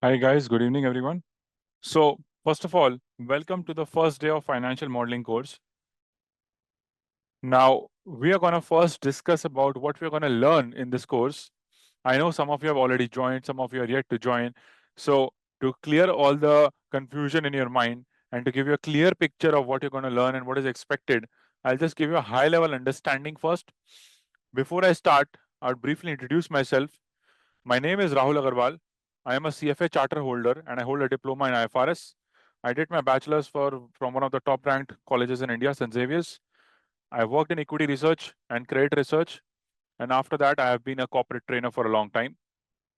Hi guys, good evening everyone. So first of all, welcome to the first day of financial modeling course. Now we are going to first discuss about what we're going to learn in this course. I know some of you have already joined, some of you are yet to join. So to clear all the confusion in your mind and to give you a clear picture of what you're going to learn and what is expected, I'll just give you a high level understanding first. Before I start, I'll briefly introduce myself. My name is Rahul Agarwal. I am a CFA charter holder and I hold a diploma in IFRS. I did my bachelor's from one of the top ranked colleges in India, St. Xavier's. I worked in equity research and credit research. And after that, I have been a corporate trainer for a long time.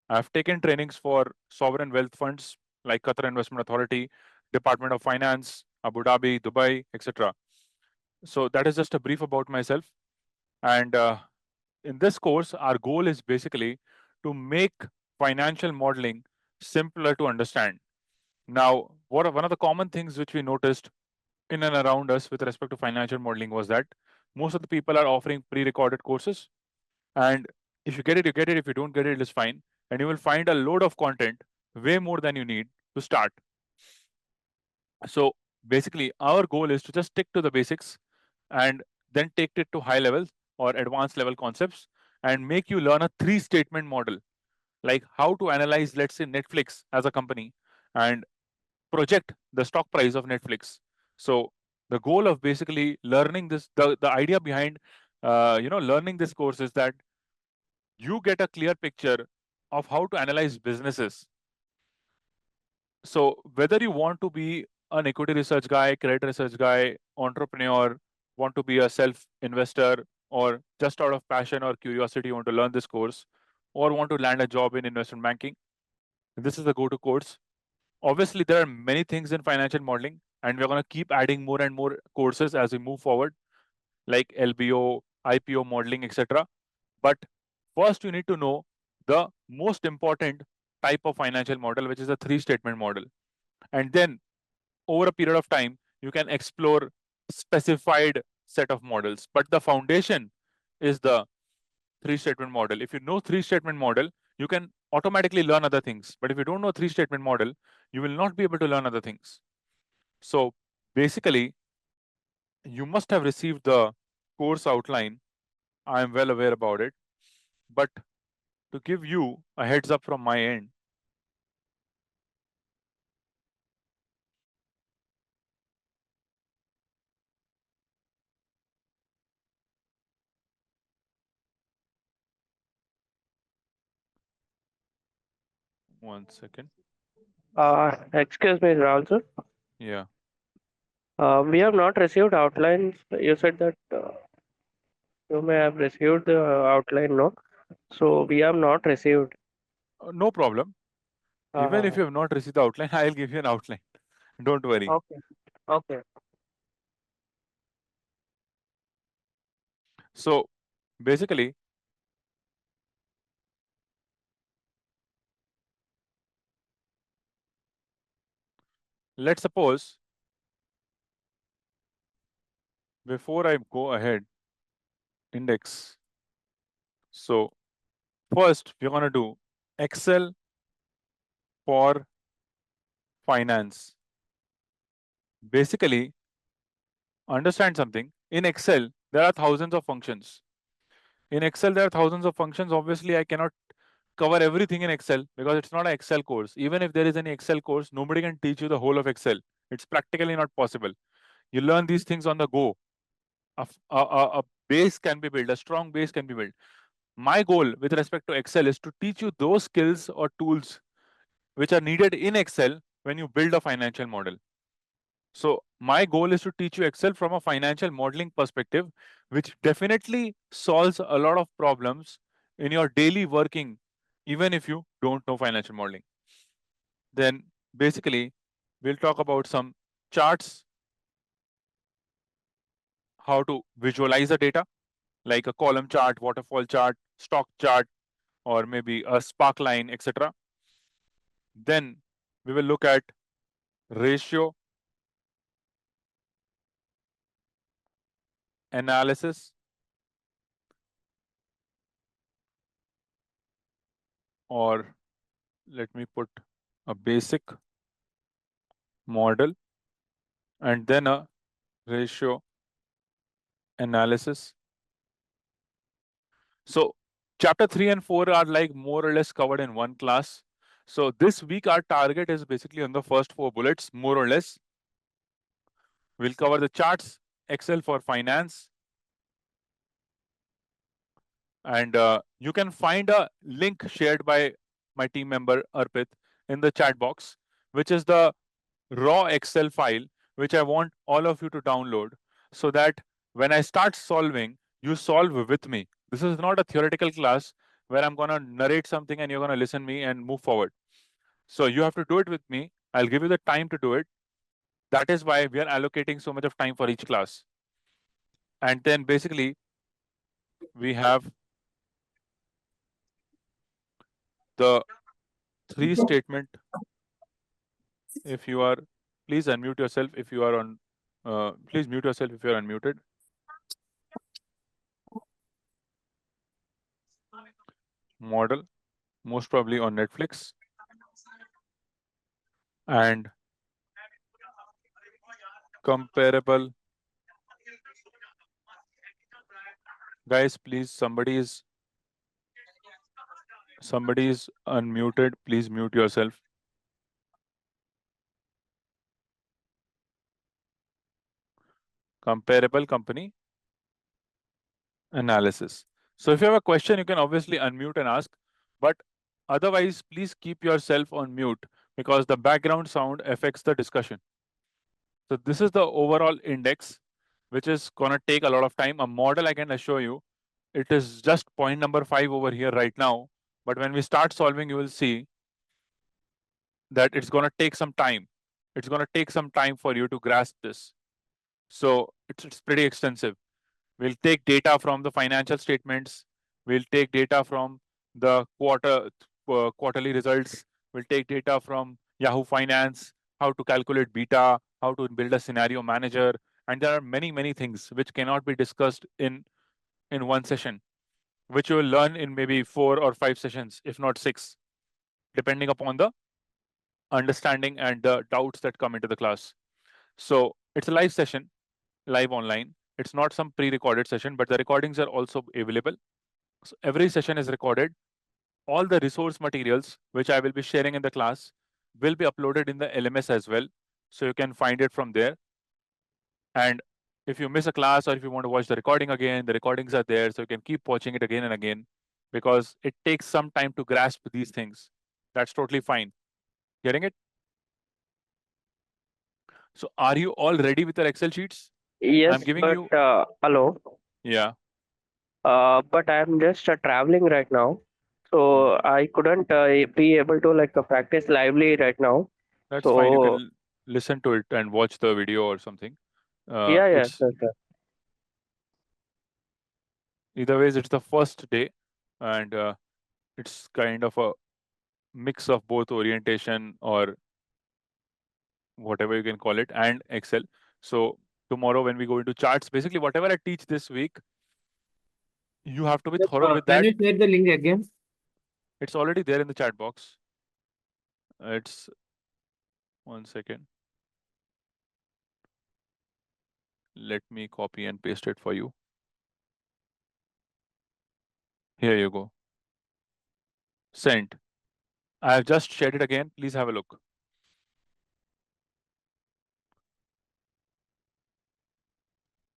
I have taken trainings for sovereign wealth funds like Qatar Investment Authority, Department of Finance, Abu Dhabi, Dubai, etc. So that is just a brief about myself. And in this course, our goal is basically to make financial modeling simpler to understand. Now, one of the common things which we noticed in and around us with respect to financial modeling was that most of the people are offering pre-recorded courses, and if you get it, you get it. If you don't get it, it's fine, and you will find a load of content, way more than you need to start. So basically, our goal is to just stick to the basics and then take it to high levels or advanced level concepts and make you learn a three statement model, like how to analyze, let's say, Netflix as a company and project the stock price of Netflix. So the goal of basically learning this, the idea behind learning this course is that you get a clear picture of how to analyze businesses. So whether you want to be an equity research guy, credit research guy, entrepreneur, want to be a self investor, or just out of passion or curiosity you want to learn this course, or want to land a job in investment banking, this is the go-to course. Obviously, there are many things in financial modeling, and we're going to keep adding more and more courses as we move forward, like LBO, IPO modeling, etc. But first, you need to know the most important type of financial model, which is a three-statement model. And then over a period of time, you can explore specified set of models. But the foundation is the three-statement model. If you know three-statement model, you can automatically learn other things. But if you don't know three-statement model, you will not be able to learn other things. So basically, you must have received the course outline. I am well aware about it. But to give you a heads up from my end, one second. Excuse me, Rahul sir. Yeah. We have not received outlines. You said that you may have received the outline, no? So we have not received. No problem. Even if Uh, you have not received the outline, I'll give you an outline. Don't worry. okay, okay. So basically, let's suppose before I go ahead, index. So first, we're going to do Excel for finance. Basically, understand something. In Excel, there are thousands of functions. In Excel, there are thousands of functions. Obviously, I cannot cover everything in Excel because it's not an Excel course. Even if there is any Excel course, nobody can teach you the whole of Excel. It's practically not possible. You learn these things on the go. A base can be built, a strong base can be built. My goal with respect to Excel is to teach you those skills or tools which are needed in Excel when you build a financial model. So my goal is to teach you Excel from a financial modeling perspective, which definitely solves a lot of problems in your daily working, even if you don't know financial modeling. Then basically, we'll talk about some charts, how to visualize the data, like a column chart, waterfall chart, stock chart, or maybe a spark line, etc. Then we will look at ratio analysis, or let me put a basic model, and then a ratio analysis. So chapter 3 and 4 are like more or less covered in one class. So this week our target is basically on the first four bullets, more or less. We'll cover the charts, Excel for finance, and you can find a link shared by my team member Arpit in the chat box, which is the raw Excel file, which I want all of you to download so that when I start solving, you solve with me. This is not a theoretical class where I'm going to narrate something and you're going to listen me and move forward. So you have to do it with me. I'll give you the time to do it. That is why we are allocating so much of time for each class. And then basically we have the three statement. If you are, please unmute yourself if you are on, please mute yourself if you are unmuted. Model, most probably on Netflix. And comparable. Guys, please, somebody is unmuted. Please mute yourself. Comparable company analysis. So if you have a question, you can obviously unmute and ask, but otherwise, please keep yourself on mute because the background sound affects the discussion. So this is the overall index, which is gonna take a lot of time. A model, I can assure you, it is just point number 5 over here right now. But when we start solving, you will see that it's gonna take some time. It's gonna take some time for you to grasp this. So it's pretty extensive. We'll take data from the financial statements. We'll take data from the quarterly results. We'll take data from Yahoo Finance, how to calculate beta, how to build a scenario manager, and there are many things which cannot be discussed in one session, which you will learn in maybe 4 or 5 sessions, if not 6, depending upon the understanding and the doubts that come into the class. So it's a live session, live online. It's not some pre-recorded session, but the recordings are also available. So every session is recorded. All the resource materials, which I will be sharing in the class, will be uploaded in the LMS as well. So you can find it from there. And if you miss a class or if you want to watch the recording again, the recordings are there. So you can keep watching it again and again because it takes some time to grasp these things. That's totally fine. Getting it? So are you all ready with your Excel sheets? I'm Yes, giving but you, hello. yeah. But I'm just traveling right now, Hmm. so I couldn't be able to like practice lively right now. That's fine. You So can listen to it and watch the video or something. yeah, It's sure, sure. either ways, it's the first day, and it's kind of a mix of both orientation or whatever you can call it and Excel. So tomorrow when we go into charts, basically whatever I teach this week, you have to be thorough with Can that. you share the link again? It's already there in the chat box. It's 1 second. Let me copy and paste it for you. Here you go. Sent. I have just shared it again. Please have a look.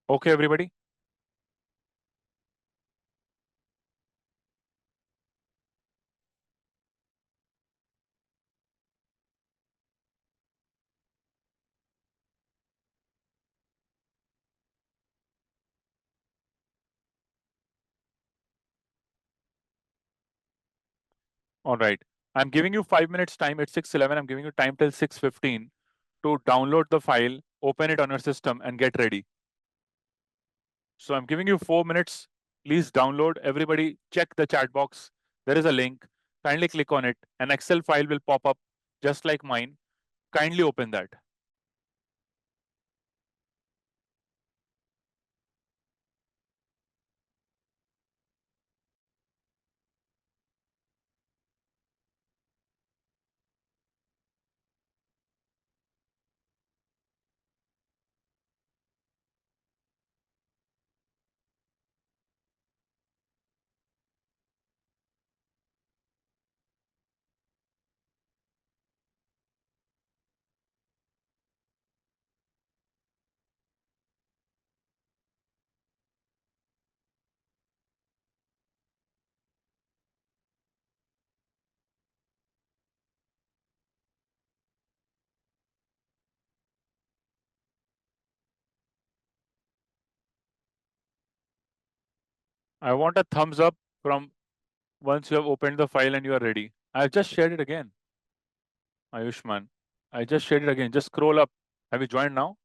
Okay, everybody. All right. I'm giving you 5 minutes time. It's 6:11. I'm giving you time till 6:15 to download the file, open it on your system, and get ready. So I'm giving you 4 minutes. Please download. Everybody, check the chat box. There is a link. Kindly click on it. An Excel file will pop up just like mine. Kindly open that. I want a thumbs up from once you have opened the file and you are ready. I've just shared it again. Ayushman. I just shared it again. Just scroll up. Have you joined now?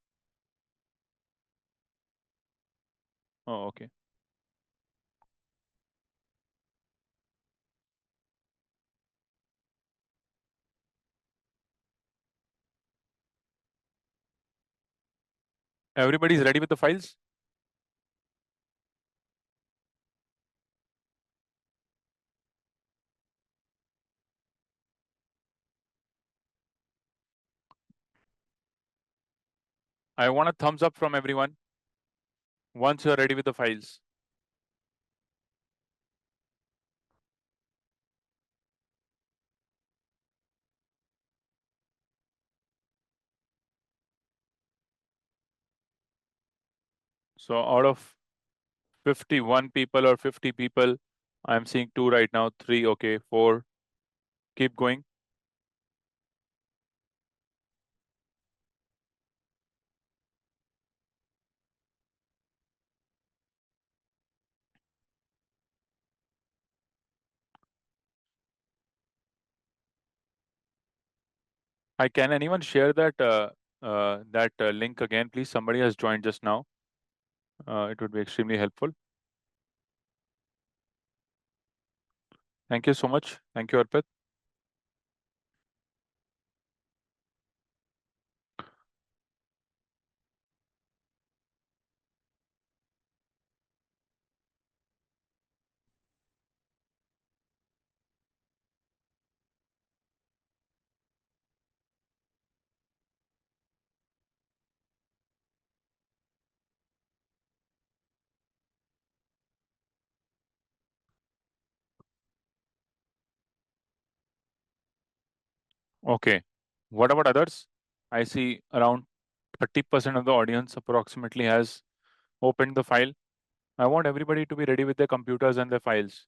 Oh, okay. Everybody's ready with the files? I want a thumbs up from everyone once you're ready with the files. So out of 51 people or 50 people, I'm seeing 2 right now, 3, okay, 4. Keep going. I can anyone share that link again, please? Somebody has joined just now. It would be extremely helpful. Thank you so much. Thank you, Arpit. Okay. What about others? I see around 30% of the audience approximately has opened the file. I want everybody to be ready with their computers and their files.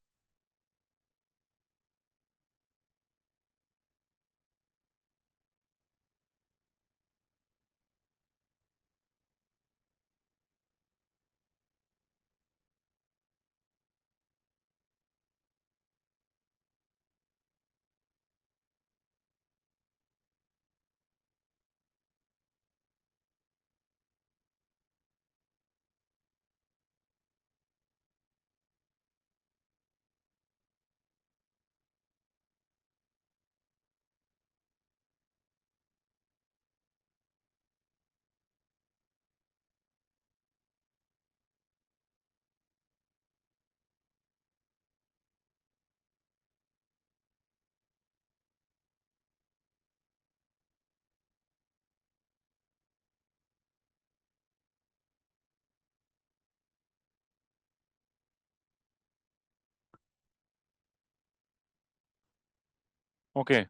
Okay,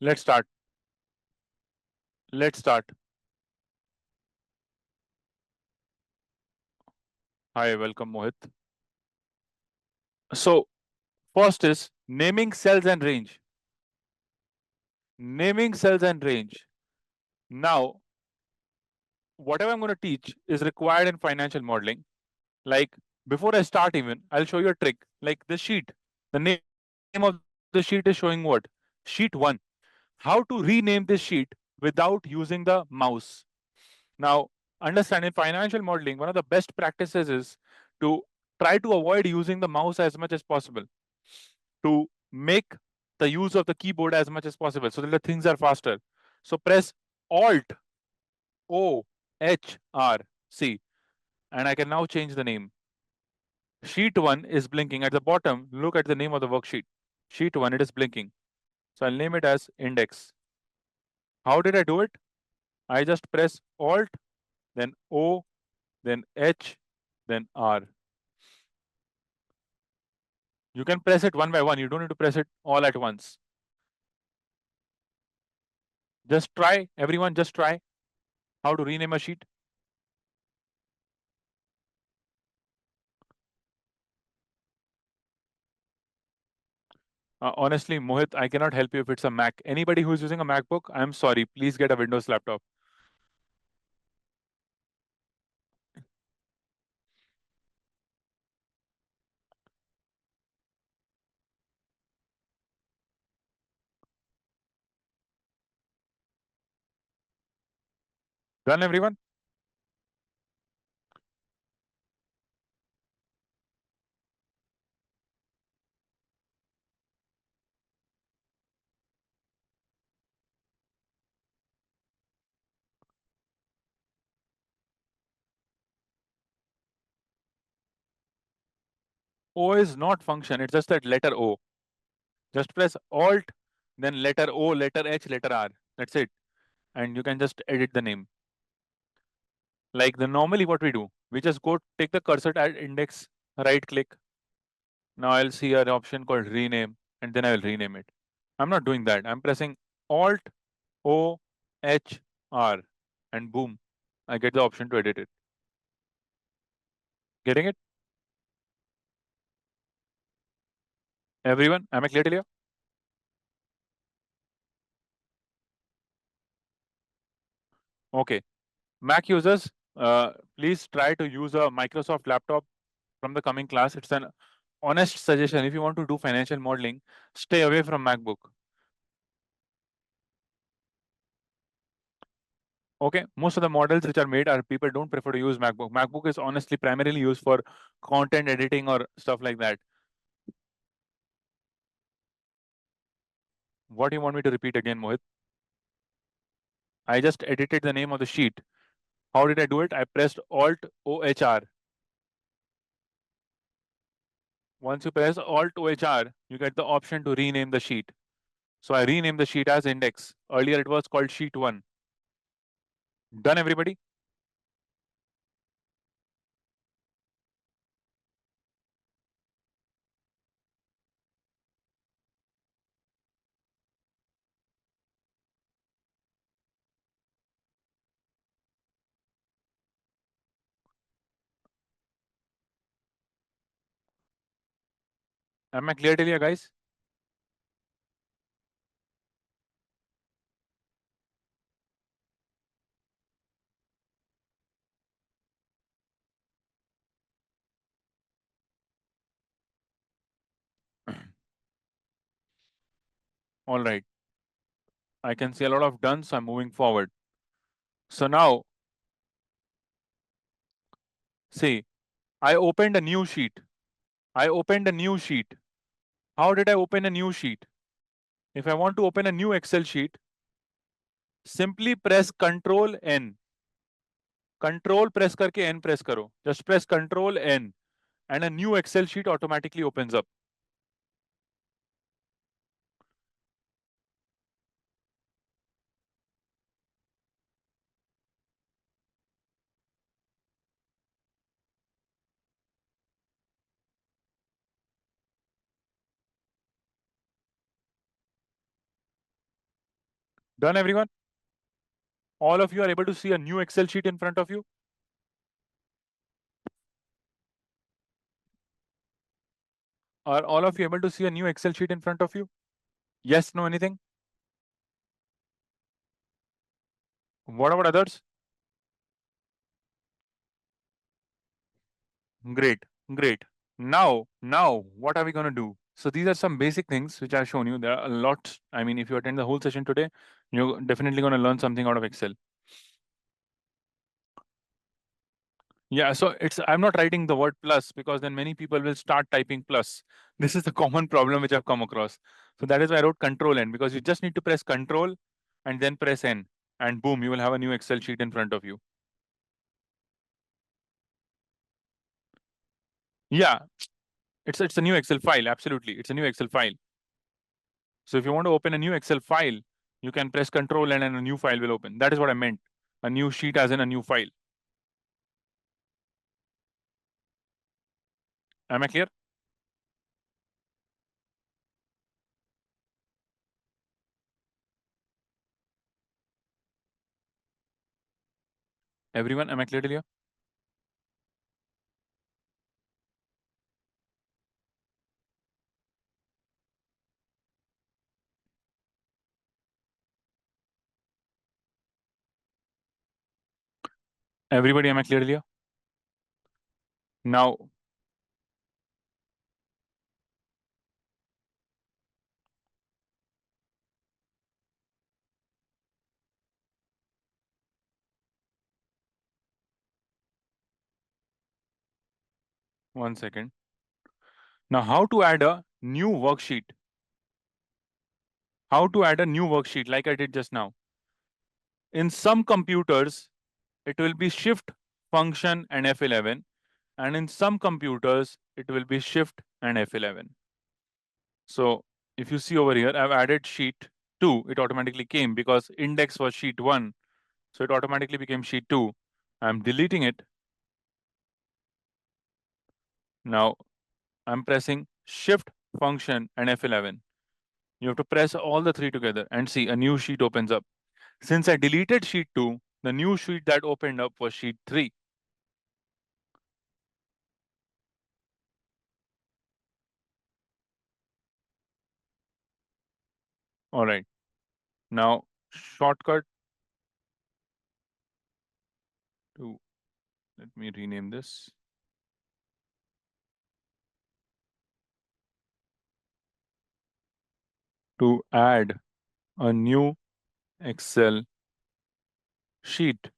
let's start. Let's start. Hi, welcome, Mohit. So, first is naming cells and range. Naming cells and range. Now, whatever I'm going to teach is required in financial modeling. Like, before I start even, I'll show you a trick. Like this sheet. The name of the sheet is showing what? Sheet 1. How to rename this sheet without using the mouse. Now, understand in financial modeling, one of the best practices is to try to avoid using the mouse as much as possible, to make the use of the keyboard as much as possible so that the things are faster. So press Alt O H R C, and I can now change the name. Sheet 1 is blinking at the bottom. Look at the name of the worksheet. Sheet 1, it is blinking. So I'll name it as index. How did I do it? I just press Alt, then O, then H, then R. You can press it one by one. You don't need to press it all at once. Just try, everyone, just try how to rename a sheet. Honestly, Mohit, I cannot help you if it's a Mac. Anybody who's using a MacBook, I'm sorry. Please get a Windows laptop. Done, everyone? O is not function, it's just that letter O. Just press Alt, then letter O, letter H, letter R. That's it. And you can just edit the name. Like the normally what we do, we just go take the cursor at index, right click. Now I'll see an option called rename, and then I will rename it. I'm not doing that. I'm pressing Alt O H R, and boom, I get the option to edit it. Getting it? Everyone, am I clear till here? Okay. Mac users, please try to use a Microsoft laptop from the coming class. It's an honest suggestion. If you want to do financial modeling, stay away from MacBook. Okay, most of the models which are made are people don't prefer to use MacBook. MacBook is honestly primarily used for content editing or stuff like that. What do you want me to repeat again, Mohit? I just edited the name of the sheet. How did I do it? I pressed Alt OHR. Once you press Alt OHR, you get the option to rename the sheet. So I renamed the sheet as index. Earlier it was called sheet 1. Done, everybody? Am I clear till here, guys? All right. I can see a lot of done, so I'm moving forward. So now, see, I opened a new sheet. I opened a new sheet. How did I open a new sheet? If I want to open a new Excel sheet, simply press Control N. Control press करके N press करो. Just press Control N, and a new Excel sheet automatically opens up. Done, everyone? All of you are able to see a new Excel sheet in front of you? Are all of you able to see a new Excel sheet in front of you? Yes, no, anything? What about others? Great, great. Now, what are we going to do? So these are some basic things which I've shown you. There are a lot. I mean, if you attend the whole session today, you're definitely going to learn something out of Excel. Yeah, so I'm not writing the word plus because then many people will start typing plus. This is the common problem which I've come across. So that is why I wrote Control N, because you just need to press Control and then press N, and boom, you will have a new Excel sheet in front of you. Yeah, it's a new Excel file. Absolutely, it's a new Excel file. So if you want to open a new Excel file, you can press Control N and a new file will open. That is what I meant. A new sheet as in a new file. Am I clear? Everyone, am I clear till here? Everybody, am I clear till here? Now, 1 second. Now, how to add a new worksheet? How to add a new worksheet like I did just now? In some computers, it will be shift function and F11, and in some computers, it will be shift and F11. So if you see over here, I've added sheet 2, it automatically came because index was sheet 1. So it automatically became sheet 2. I'm deleting it. Now I'm pressing shift function and F11. You have to press all the three together and see a new sheet opens up. Since I deleted sheet 2, the new sheet that opened up was sheet 3. All right. Now shortcut to, let me rename this. To add a new Excel sheet,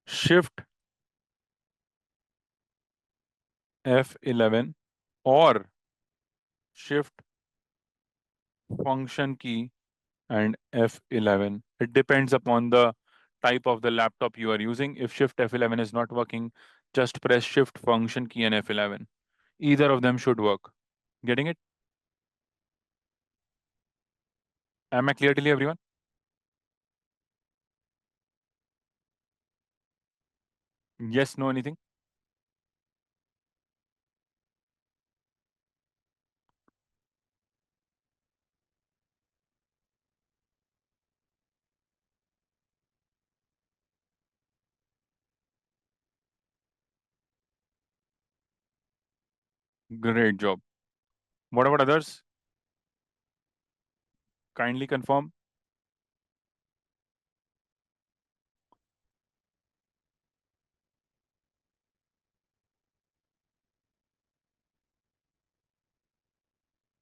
shift F11 or shift function key and F11. It depends upon the type of the laptop you are using. If shift F11 is not working, just press shift function key and F11. Either of them should work. Getting it? Am I clear till you, everyone? Yes, no, anything? Great job. What about others? Kindly confirm.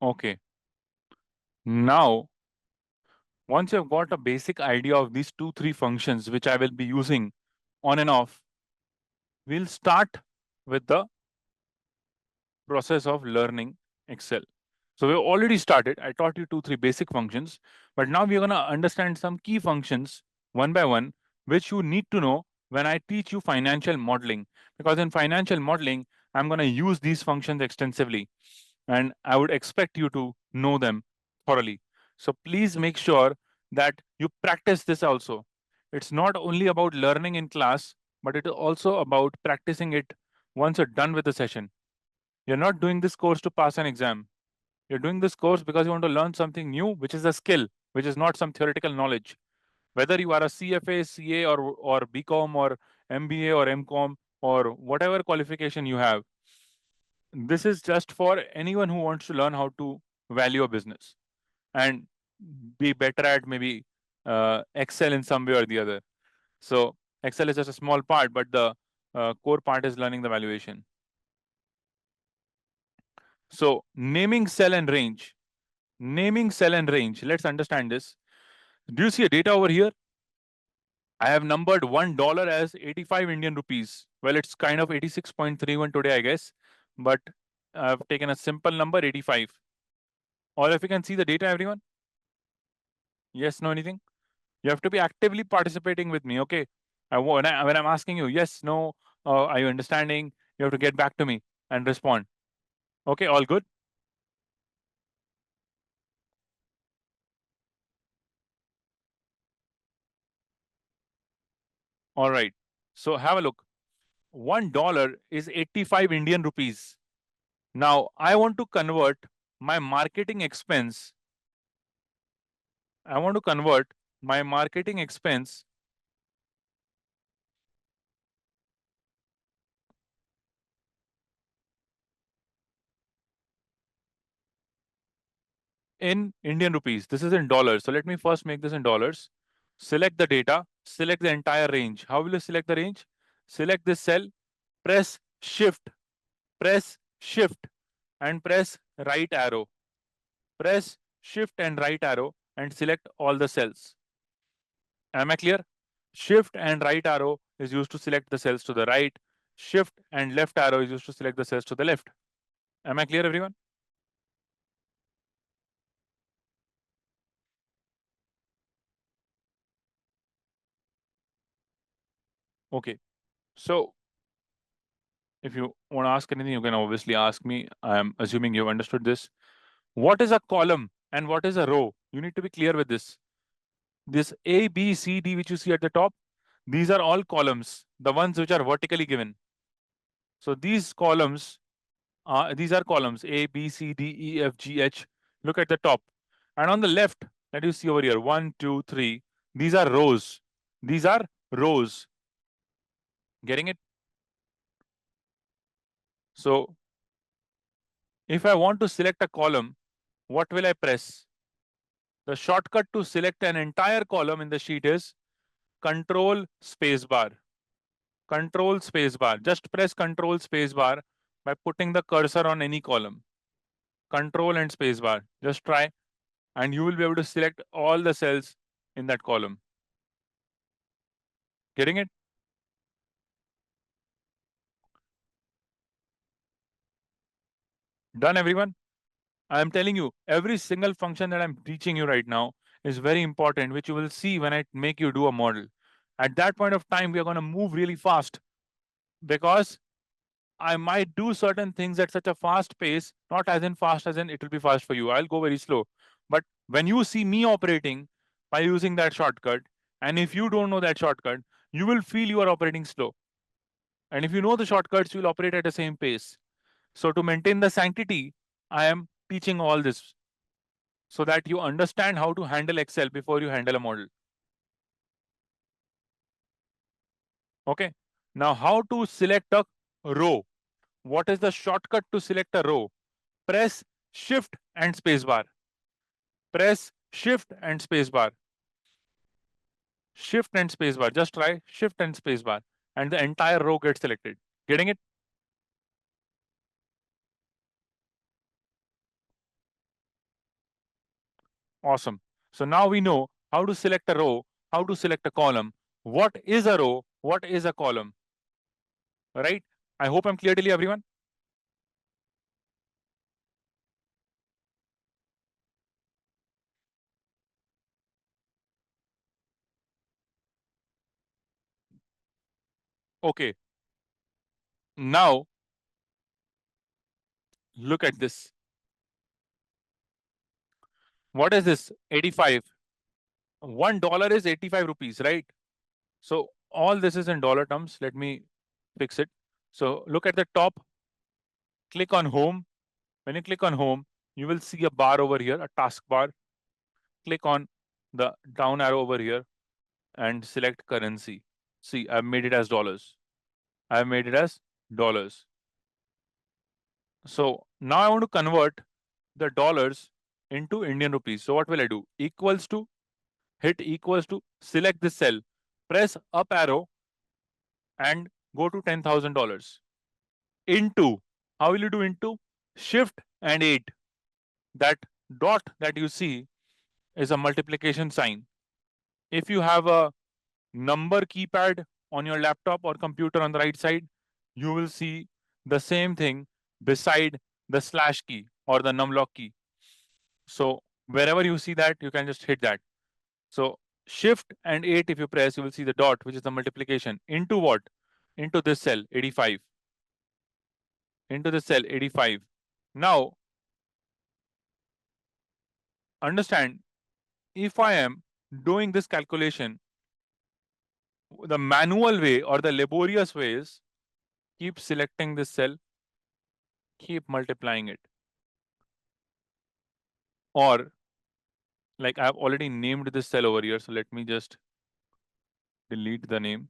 Okay. Now, once you've got a basic idea of these 2, 3 functions, which I will be using on and off, we'll start with the process of learning Excel. So we've already started. I taught you 2, 3 basic functions, but now we're going to understand some key functions one by one, which you need to know when I teach you financial modeling. Because in financial modeling, I'm going to use these functions extensively, and I would expect you to know them thoroughly. So please make sure that you practice this also. It's not only about learning in class, but it is also about practicing it once you're done with the session. You're not doing this course to pass an exam. You're doing this course because you want to learn something new, which is a skill, which is not some theoretical knowledge. Whether you are a CFA, CA, or BCom, or MBA, or MCom, or whatever qualification you have, this is just for anyone who wants to learn how to value a business and be better at maybe Excel in some way or the other. So Excel is just a small part, but the core part is learning the valuation. So naming cell and range. Naming cell and range. Let's understand this. Do you see a data over here? I have numbered $1 as 85 Indian rupees. Well, it's kind of 86.31 today, I guess. But I've taken a simple number, 85. Or if you can see the data, everyone? Yes, no, anything? You have to be actively participating with me, okay? When I'm asking you, yes, no, are you understanding? You have to get back to me and respond. Okay, all good? All right. So have a look. $1 is 85 Indian rupees. Now, I want to convert my marketing expense. I want to convert my marketing expense in Indian rupees. This is in dollars. So let me first make this in dollars. Select the data, select the entire range. How will you select the range? Select this cell, press shift, and press right arrow. Press shift and right arrow and select all the cells. Am I clear? Shift and right arrow is used to select the cells to the right. Shift and left arrow is used to select the cells to the left. Am I clear, everyone? Okay. So if you want to ask anything, you can obviously ask me. I'm assuming you've understood this. What is a column and what is a row? You need to be clear with this. This A, B, C, D, which you see at the top, these are all columns, the ones which are vertically given. So these are columns A, B, C, D, E, F, G, H. Look at the top. And on the left, that you see over here, 1, 2, 3, these are rows. These are rows. Getting it? So if I want to select a column, what will I press? The shortcut to select an entire column in the sheet is Control Spacebar. Control Spacebar. Just press Control Spacebar by putting the cursor on any column. Control and Spacebar. Just try, and you will be able to select all the cells in that column. Getting it? Done, everyone? I am telling you, every single function that I'm teaching you right now is very important, which you will see when I make you do a model. At that point of time, we are going to move really fast because I might do certain things at such a fast pace, not as in fast as in it will be fast for you. I'll go very slow. But when you see me operating by using that shortcut, and if you don't know that shortcut, you will feel you are operating slow. And if you know the shortcuts, you will operate at the same pace. So to maintain the sanctity, I am teaching all this so that you understand how to handle Excel before you handle a model. Okay. Now, how to select a row? What is the shortcut to select a row? Press Shift and Spacebar. Press Shift and Spacebar. Shift and Spacebar. Just try Shift and Spacebar, and the entire row gets selected. Getting it? Awesome. So now we know how to select a row, how to select a column. What is a row? What is a column? Right? I hope I'm clear to you, everyone. Okay. Now look at this. What is this? 85. $1 is 85 rupees, right? So all this is in dollar terms. Let me fix it. So look at the top, click on home. When you click on home, you will see a bar over here, a task bar. Click on the down arrow over here and select currency. See, I've made it as dollars. I've made it as dollars. So now I want to convert the dollars into Indian rupees. So what will I do? Equals to, hit equals to, select this cell, press up arrow and go to $10,000. Into, how will you do into? Shift and 8. That dot that you see is a multiplication sign. If you have a number keypad on your laptop or computer on the right side, you will see the same thing beside the slash key or the numlock key. So wherever you see that, you can just hit that. So Shift and 8, if you press, you will see the dot, which is the multiplication. Into what? Into this cell, 85. Into the cell, 85. Now, understand, if I am doing this calculation, the manual way or the laborious way is keep selecting this cell, keep multiplying it. Or, like I've already named this cell over here, so let me just delete the name.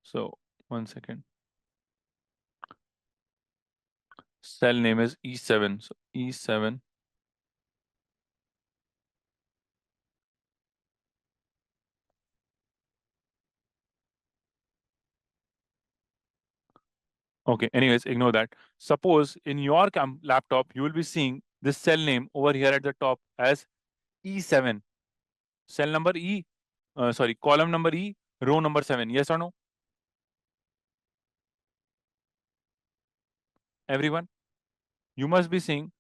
So, 1 second. Cell name is E7. So, E7. Okay, anyways, ignore that. Suppose in your laptop, you will be seeing this cell name over here at the top as E7. Cell number E, sorry, column number E, row number 7. Yes or no? everyone, you must be seeing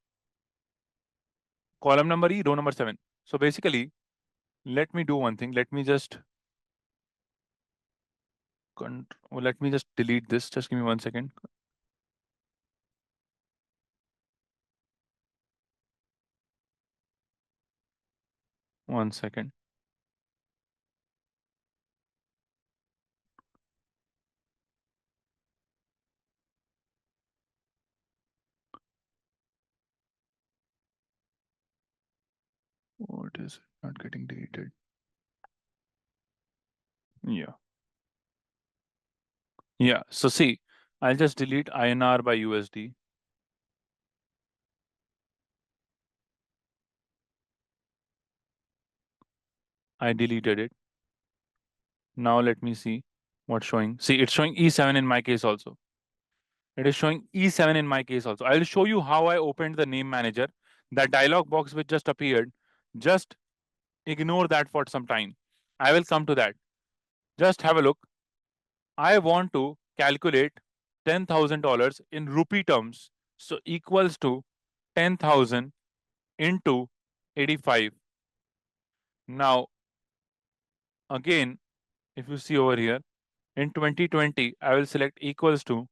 column number E, row number 7. So basically, let me do one thing. Let me just delete this. Just give me 1 second. One second. What is it? Not getting deleted? Yeah. Yeah. So see, I'll just delete INR by USD. I deleted it. Now let me see what's showing. See, it's showing E7 in my case also. It is showing E7 in my case also. I'll show you how I opened the name manager. That dialog box which just appeared, just ignore that for some time. I will come to that. Just have a look. I want to calculate $10,000 in rupee terms. So equals to 10,000 into 85. Now, again, if you see over here, in 2020, I will select equals to,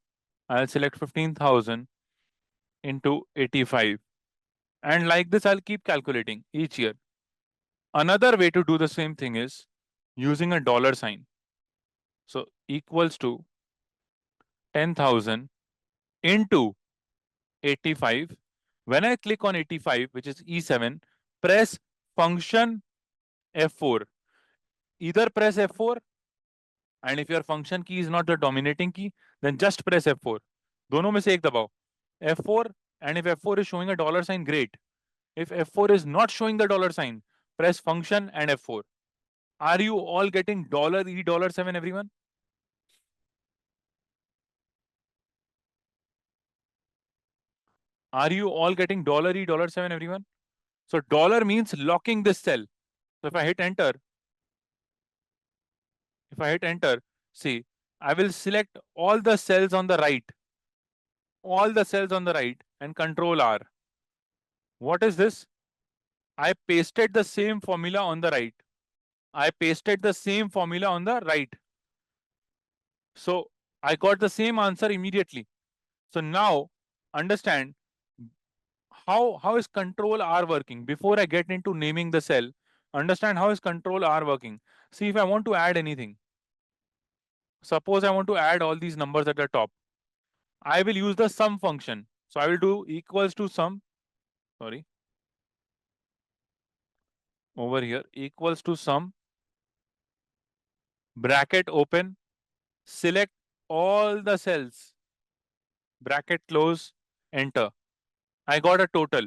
I'll select 15,000 into 85. And like this, I'll keep calculating each year. Another way to do the same thing is using a dollar sign. So equals to 10,000 into 85. When I click on 85, which is E7, press function F4. Either press F4, and if your function key is not the dominating key, then just press F4. दोनों में से एक दबाओ. F4, and if F4 is showing a dollar sign, great. If F4 is not showing the dollar sign, press function and F4. Are you all getting $E$7, everyone? Are you all getting $E$7, everyone? So dollar means locking this cell. So if I hit enter, see, I will select all the cells on the right, and control R. What is this? I pasted the same formula on the right. So I got the same answer immediately. So now understand how is control R working. Before I get into naming the cell, understand how is control R working. See, if I want to add anything, suppose I want to add all these numbers at the top, I will use the sum function. So I will do equals to sum, over here, equals to sum, bracket open, select all the cells, bracket close, enter. I got a total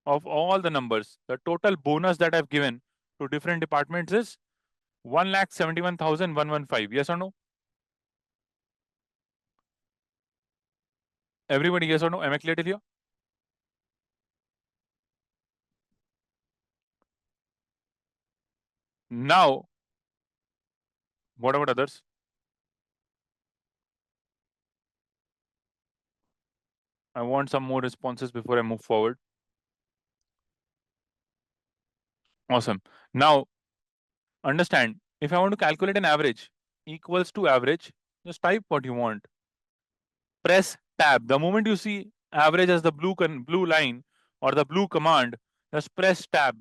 of all the numbers. The total bonus that I've given to different departments is 1,71,115. Yes or no? Everybody, yes or no? Am I clear till here? Now, what about others? I want some more responses before I move forward. Awesome. Now, understand, if I want to calculate an average, equals to average, just type what you want. Press tab. The moment you see average as the blue line or the blue command, just press tab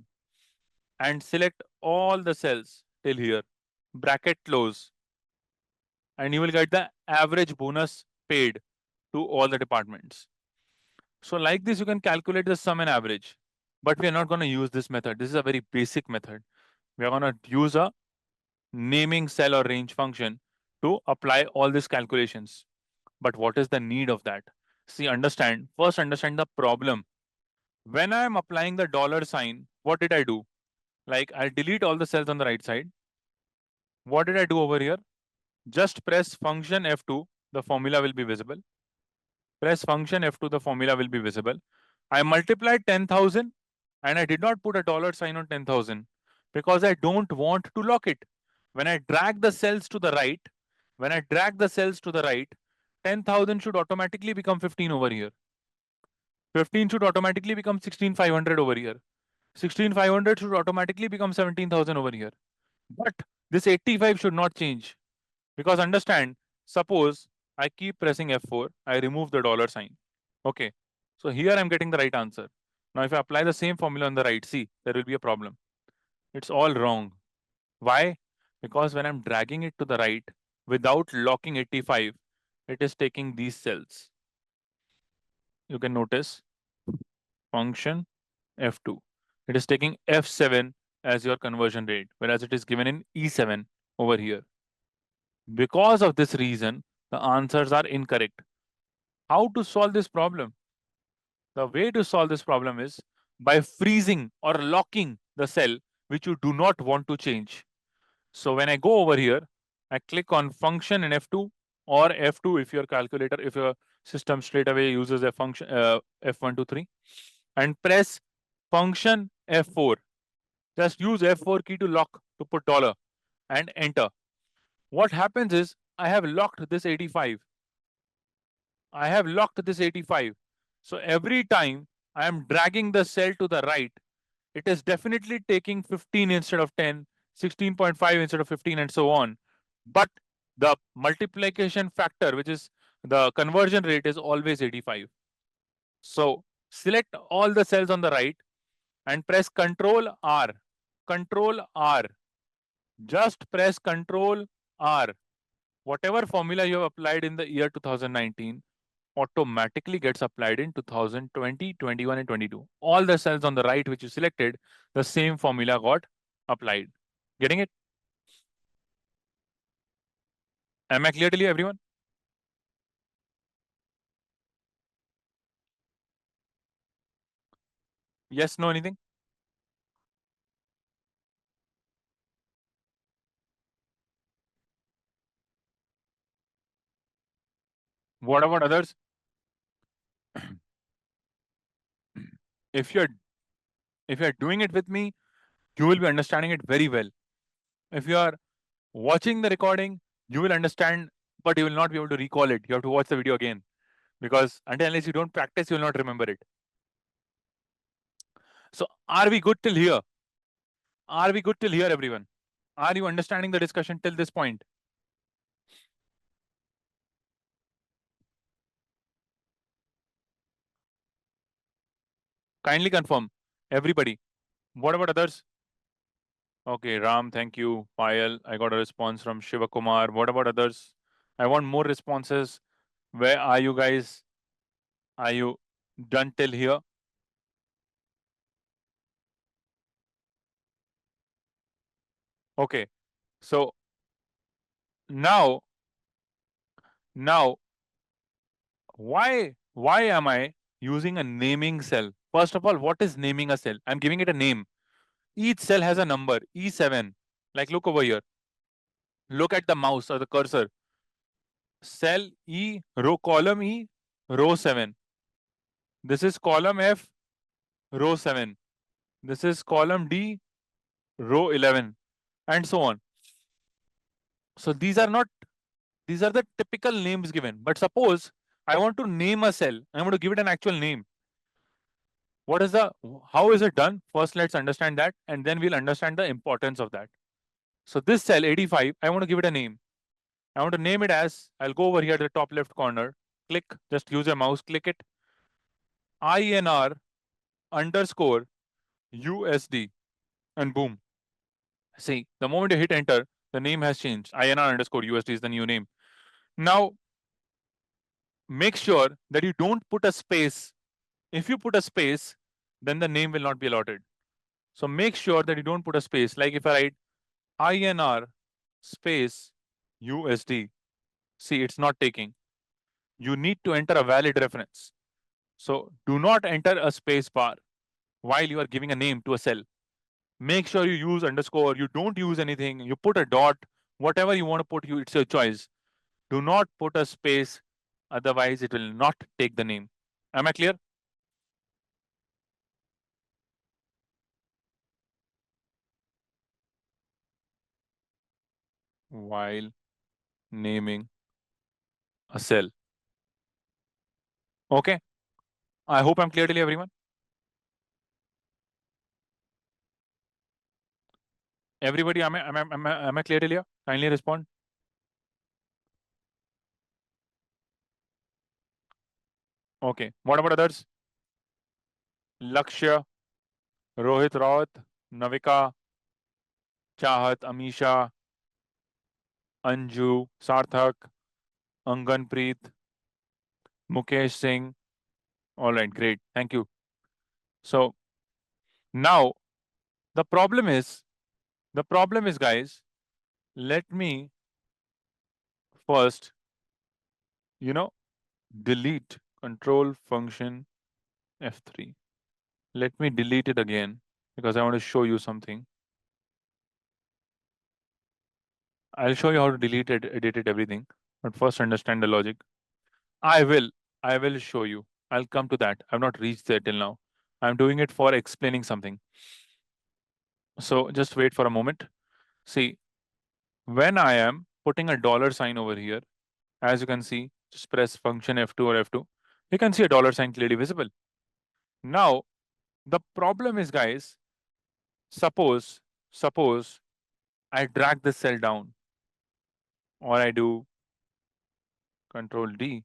and select all the cells till here. Bracket close. And you will get the average bonus paid to all the departments. So like this, you can calculate the sum and average. But we are not going to use this method. This is a very basic method. We are going to use a naming cell or range function to apply all these calculations. But what is the need of that? See, first understand the problem. When I am applying the dollar sign, what did I do? Like, I'll delete all the cells on the right side. What did I do over here? Just press function F2, the formula will be visible. Press function F2, the formula will be visible. I multiplied 10,000 and I did not put a dollar sign on 10,000 because I don't want to lock it. When I drag the cells to the right, 10,000 should automatically become 15 over here. 15 should automatically become 16,500 over here. 16,500 should automatically become 17,000 over here. But this 85 should not change. Because understand, suppose I keep pressing F4, I remove the dollar sign. Okay. So here I'm getting the right answer. Now if I apply the same formula on the right, see, there will be a problem. It's all wrong. Why? Because when I'm dragging it to the right without locking 85, it is taking these cells. You can notice function F2. It is taking F7 as your conversion rate, whereas it is given in E7 over here. Because of this reason, the answers are incorrect. How to solve this problem? The way to solve this problem is by freezing or locking the cell which you do not want to change. So when I go over here, I click on function in F2 or F2 if your calculator, if your system straight away uses a function F123 and press function F4. Just use F4 key to lock to put dollar and enter. What happens is I have locked this 85. I have locked this 85. So every time I am dragging the cell to the right, it is definitely taking 15 instead of 10, 16.5 instead of 15, and so on. But the multiplication factor, which is the conversion rate, is always 85. So select all the cells on the right and press Control R. Control R. Just press Control R. Whatever formula you have applied in the year 2019 automatically gets applied in 2020, 21, and 22. All the cells on the right which you selected, the same formula got applied. Getting it? Am I clear to you, everyone? Yes, no, anything? What about others? If you're doing it with me, you will be understanding it very well. If you are watching the recording, you will understand, but you will not be able to recall it. You have to watch the video again because unless you don't practice, you will not remember it. So, are we good till here? Are we good till here, everyone? Are you understanding the discussion till this point? Kindly confirm, everybody. What about others? Okay, Ram, thank you. Payal, I got a response from Shivakumar. What about others? I want more responses. Where are you guys? Are you done till here? Okay, so now, now, why am I using a naming cell? First of all, what is naming a cell? I'm giving it a name. Each cell has a number, E7. Like look over here. Look at the mouse or the cursor. Cell E, row column E, row 7. This is column F, row 7. This is column D, row 11, and so on. So these are the typical names given. But suppose I want to name a cell. I want to give it an actual name. What is the how is it done? First, let's understand that, and then we'll understand the importance of that. So this cell 85, I want to give it a name. I want to name it as, I'll go over here to the top left corner, click, just use a mouse, click it, INR underscore USD, and boom. See, the moment you hit enter, the name has changed. INR underscore USD is the new name. Now, make sure that you don't put a space. If you put a space, then the name will not be allotted. So make sure that you don't put a space. Like if I write INR space USD, see, it's not taking. You need to enter a valid reference. So do not enter a space bar while you are giving a name to a cell. Make sure you use underscore, you don't use anything, you put a dot, whatever you want to put, it's your choice. Do not put a space, otherwise it will not take the name. Am I clear? While naming a cell. Okay. I hope I'm clear to everyone. Everybody, am I clear to? Kindly respond. Okay. What about others? Lakshya, Rohit Rawat, Navika, Chahat, Amisha, Anju, Sarthak, Anganpreet, Mukesh Singh. All right, great. Thank you. So now the problem is, guys, let me first, you know, delete control function F3. Let me delete it again because I want to show you something. I'll show you how to delete it, edit it, everything. But first understand the logic. I will, I will show you. I'll come to that. I've not reached there till now. I'm doing it for explaining something. So just wait for a moment. See, when I am putting a dollar sign over here, as you can see, just press function F2 or F2. You can see a dollar sign clearly visible. Now, the problem is, guys, suppose I drag this cell down or I do control D,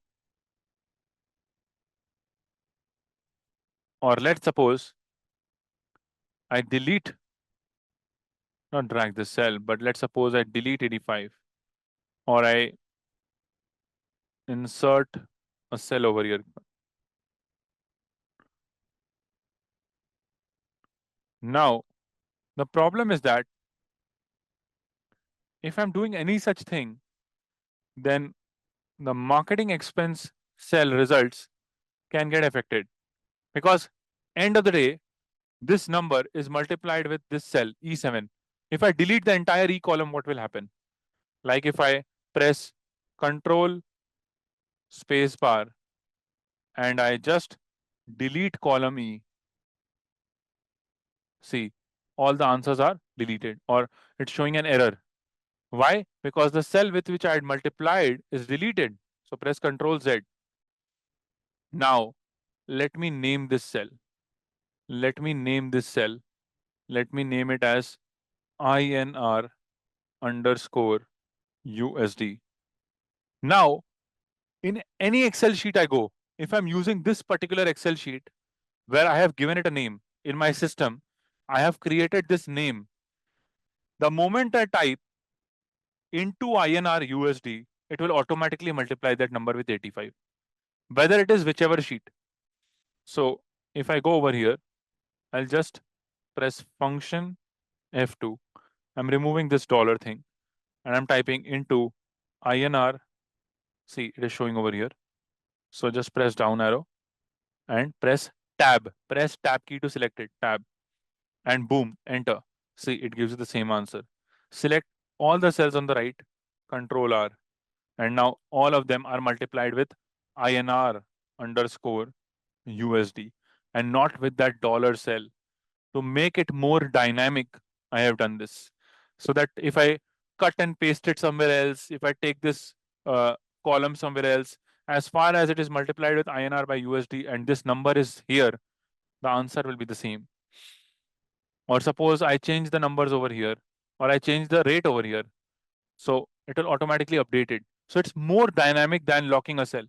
or let's suppose I delete, not drag this cell, but let's suppose I delete 85 or I insert a cell over here. Now, the problem is that if I'm doing any such thing, then the marketing expense cell results can get affected because end of the day, this number is multiplied with this cell E7. If I delete the entire E column, what will happen? Like if I press control space bar and I just delete column E, see, all the answers are deleted or it's showing an error. Why? Because the cell with which I had multiplied is deleted. So press control Z. Now, let me name this cell. Let me name this cell. Let me name it as INR underscore USD. Now, in any Excel sheet I go, if I'm using this particular Excel sheet where I have given it a name in my system, I have created this name. The moment I type into INR USD, it will automatically multiply that number with 85, whether it is whichever sheet. So if I go over here, I'll just press function F2. I'm removing this dollar thing and I'm typing into INR. See, it is showing over here. So just press down arrow and press tab. Press tab key to select it, tab, and boom, enter. See, it gives you the same answer. Select all the cells on the right, control R, and now all of them are multiplied with INR underscore USD and not with that dollar cell. To make it more dynamic, I have done this. So that if I cut and paste it somewhere else, if I take this uh, column somewhere else, as far as it is multiplied with INR by USD and this number is here, the answer will be the same. Or suppose I change the numbers over here, or I change the rate over here. So it will automatically update it. So it's more dynamic than locking a cell.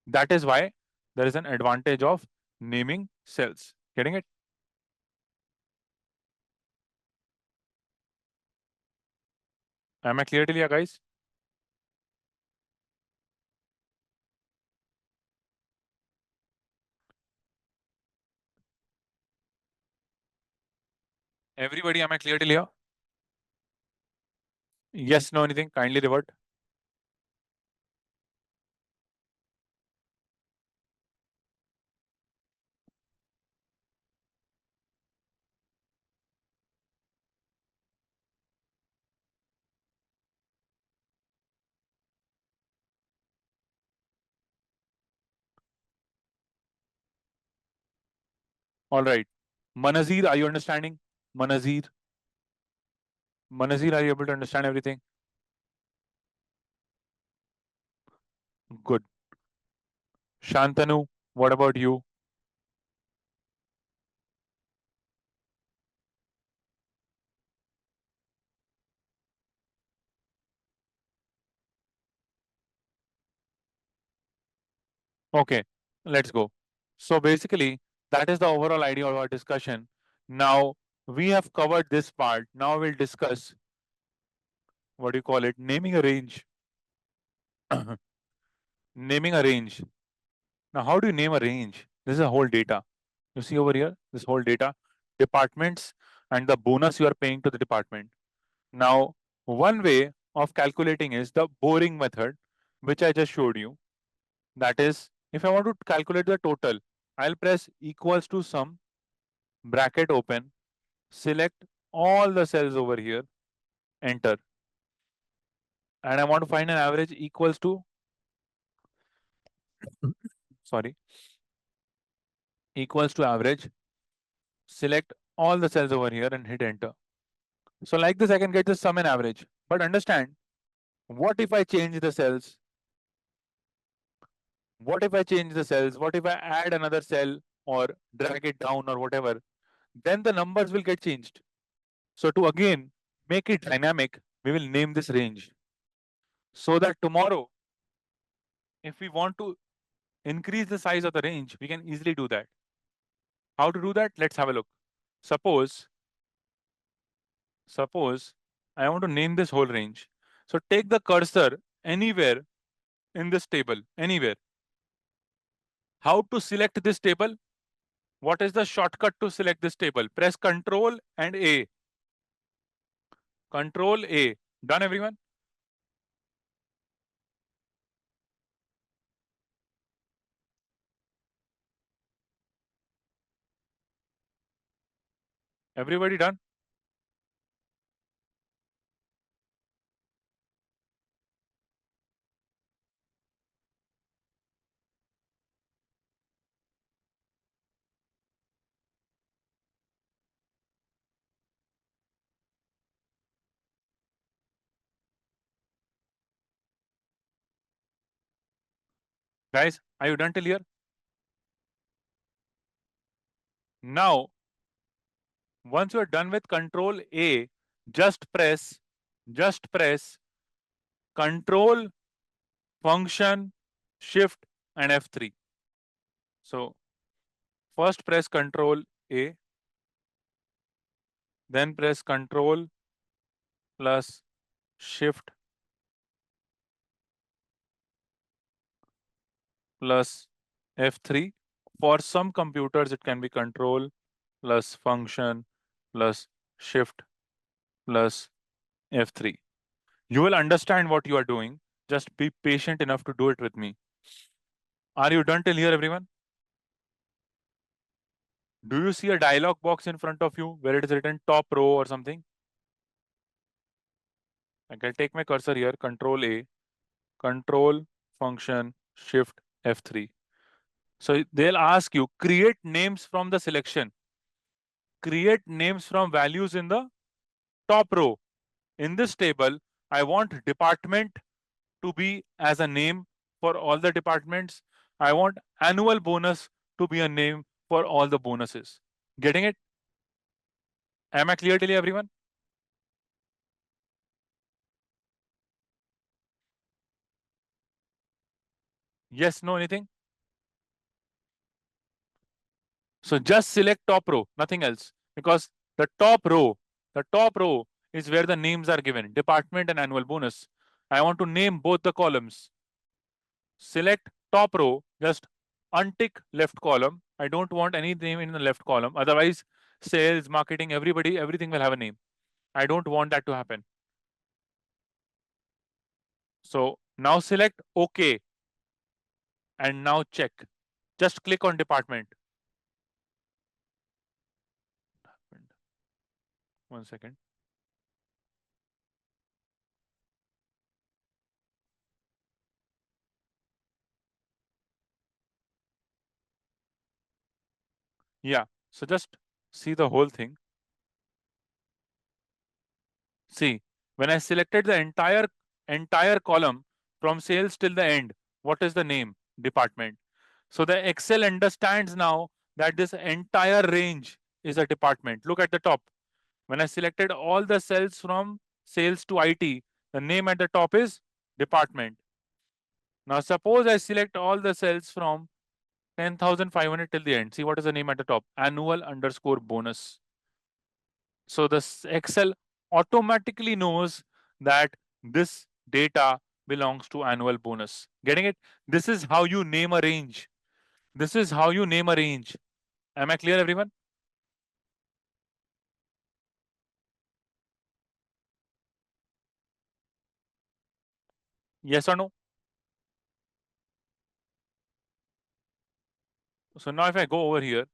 That is why there is an advantage of naming cells. Getting it? Am I clear till here, guys? Everybody, am I clear till here? Yes, no, anything? Kindly revert. All right. Manazir, are you understanding? Manazir, Manazir, are you able to understand everything? Good. Shantanu, what about you? Okay, let's go. So basically, that is the overall idea of our discussion. Now, we have covered this part. Now we'll discuss what do you call it? Naming a range. Naming a range. Now, how do you name a range? This is a whole data. You see over here, this whole data, departments, and the bonus you are paying to the department. Now, one way of calculating is the boring method, which I just showed you. That is, if I want to calculate the total, I'll press equals to sum, bracket open, select all the cells over here, enter. And I want to find an average equals to, sorry, equals to average, select all the cells over here and hit enter. So like this, I can get the sum and average. But understand, what if I change the cells? What if I change the cells? What if I add another cell or drag it down or whatever? Then the numbers will get changed. So to again make it dynamic, we will name this range. So that tomorrow, if we want to increase the size of the range, we can easily do that. How to do that? Let's have a look. Suppose I want to name this whole range. So take the cursor anywhere in this table, anywhere. How to select this table? What is the shortcut to select this table? Press Control and A. Control A. Done, everyone? Everybody done? Guys, are you done till here? Now, once you're done with Control A, just press Control, Function, Shift, and F3. So first press Control A, then press Control plus Shift plus F3. For some computers, it can be Control plus Function plus Shift plus F3. You will understand what you are doing. Just be patient enough to do it with me. Are you done till here, everyone? Do you see a dialog box in front of you where it is written top row or something? I can take my cursor here, Control A, Control, Function, Shift, F3. So they'll ask you, create names from the selection. Create names from values in the top row. In this table, I want department to be as a name for all the departments. I want annual bonus to be a name for all the bonuses. Getting it? Am I clear till you, everyone? Yes, no, anything? So just select top row, nothing else, because the top row is where the names are given, department and annual bonus. I want to name both the columns. Select top row, just untick left column. I don't want any name in the left column. Otherwise, sales, marketing, everybody, everything will have a name. I don't want that to happen. So now select OK and now check. Just click on department. 1 second. Yeah. So just see the whole thing. See, when I selected the entire column from sales till the end, what is the name? Department. So the Excel understands now that this entire range is a department. Look at the top. When I selected all the cells from sales to IT, the name at the top is department. Now suppose I select all the cells from 10,500 till the end. See what is the name at the top? Annual underscore bonus. So the Excel automatically knows that this data belongs to annual bonus. Getting it? This is how you name a range. This is how you name a range. Am I clear, everyone? Yes or no? So now if I go over here,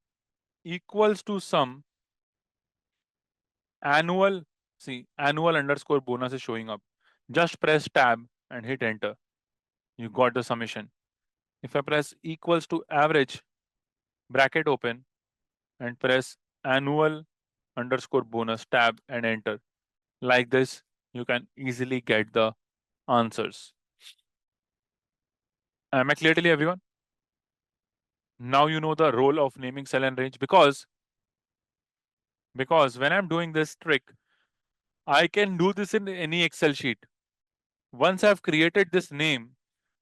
equals to sum annual, see, annual underscore bonus is showing up. Just press tab and hit enter. You got the summation. If I press equals to average, bracket open, and press annual underscore bonus tab and enter. Like this, you can easily get the answers. Am I clear to you, everyone? Now you know the role of naming cell and range because when I'm doing this trick, I can do this in any Excel sheet. Once I've created this name,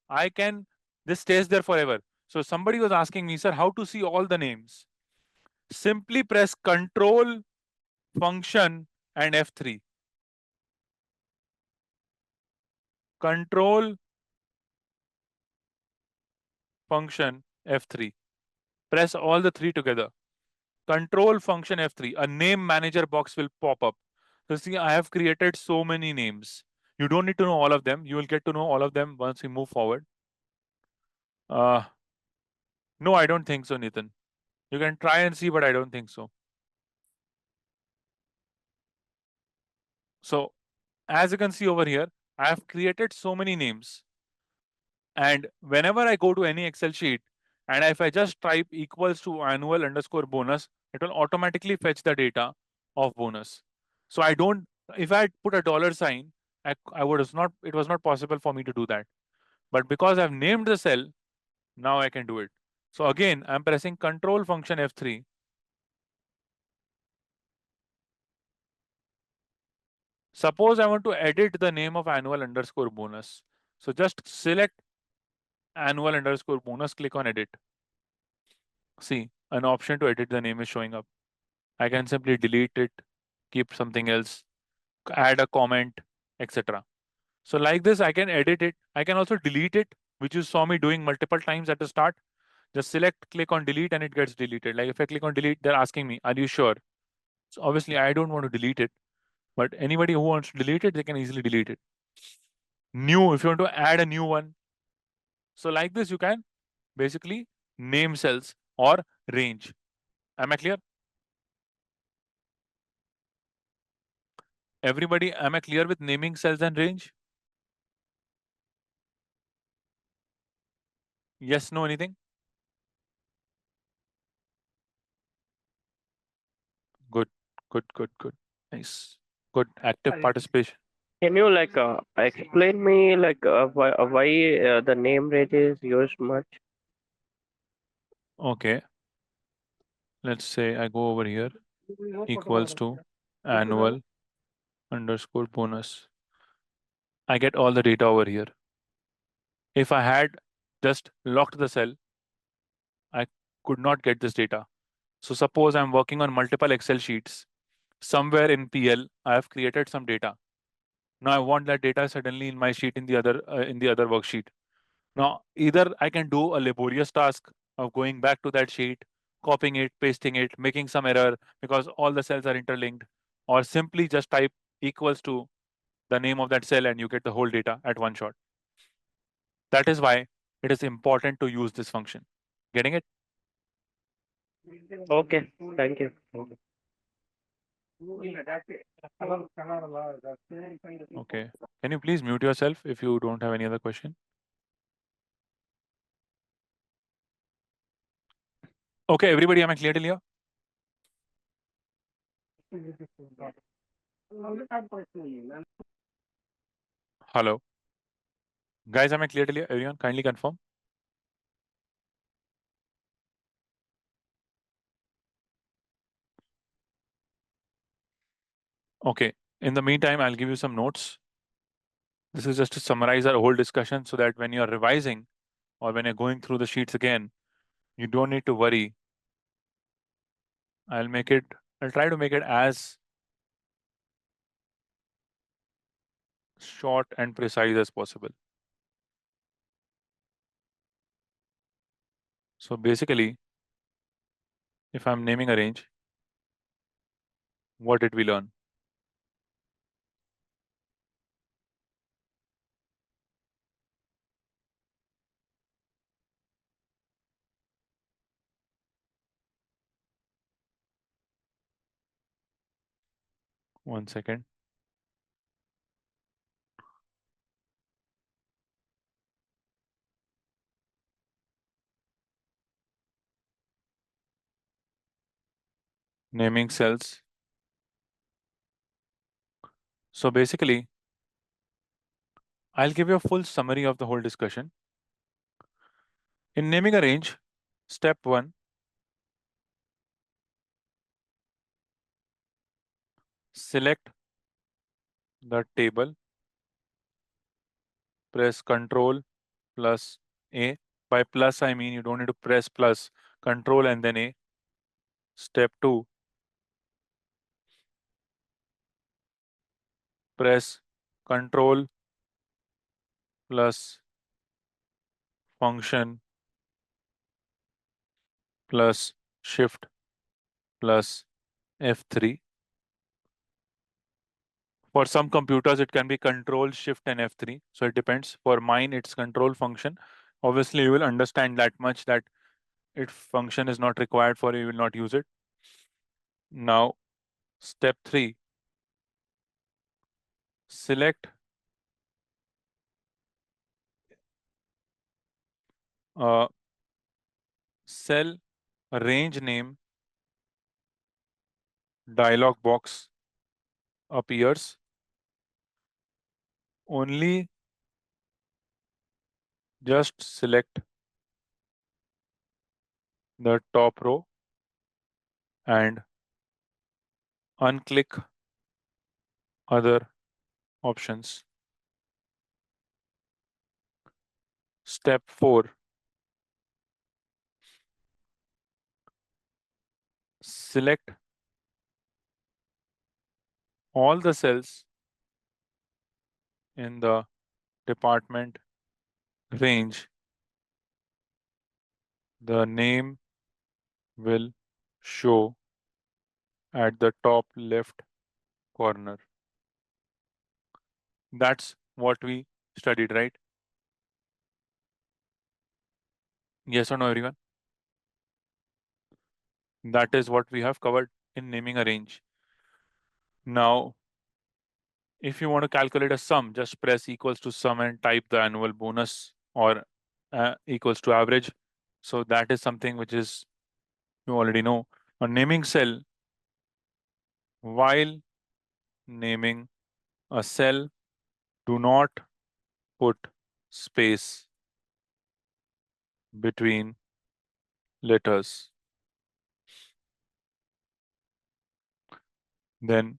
I can, this stays there forever. So somebody was asking me, sir, how to see all the names? Simply press Control, Function, and F3. Control, Function, F3. Press all the three together. Control, Function, F3. A name manager box will pop up. So see, I have created so many names. You don't need to know all of them. You will get to know all of them once we move forward. Uh, no, I don't think so, Nathan. You can try and see, but I don't think so. So as you can see over here, I have created so many names. And whenever I go to any Excel sheet, and if I just type equals to annual underscore bonus, it will automatically fetch the data of bonus. So I don't, if I put a dollar sign, I would not, it was not possible for me to do that. But because I've named the cell, now I can do it. So again, I'm pressing Control Function F3. Suppose I want to edit the name of annual underscore bonus. So just select annual underscore bonus, click on edit. See, an option to edit the name is showing up. I can simply delete it, keep something else, add a comment, etc. So like this, I can edit it. I can also delete it, which you saw me doing multiple times at the start. Just select, click on delete, and it gets deleted. Like if I click on delete, they're asking me, are you sure? So obviously, I don't want to delete it, but anybody who wants to delete it, they can easily delete it. New, if you want to add a new one. So like this, you can basically name cells or range. Am I clear? Everybody, am I clear with naming cells and range? Yes, no, anything? Good, good, good, good. Nice. Good active participation. Can you like explain me like why the name range is used much? Okay, let's say I go over here, equals to annual underscore bonus. I get all the data over here. If I had just locked the cell, I could not get this data. So suppose I'm working on multiple Excel sheets. Somewhere in PL, I have created some data. Now I want that data suddenly in my sheet in the other worksheet. Now either I can do a laborious task of going back to that sheet, copying it, pasting it, making some error because all the cells are interlinked, or simply just type equals to the name of that cell and you get the whole data at one shot. That is why it is important to use this function. Getting it? Okay, thank you. Okay. Can you please mute yourself if you don't have any other question? Okay, everybody, am I clear till here? Hello. Guys, am I clear till here? Everyone, kindly confirm. Okay. In the meantime, I'll give you some notes. This is just to summarize our whole discussion so that when you're revising or when you're going through the sheets again, you don't need to worry. I'll make it, I'll try to make it as short and precise as possible. So basically, if I'm naming a range, what did we learn? One second. Naming cells. So basically, I'll give you a full summary of the whole discussion. In naming a range, step one, select the table, press Control plus A. By plus, I mean you don't need to press plus, Control and then A. Step two, press Control plus function plus Shift plus F3. For some computers, it can be Control, Shift, and F3. So it depends. For mine, it's Control function. Obviously, you will understand that much that if function is not required for you, you will not use it. Now, step three, select a cell range name dialog box appears. Only just select the top row and unclick other options. Step 4, select all the cells in the department range. The name will show at the top left corner. That's what we studied, right? Yes or no, everyone? That is what we have covered in naming a range. Now, if you want to calculate a sum, just press equals to sum and type the annual bonus or equals to average. So that is something which is you already know. A naming cell, while naming a cell, do not put space between letters. Then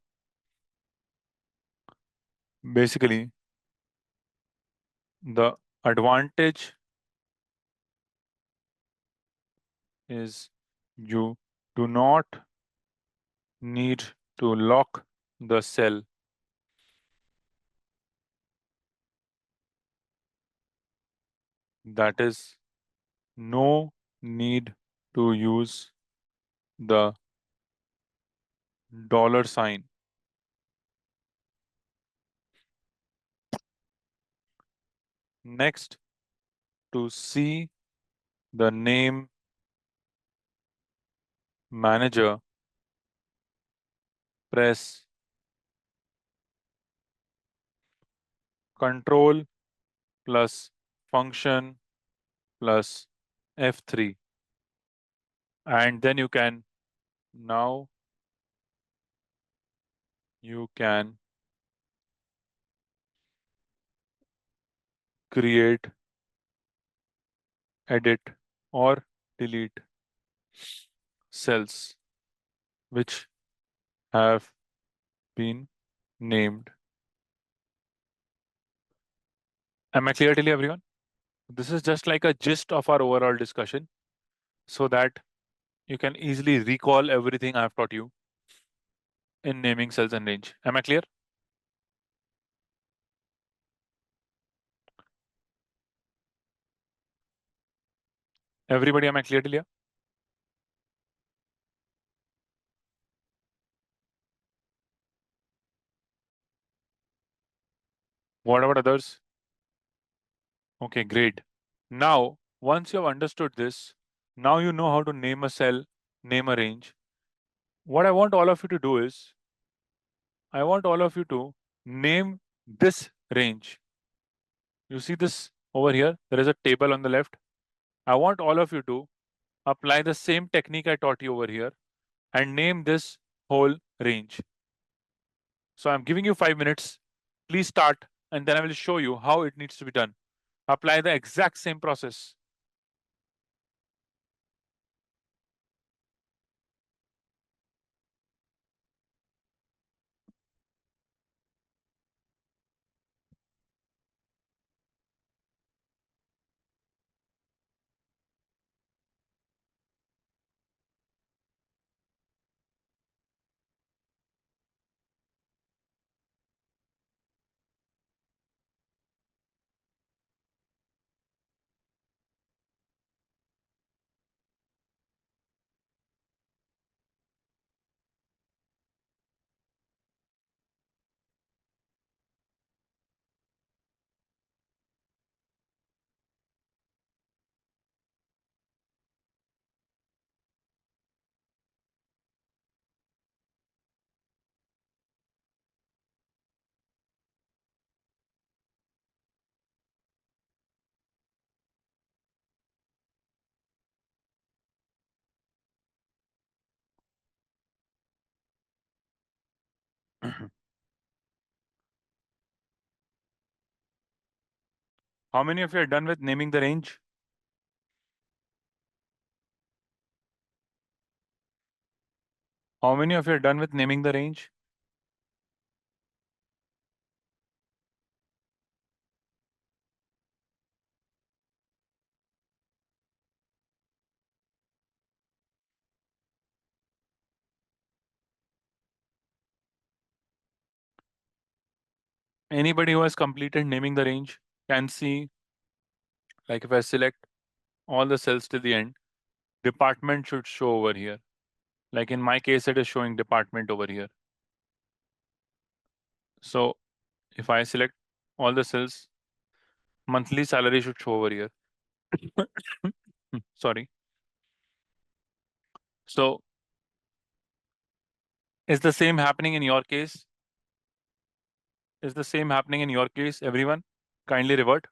basically the advantage is you do not need to lock the cell. That is no need to use the dollar sign. Next, to see the name manager, press Control plus function plus F3. And then now you can create, edit, or delete cells which have been named. Am I clear till you, everyone? This is just like a gist of our overall discussion so that you can easily recall everything I've taught you in naming cells and range. Am I clear? Everybody, am I clear till here? What about others? Okay, great. Now, once you have understood this, now you know how to name a cell, name a range. What I want all of you to do is, I want all of you to name this range. You see this over here? There is a table on the left. I want all of you to apply the same technique I taught you over here and name this whole range. So I'm giving you 5 minutes. Please start, and then I will show you how it needs to be done. Apply the exact same process. How many of you are done with naming the range? How many of you are done with naming the range? Anybody who has completed naming the range can see, like if I select all the cells till the end, department should show over here. Like in my case, it is showing department over here. So if I select all the cells, monthly salary should show over here. Sorry. So is the same happening in your case? Is the same happening in your case, everyone? Kindly revert.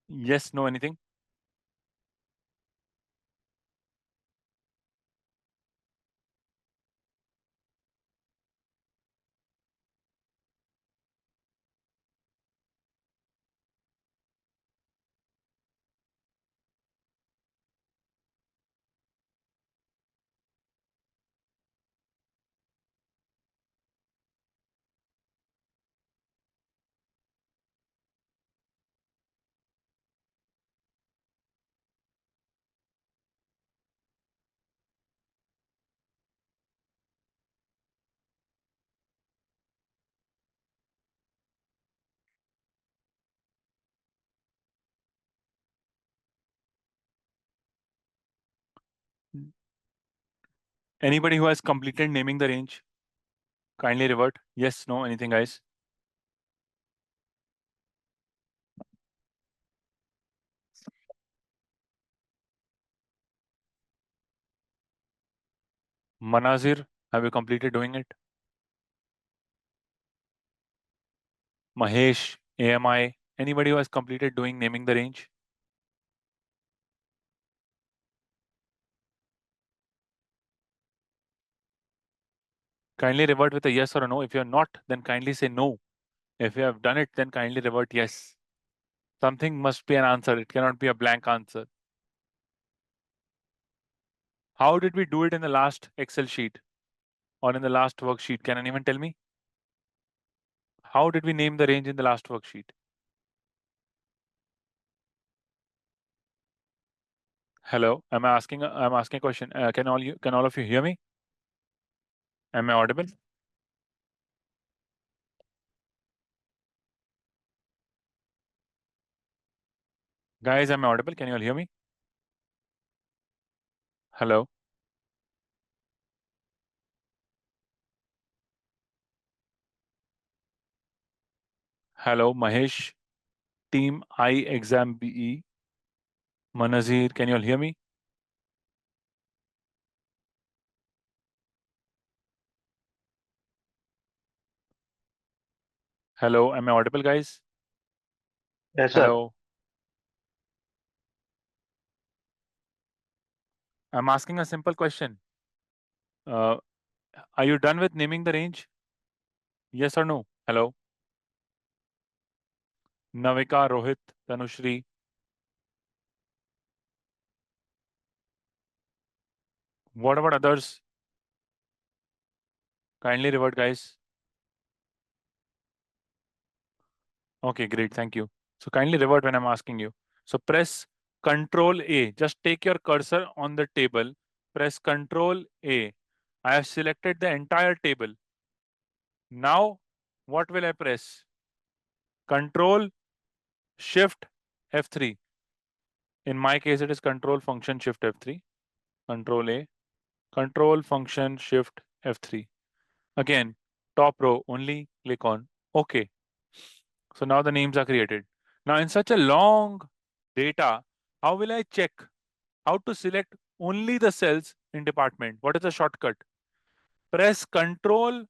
Yes, no, anything? Anybody who has completed naming the range? Kindly revert. Yes, no, anything, guys? Manazir, have you completed doing it? Mahesh, AMI, anybody who has completed doing naming the range? Kindly revert with a yes or a no. If you are not, then kindly say no. If you have done it, then kindly revert yes. Something must be an answer. It cannot be a blank answer. How did we do it in the last Excel sheet or in the last worksheet? Can anyone tell me? How did we name the range in the last worksheet? Hello, I'm asking a question. Can all of you hear me? Am I audible? Guys, am I audible? Can you all hear me? Hello. Hello, Mahesh, Team I Exam BE, Manazir, can you all hear me? Hello, am I audible, guys? Yes, sir. Hello. I'm asking a simple question. Uh, are you done with naming the range? Yes or no? Hello. Navika, Rohit, Tanushri. What about others? Kindly revert, guys. Okay, great. Thank you. So kindly revert when I'm asking you. So press Control A. Just take your cursor on the table. Press Control A. I have selected the entire table. Now, what will I press? Control Shift F3. In my case, it is Control Function Shift F3. Control A. Control Function Shift F3. Again, top row, only click on OK. So now the names are created. Now in such a long data, how will I check how to select only the cells in department? What is the shortcut? Press Control,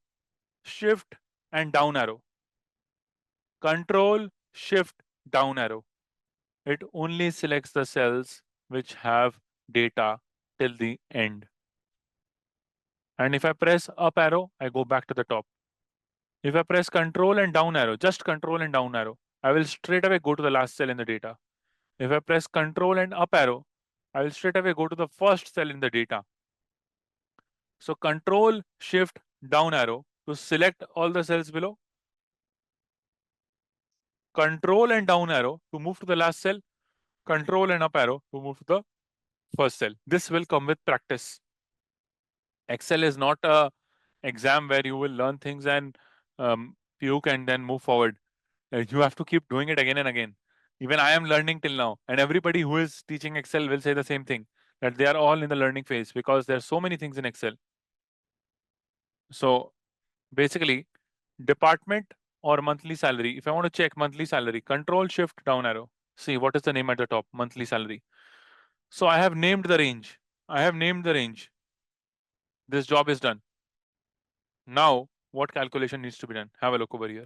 Shift and down arrow. Control, Shift, down arrow. It only selects the cells which have data till the end. And if I press up arrow, I go back to the top. If I press Control and down arrow, just Control and down arrow, I will straight away go to the last cell in the data. If I press Control and up arrow, I will straight away go to the first cell in the data. So Control, Shift, down arrow to select all the cells below. Control and down arrow to move to the last cell. Control and up arrow to move to the first cell. This will come with practice. Excel is not a exam where you will learn things and puke and then move forward. You have to keep doing it again and again. Even I am learning till now, and everybody who is teaching Excel will say the same thing, that they are all in the learning phase because there are so many things in Excel. So basically, department or monthly salary. If I want to check monthly salary, Control Shift down arrow. See what is the name at the top, monthly salary. So I have named the range. I have named the range. This job is done. Now, what calculation needs to be done? Have a look over here.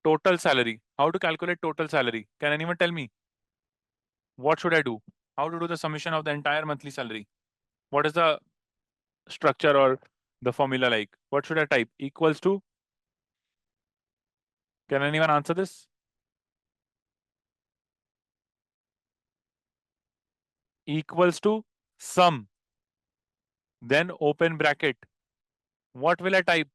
Total salary. How to calculate total salary? Can anyone tell me? What should I do? How to do the summation of the entire monthly salary? What is the structure or the formula like? What should I type? Equals to? Can anyone answer this? Equals to sum. Then open bracket. What will I type?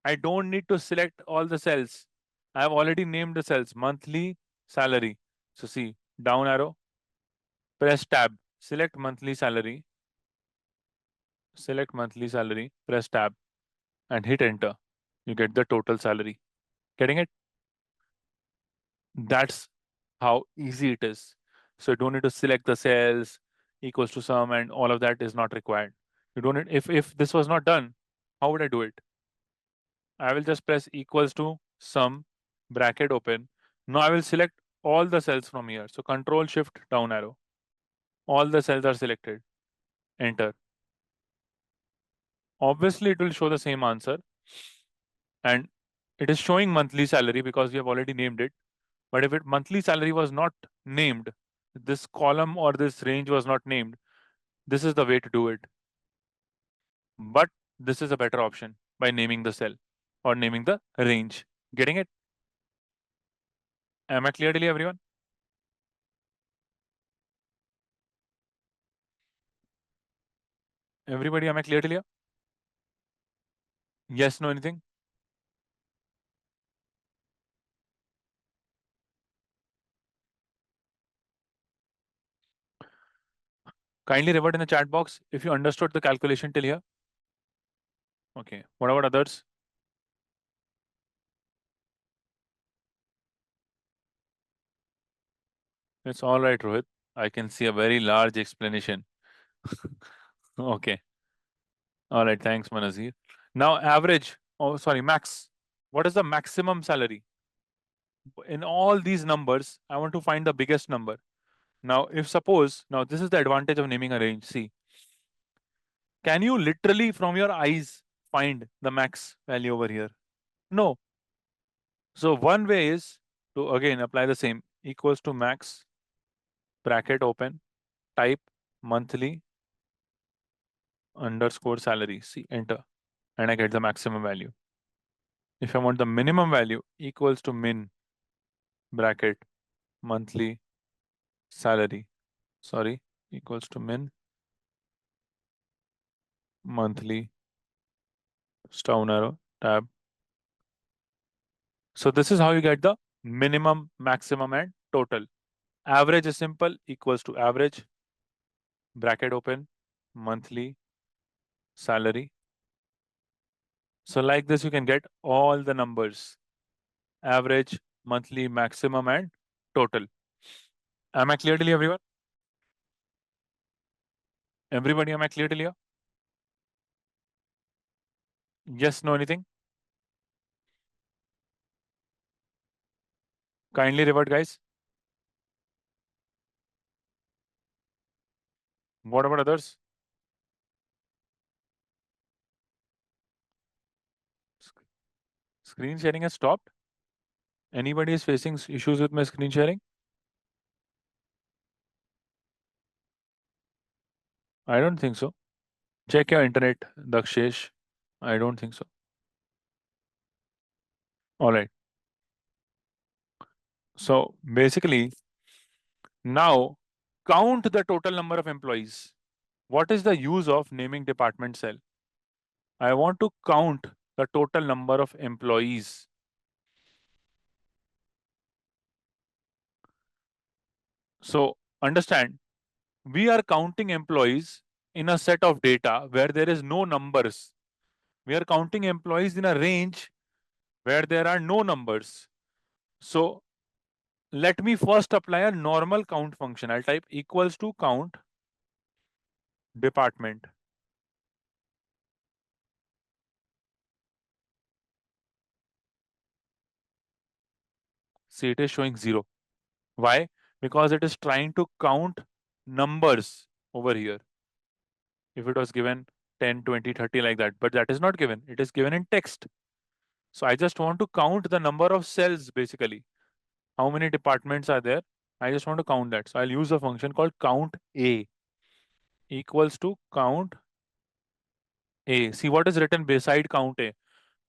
I don't need to select all the cells. I have already named the cells. Monthly salary. So see, down arrow, press tab, select monthly salary, press tab and hit enter. You get the total salary. Getting it? That's how easy it is. So you don't need to select the cells, equals to sum, and all of that is not required. You don't need, if this was not done, how would I do it? I will just press equals to sum, bracket open. Now I will select all the cells from here. So Control Shift down arrow. All the cells are selected. Enter. Obviously, it will show the same answer. And it is showing monthly salary because we have already named it. But if it monthly salary was not named, this column or this range was not named, this is the way to do it. But this is a better option by naming the cell or naming the range. Getting it? Am I clear to everyone? Everybody, am I clear till here? Yes, no, anything? Kindly revert in the chat box if you understood the calculation till here. Okay. What about others? It's all right, Rohit. I can see a very large explanation. Okay. All right. Thanks, Manazir. Now, average. Oh, sorry, max. What is the maximum salary? In all these numbers, I want to find the biggest number. Now, if suppose, now this is the advantage of naming a range. See, can you literally from your eyes find the max value over here? No. So one way is to again apply the same equals to max bracket open type monthly underscore salary. See, enter, and I get the maximum value. If I want the minimum value equals to min bracket monthly salary. Sorry, equals to min monthly down arrow tab. So this is how you get the minimum, maximum, and total. Average is simple, equals to average bracket open monthly salary. So like this, you can get all the numbers: average, monthly, maximum, and total. Am I clear till here, everyone? Everybody, am I clear till here? Yes, no, anything? Kindly revert, guys. What about others? Sc- Screen sharing has stopped. Anybody is facing issues with my screen sharing? I don't think so. Check your internet, Dakshesh. I don't think so. All right. So basically, now count the total number of employees. What is the use of naming department cell? I want to count the total number of employees. So understand, we are counting employees in a set of data where there is no numbers. We are counting employees in a range where there are no numbers. So let me first apply a normal count function. I'll type equals to count department. See, it is showing 0. Why? Because it is trying to count numbers over here. If it was given 10, 20, 30 like that, but that is not given. It is given in text. So I just want to count the number of cells basically. How many departments are there? I just want to count that. So I'll use a function called count A equals to count A. See what is written beside count A.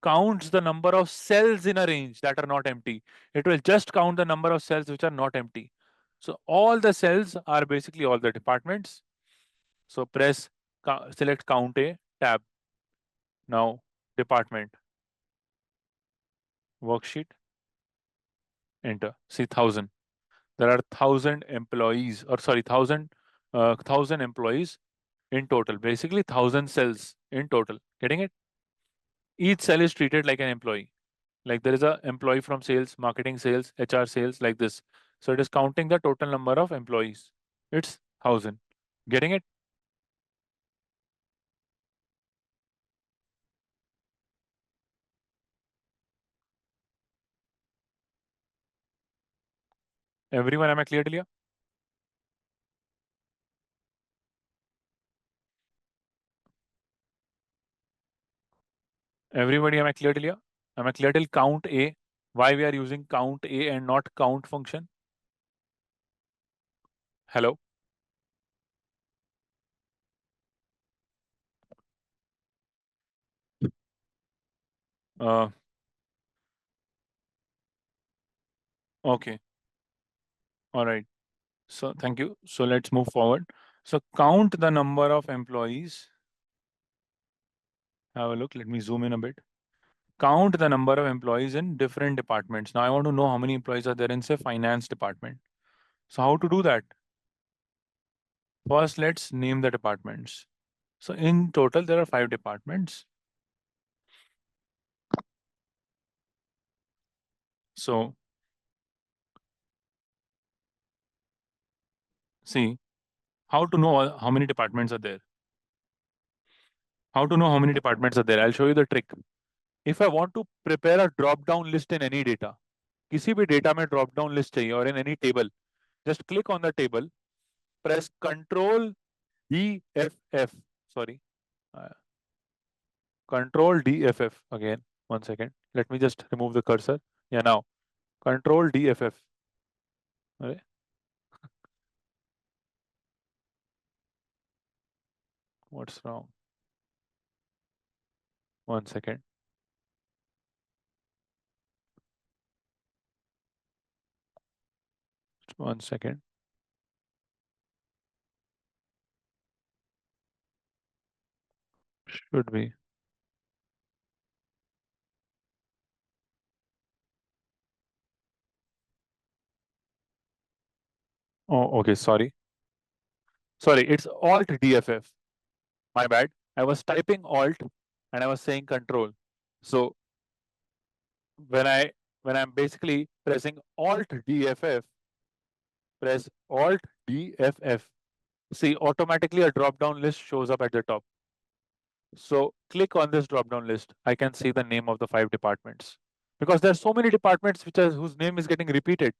Counts the number of cells in a range that are not empty. It will just count the number of cells which are not empty. So all the cells are basically all the departments. So press, select count A, tab. Now department, worksheet, enter. See 1000. There are 1000 employees, or sorry, 1000 employees in total. Basically 1000 cells in total. Getting it? Each cell is treated like an employee. Like there is a employee from sales, marketing sales, HR sales, like this. So it is counting the total number of employees. It's 1000. Getting it? Everyone, am I clear till here? Everybody, am I clear till here? Am I clear till count A? Why we are using count A and not count function? Hello? Uh, okay. All right. So thank you. So let's move forward. So count the number of employees Have a look. Let me zoom in a bit. Count the number of employees in different departments. Now I want to know how many employees are there in, say, finance department. So how to do that? First, let's name the departments. So in total, there are 5 departments. So see, how to know how many departments are there? How to know how many departments are there? I'll show you the trick. If I want to prepare a drop-down list in any data, किसी भी data में drop-down list चाहिए or in any table, just click on the table, press Control DFF. Sorry, uh, Control DFF again. 1 second. Let me just remove the cursor. Yeah, now Control DFF. Okay. What's wrong? 1 second. 1 second. Should be. Oh, okay. Sorry. Sorry. It's Alt DFF. My bad. I was typing Alt and I was saying Control. So when I'm basically pressing Alt DFF, press Alt DFF. See, automatically a drop-down list shows up at the top. So click on this drop-down list. I can see the name of the 5 departments because there are so many departments whose name is getting repeated.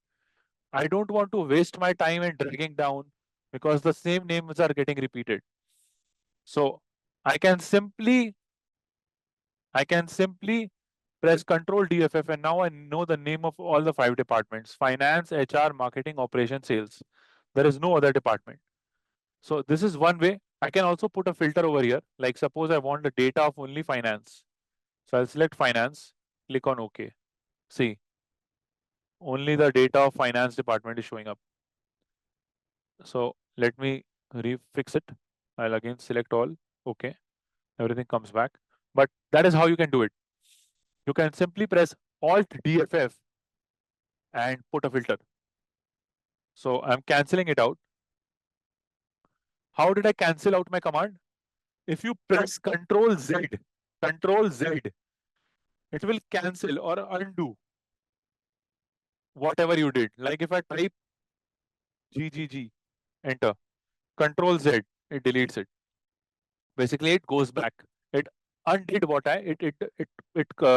I don't want to waste my time in dragging down because the same names are getting repeated. So I can simply press Control DFF and now I know the name of all the 5 departments: finance, HR, marketing, operations, sales. There is no other department. So this is one way. I can also put a filter over here. Like suppose I want the data of only finance. So I'll select finance, click on OK. See, only the data of finance department is showing up. So let me refix it. I'll again select all. OK. Everything comes back. But that is how you can do it. You can simply press Alt DFF and put a filter. So I'm canceling it out. How did I cancel out my command? If you press Control Z, it will cancel or undo whatever you did. Like if I type GGG, enter, Control Z, it deletes it. Basically, it goes back. It undid what I it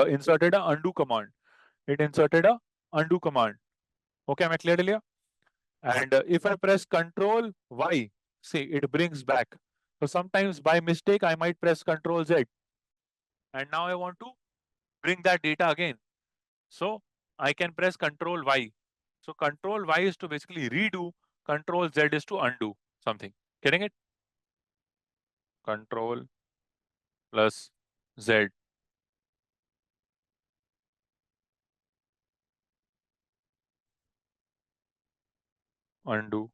inserted a undo command. It inserted a undo command. Okay, am I clear, Delia? And if I press Control Y, see it brings back. So sometimes by mistake I might press Control Z, and now I want to bring that data again. So I can press Control Y. So Control Y is to basically redo. Control Z is to undo something. Getting it? Control plus Z. Undo.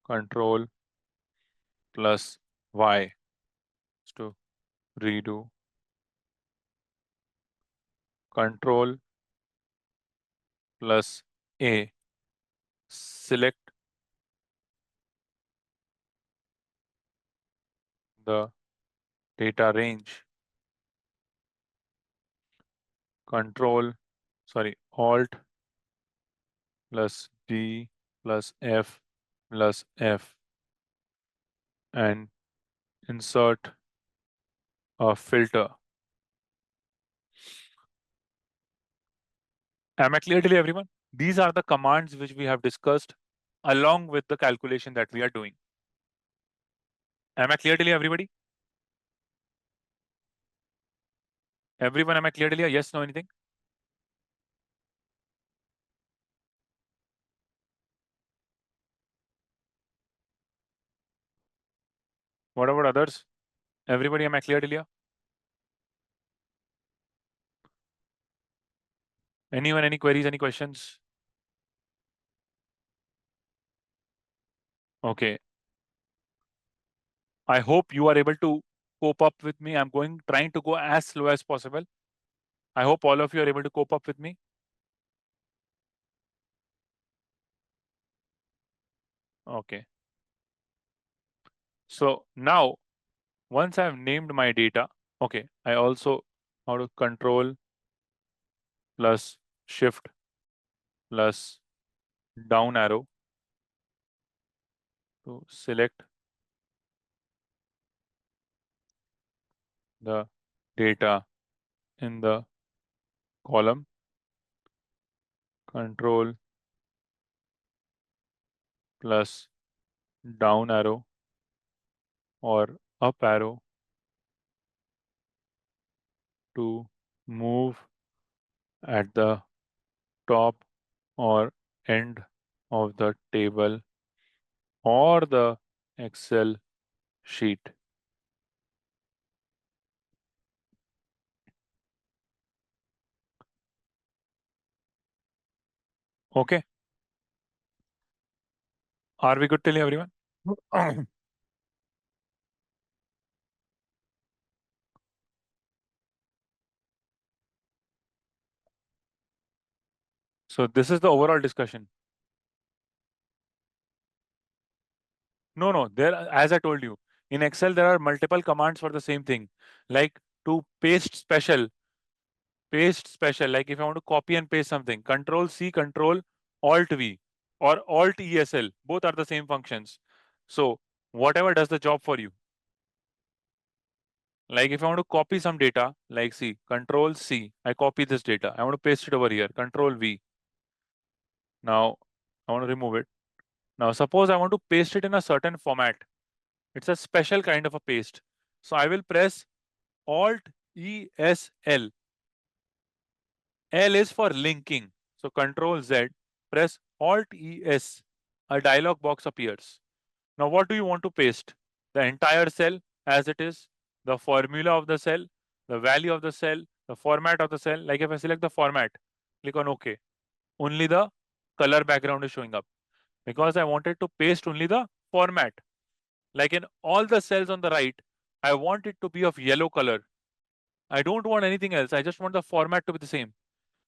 Control plus Y is to redo. Control plus A. Select the data range. Control, sorry, Alt plus D plus F plus F and insert a filter. Am I clear to everyone? These are the commands which we have discussed along with the calculation that we are doing. Am I clear to everybody? Everyone, am I clear to yes, no, anything? What about others? Everybody, am I clear to anyone, any queries, any questions? Okay. I hope you are able to cope up with me. I'm trying to go as slow as possible. I hope all of you are able to cope up with me. Okay. So now, once I've named my data, okay, I also how to control plus shift plus down arrow to select the data in the column, control plus down arrow or up arrow to move at the top or end of the table or the Excel sheet. Okay. Are we good till here, everyone? So this is the overall discussion. No. There, as I told you, in Excel there are multiple commands for the same thing, like to paste special. Like if I want to copy and paste something, Control C, Control Alt V, or Alt ESL. Both are the same functions. So whatever does the job for you. Like if I want to copy some data, like see, Control C, I copy this data. I want to paste it over here. Control V. Now I want to remove it. Now suppose I want to paste it in a certain format. It's a special kind of a paste. So I will press Alt E S L. L is for linking. So Control Z, press Alt E S. A dialog box appears. Now what do you want to paste? The entire cell as it is, the formula of the cell, the value of the cell, the format of the cell. Like if I select the format, click on OK. Only the color background is showing up because I wanted to paste only the format. Like in all the cells on the right, I want it to be of yellow color. I don't want anything else. I just want the format to be the same.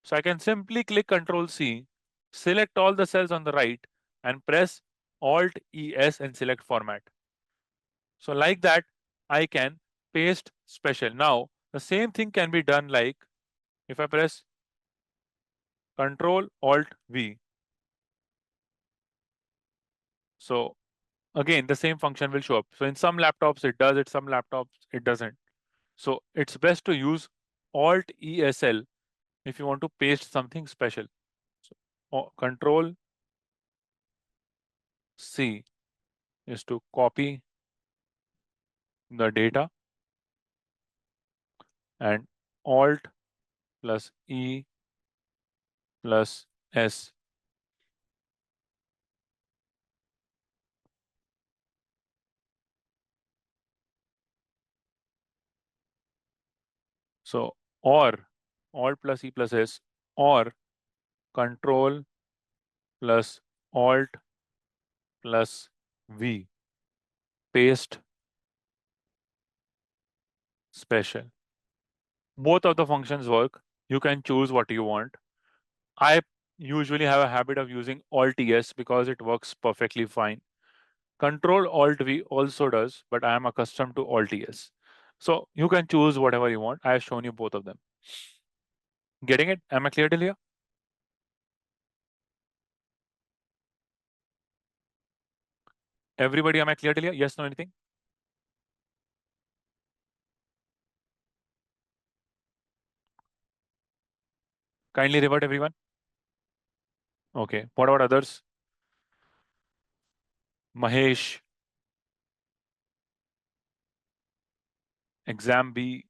So I can simply click Control C, select all the cells on the right, and press Alt ES and select format. So like that, I can paste special. Now, the same thing can be done like if I press Control Alt V. So again, the same function will show up. So in some laptops it does it, some laptops it doesn't. So it's best to use Alt ESL if you want to paste something special. So Control C is to copy the data and Alt plus E plus S. So or Alt plus E plus S or Control plus Alt plus V. Paste special. Both of the functions work. You can choose what you want. I usually have a habit of using Alt ES because it works perfectly fine. Control Alt V also does, but I am accustomed to Alt ES. So you can choose whatever you want. I have shown you both of them. Getting it? Am I clear till here? Everybody, am I clear till here? Yes, no, anything? Kindly revert everyone. Okay. What about others? Mahesh, exam B.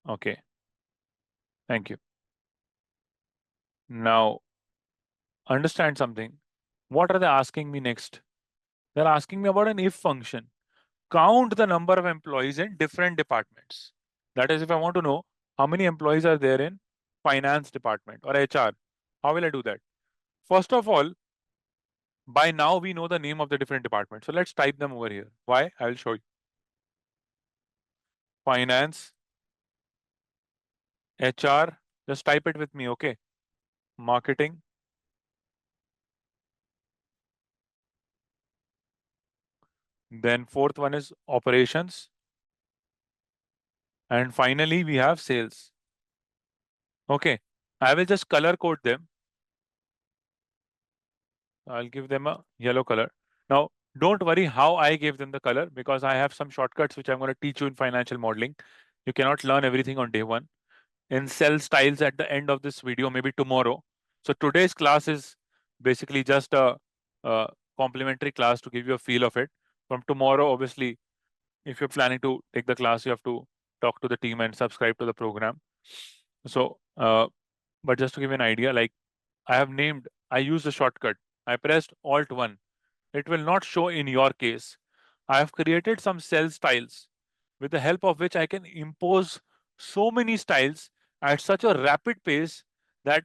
Okay. Thank you. Now, understand something. What are they asking me next? They're asking me about an if function. Count the number of employees in different departments. That is, if I want to know how many employees are there in finance department or HR, how will I do that? First of all, by now we know the name of the different departments. So let's type them over here. Why? I will show you. finance, HR, just type it with me, okay? Marketing, then fourth one is operations, and finally we have sales. Okay, I will just color code them. I'll give them a yellow color. Now, don't worry how I gave them the color because I have some shortcuts which I'm going to teach you in financial modeling. You cannot learn everything on day one. In cell styles at the end of this video, maybe tomorrow. So today's class is basically just a complimentary class to give you a feel of it. From tomorrow, obviously, if you're planning to take the class, you have to talk to the team and subscribe to the program. So, but just to give you an idea, like I used a shortcut. I pressed Alt 1. It will not show in your case. I have created some cell styles with the help of which I can impose so many styles at such a rapid pace that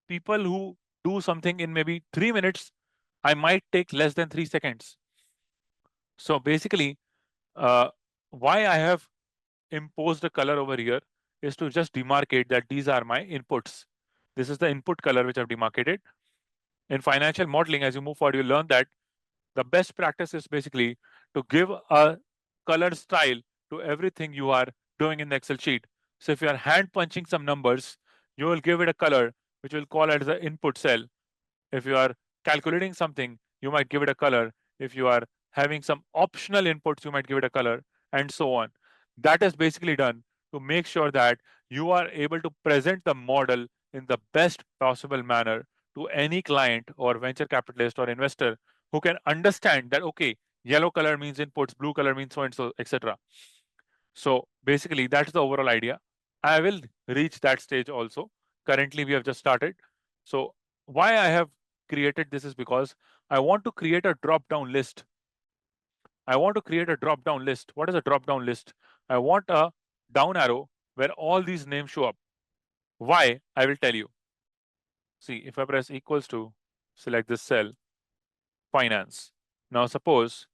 people who do something in maybe 3 minutes, I might take less than 3 seconds. So basically, uh, why I have imposed a color over here is to just demarcate that these are my inputs. This is the input color which I've demarcated. In financial modeling, as you move forward, you learn that the best practice is basically to give a color style to everything you are doing in the Excel sheet. So if you are hand punching some numbers, you will give it a color which will call as the input cell. If you are calculating something, you might give it a color. If you are having some optional inputs, you might give it a color, and so on. That is basically done to make sure that you are able to present the model in the best possible manner to any client or venture capitalist or investor who can understand that, okay, yellow color means inputs, blue color means so and so, etc. So basically, that's the overall idea. I will reach that stage also. Currently, we have just started. So why I have created this is because I want to create a drop down list. I want to create a drop down list. What is a drop down list? I want a down arrow where all these names show up. Why? I will tell you. See, if I press equals to, select this cell, finance. Now suppose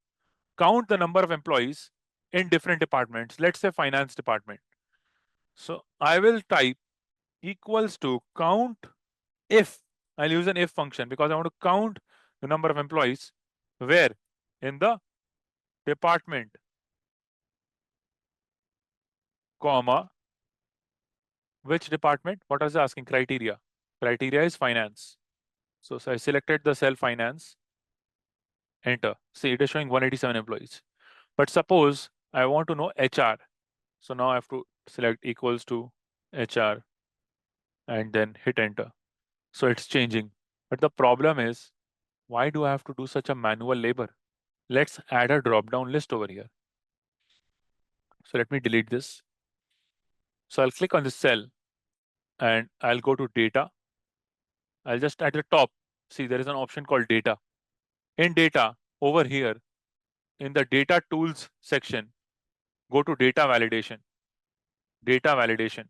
count the number of employees in different departments. Let's say finance department. So I will type equals to count if. I'll use an if function because I want to count the number of employees where in the department, comma, which department? What is asking? Criteria. Criteria is finance. So I selected the cell finance, enter. See, it is showing 187 employees. But suppose I want to know HR. So now I have to select equals to HR and then hit enter. So it's changing. But the problem is, why do I have to do such a manual labor? Let's add a drop down list over here. So let me delete this. So I'll click on this cell and I'll go to data. I'll just at the top, see there is an option called data. In data, over here, in the data tools section, go to data validation. Data validation.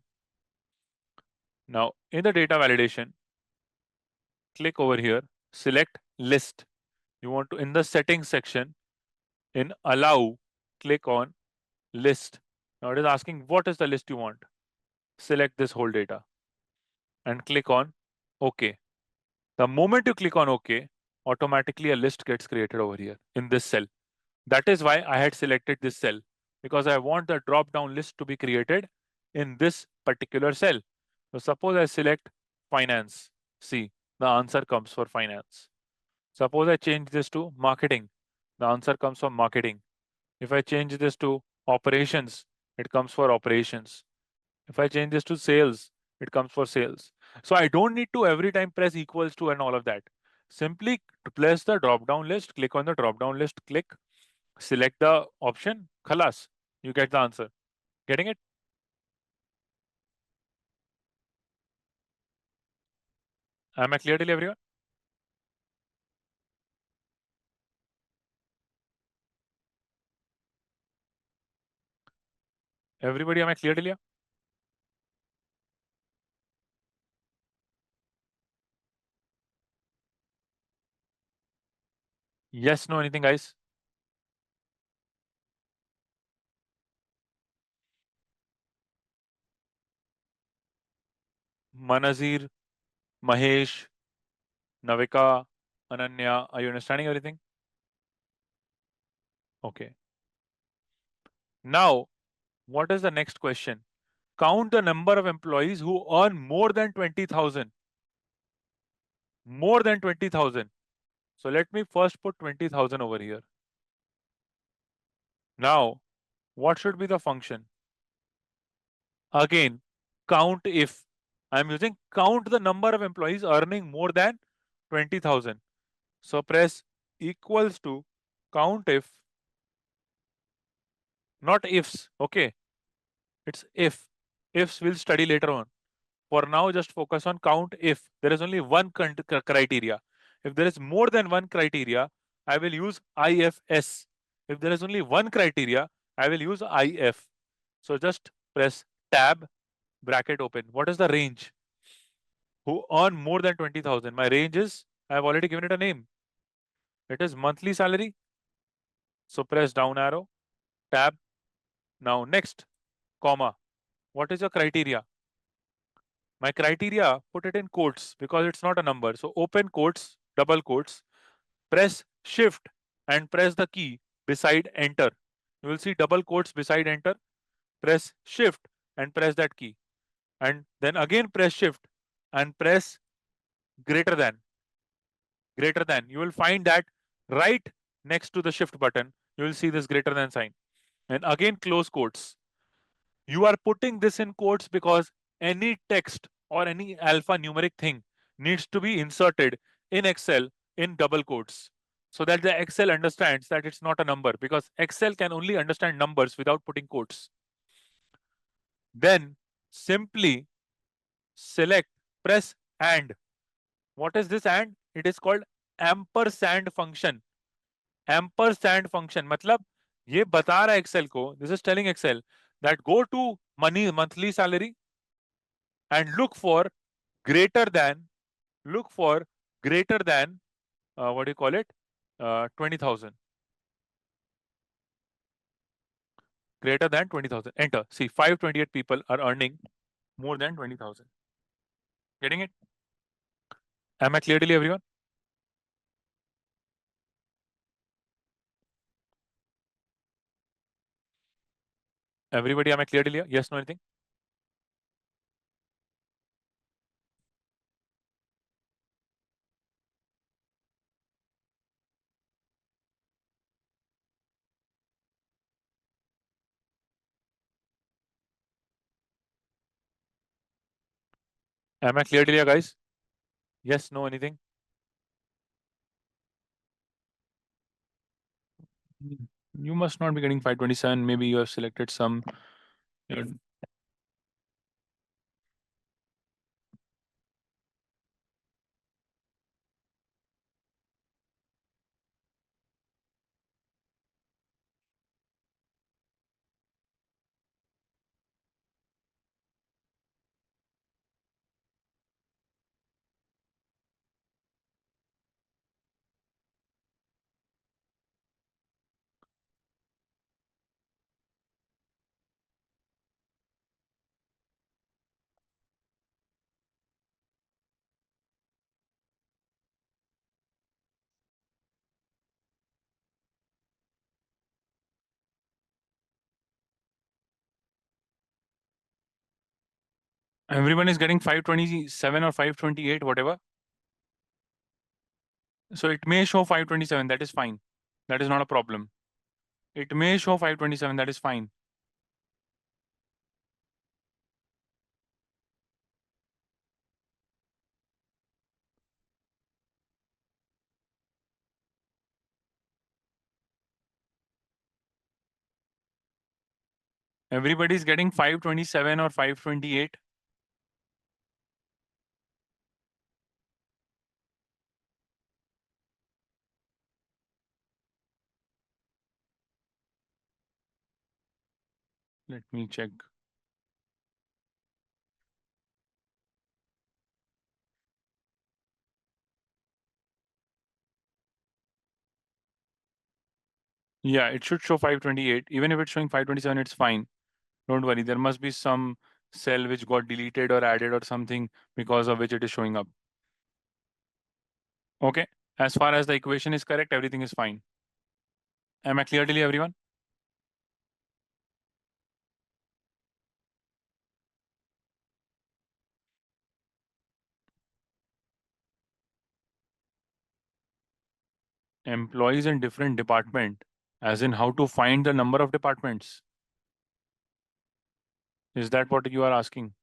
Now, in the data validation, click over here, select list. You want to, in the settings section, in allow, click on list. Now it is asking what is the list you want. Select this whole data and click on OK. The moment you click on OK, automatically a list gets created over here in this cell. That is why I had selected this cell because I want the drop down list to be created in this particular cell. So suppose I select finance. See, the answer comes for finance. Suppose I change this to marketing. The answer comes from marketing. If I change this to operations, it comes for operations. If I change this to sales, it comes for sales. So I don't need to every time press equals to and all of that. Simply place the drop down list, click on the drop down list, click, select the option, khalas, you get the answer. Getting it? Am I clear till everyone? Everybody, am I clear till here? Yes, no, anything, guys? Manazir, Mahesh, Navika, Ananya. Are you understanding everything? Okay. Now, what is the next question? Count the number of employees who earn more than 20,000. More than 20,000. So let me first put 20,000 over here. Now, what should be the function? Again, count if. I'm using count the number of employees earning more than 20,000. So press equals to count if, not ifs. Okay, it's if. Ifs we'll study later on. For now, just focus on count if there is only one criteria. If there is more than one criteria, I will use IFS. If there is only one criteria, I will use IF. So just press tab, bracket open. What is the range? Who earn more than 20,000? My range is, I have already given it a name. It is monthly salary. So press down arrow, tab. Now next, comma. What is your criteria? My criteria, put it in quotes because it's not a number. So open quotes, double quotes, press shift and press the key beside enter. You will see double quotes beside enter. Press shift and press that key. And then again press shift and press greater than. Greater than. You will find that right next to the shift button, you will see this greater than sign. And again close quotes. You are putting this in quotes because any text or any alphanumeric thing needs to be inserted in Excel in double quotes so that the Excel understands that it's not a number, because Excel can only understand numbers without putting quotes. Then simply select, press and. What is this and? It is called ampersand function. Ampersand function मतलब ये बता रहा है Excel को, this is telling Excel that go to monthly salary and look for greater than, look for greater than, what do you call it, 20,000. Greater than 20,000. Enter. See, 528 people are earning more than 20,000. Getting it? Am I clear to you, everyone? Everybody, am I clear to you? Yes, no, anything? Am I clear to you, guys? Yes, no, anything? You must not be getting 527. Maybe you have selected some. Everyone is getting 527 or 528, whatever. So it may show 527. That is fine. That is not a problem. It may show 527. That is fine. Everybody is getting 527 or 528. Let me check. Yeah, it should show 528. Even if it's showing 527, it's fine. Don't worry. There must be some cell which got deleted or added or something because of which it is showing up. Okay. As far as the equation is correct, everything is fine. Am I clear to you, everyone? Employees in different department, as in how to find the number of departments. Is that what you are asking?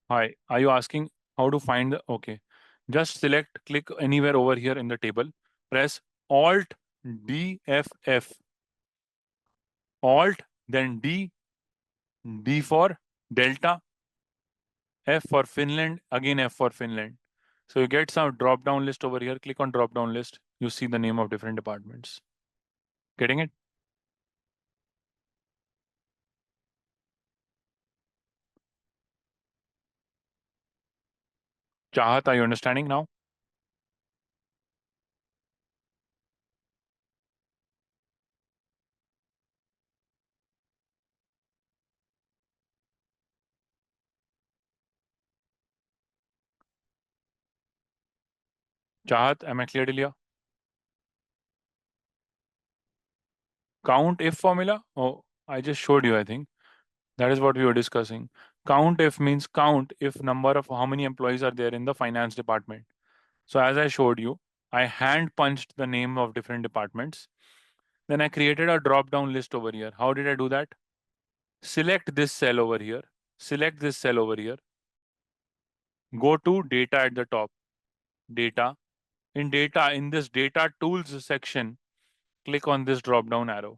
Hi. Are you asking how to find the okay? Just select, click anywhere over here in the table. Press Alt D F F. Alt, then D, D for Delta, F for Finland, again F for Finland. So you get some drop down list over here. Click on drop down list. You see the name of different departments. Getting it? Chahat, are you understanding now? Chahat, am I clear till here? Count if formula? Oh, I just showed you, I think. That is what we were discussing. Count if means count if number of how many employees are there in the finance department. So as I showed you, I hand punched the name of different departments. Then I created a drop down list over here. How did I do that? Select this cell over here. Select this cell over here. Go to data at the top. Data. In data, in this data tools section, click on this drop down arrow.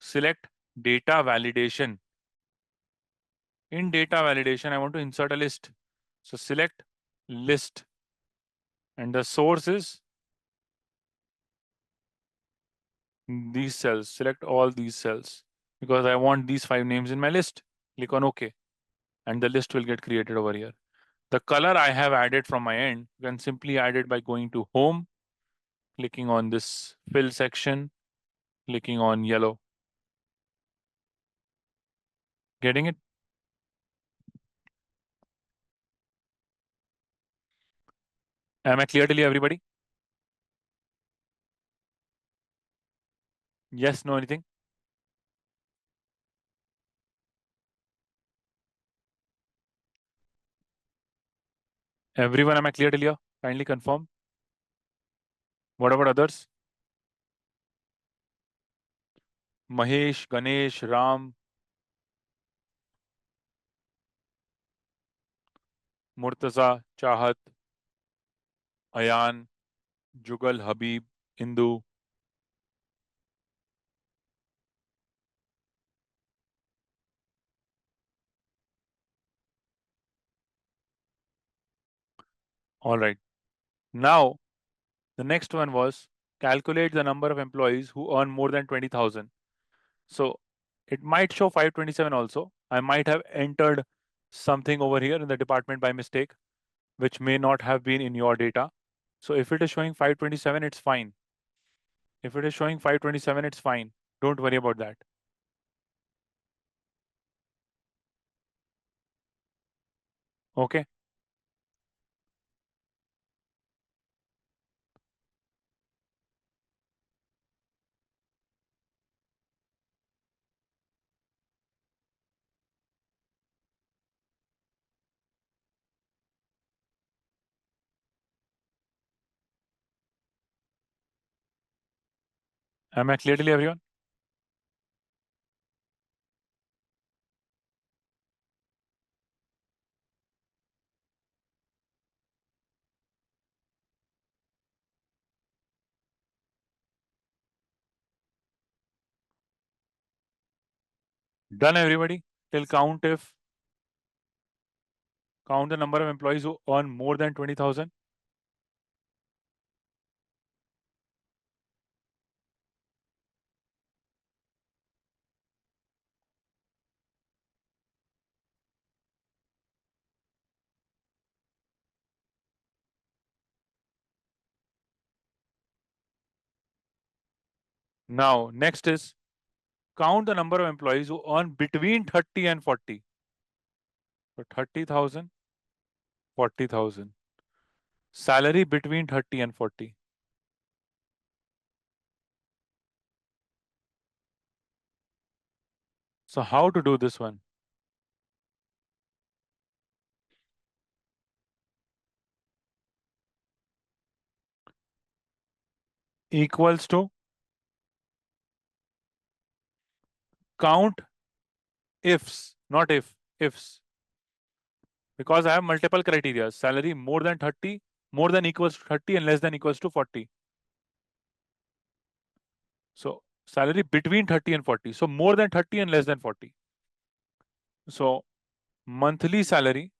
Select data validation. In data validation, I want to insert a list. So select list and the source is these cells. Select all these cells because I want these 5 names in my list. Click on OK and the list will get created over here. The color I have added from my end, you can simply add it by going to home, clicking on this fill section, clicking on yellow. Getting it? Am I clear to you, everybody? Yes, no, anything? Everyone, am I clear to you? Kindly confirm. What about others? Mahesh, Ganesh, Ram, Murtaza, Chahat, Ayan, Jugal, Habib, Indu. All right. Now, the next one was calculate the number of employees who earn more than 20,000. So it might show 527 also. I might have entered something over here in the department by mistake, which may not have been in your data. So if it is showing 527, it's fine. If it is showing 527, it's fine. Don't worry about that. Okay. Am I clear to everyone? Done everybody? Till count the number of employees who earn more than 20,000. Now, next is count the number of employees who earn between 30 and 40. So 30,000, 40,000. Salary between 30 and 40. So how to do this one? Equals to count ifs, not ifs. Because I have multiple criteria. Salary more than 30, more than equals to 30 and less than equals to 40. So salary between 30 and 40. So more than 30 and less than 40. So monthly salary,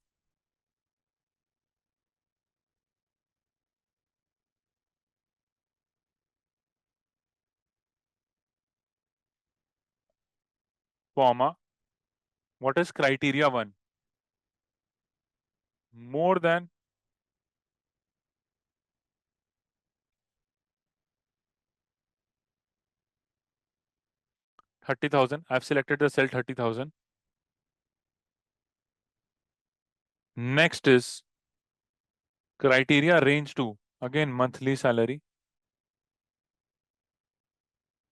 comma, what is criteria 1? More than 30,000. I've selected the cell 30,000. Next is criteria range 2. Again, monthly salary,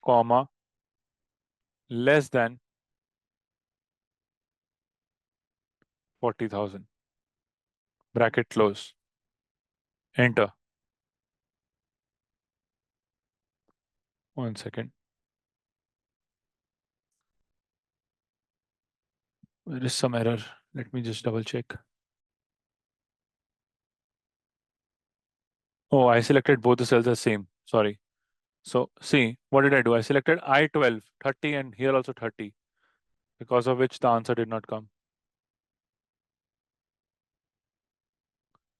comma, less than 40,000. Bracket close. Enter. 1 second. There is some error. Let me just double check. Oh, I selected both the cells as same. Sorry. So see, what did I do? I selected I12, 30 and here also 30, because of which the answer did not come.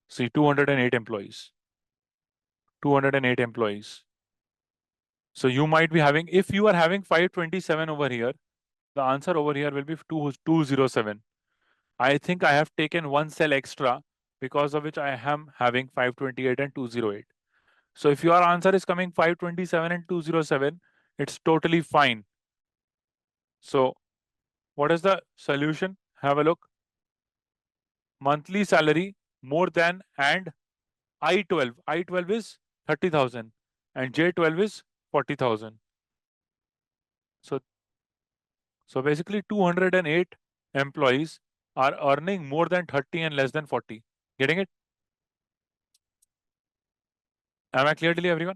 See, 208 employees. 208 employees. So you might be having, if you are having 527 over here, the answer over here will be 207. I think I have taken one cell extra, because of which I am having 528 and 208. So if your answer is coming 527 and 207, it's totally fine. So what is the solution? Have a look. Monthly salary more than and I12. I12 is 30,000 and J12 is 40,000. So, so basically 208 employees are earning more than 30 and less than 40. Getting it? Am I clear to everyone?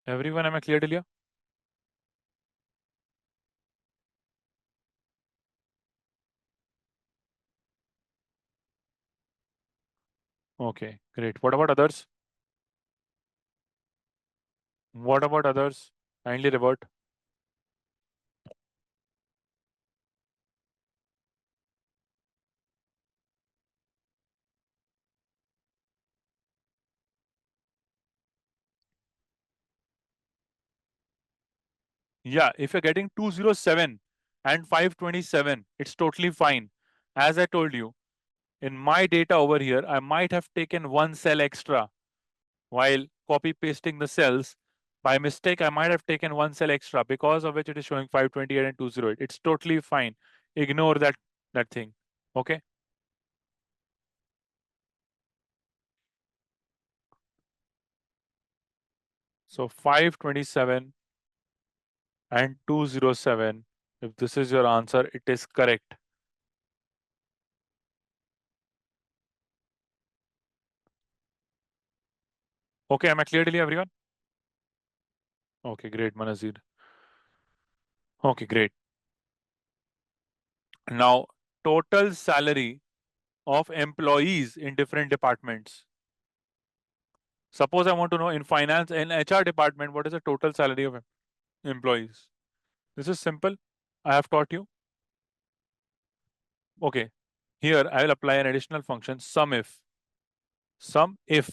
Everyone, am I clear to you? Okay, great. What about others? What about others? Kindly revert. Yeah, if you're getting 207 and 527, it's totally fine. As I told you, in my data over here, I might have taken one cell extra while copy pasting the cells. By mistake, I might have taken one cell extra, because of which it is showing 528 and 208. It's totally fine. Ignore that thing. Okay. So 527 and 207. If this is your answer, it is correct. Okay, am I clear to everyone? Okay, great, Manazir. Okay, great. Now, total salary of employees in different departments. Suppose I want to know in finance and HR department, what is the total salary of employees? This is simple. I have taught you. Okay. Here I will apply an additional function, sum if. Sum if.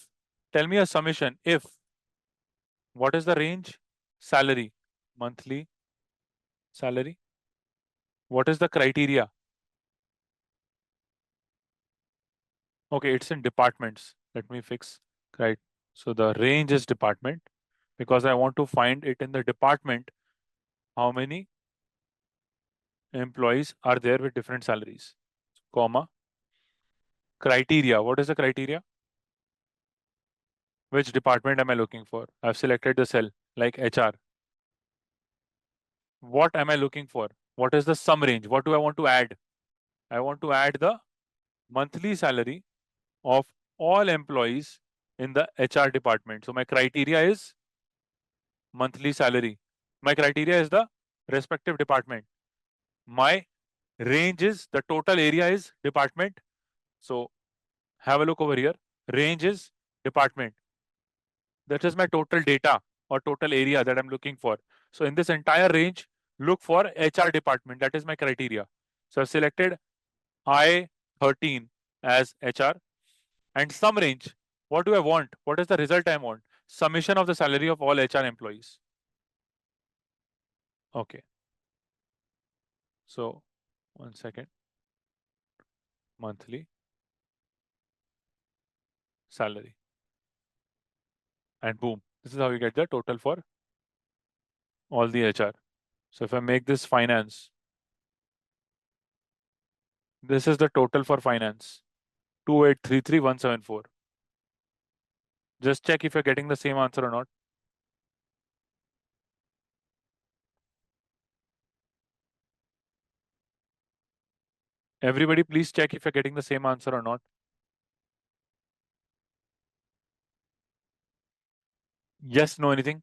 Tell me a summation. If. What is the range? Salary. Monthly salary. What is the criteria? Okay, it's in departments. Let me fix. Right. So the range is department because I want to find it in the department how many employees are there with different salaries. Comma. Criteria. What is the criteria? Which department am I looking for? I've selected the cell like HR. What am I looking for? What is the sum range? What do I want to add? I want to add the monthly salary of all employees in the HR department. So my criteria is monthly salary. My criteria is the respective department. My range is the total area is department. So have a look over here. Range is department. That is my total data or total area that I'm looking for. So in this entire range, look for HR department. That is my criteria. So I've selected I13 as HR and sum range. What do I want? What is the result I want? Summation of the salary of all HR employees. Okay. So 1 second. Monthly salary. And boom. This is how you get the total for all the HR. So if I make this finance, this is the total for finance. 2833174. Just check if you're getting the same answer or not. Everybody, please check if you're getting the same answer or not. Yes, no, anything?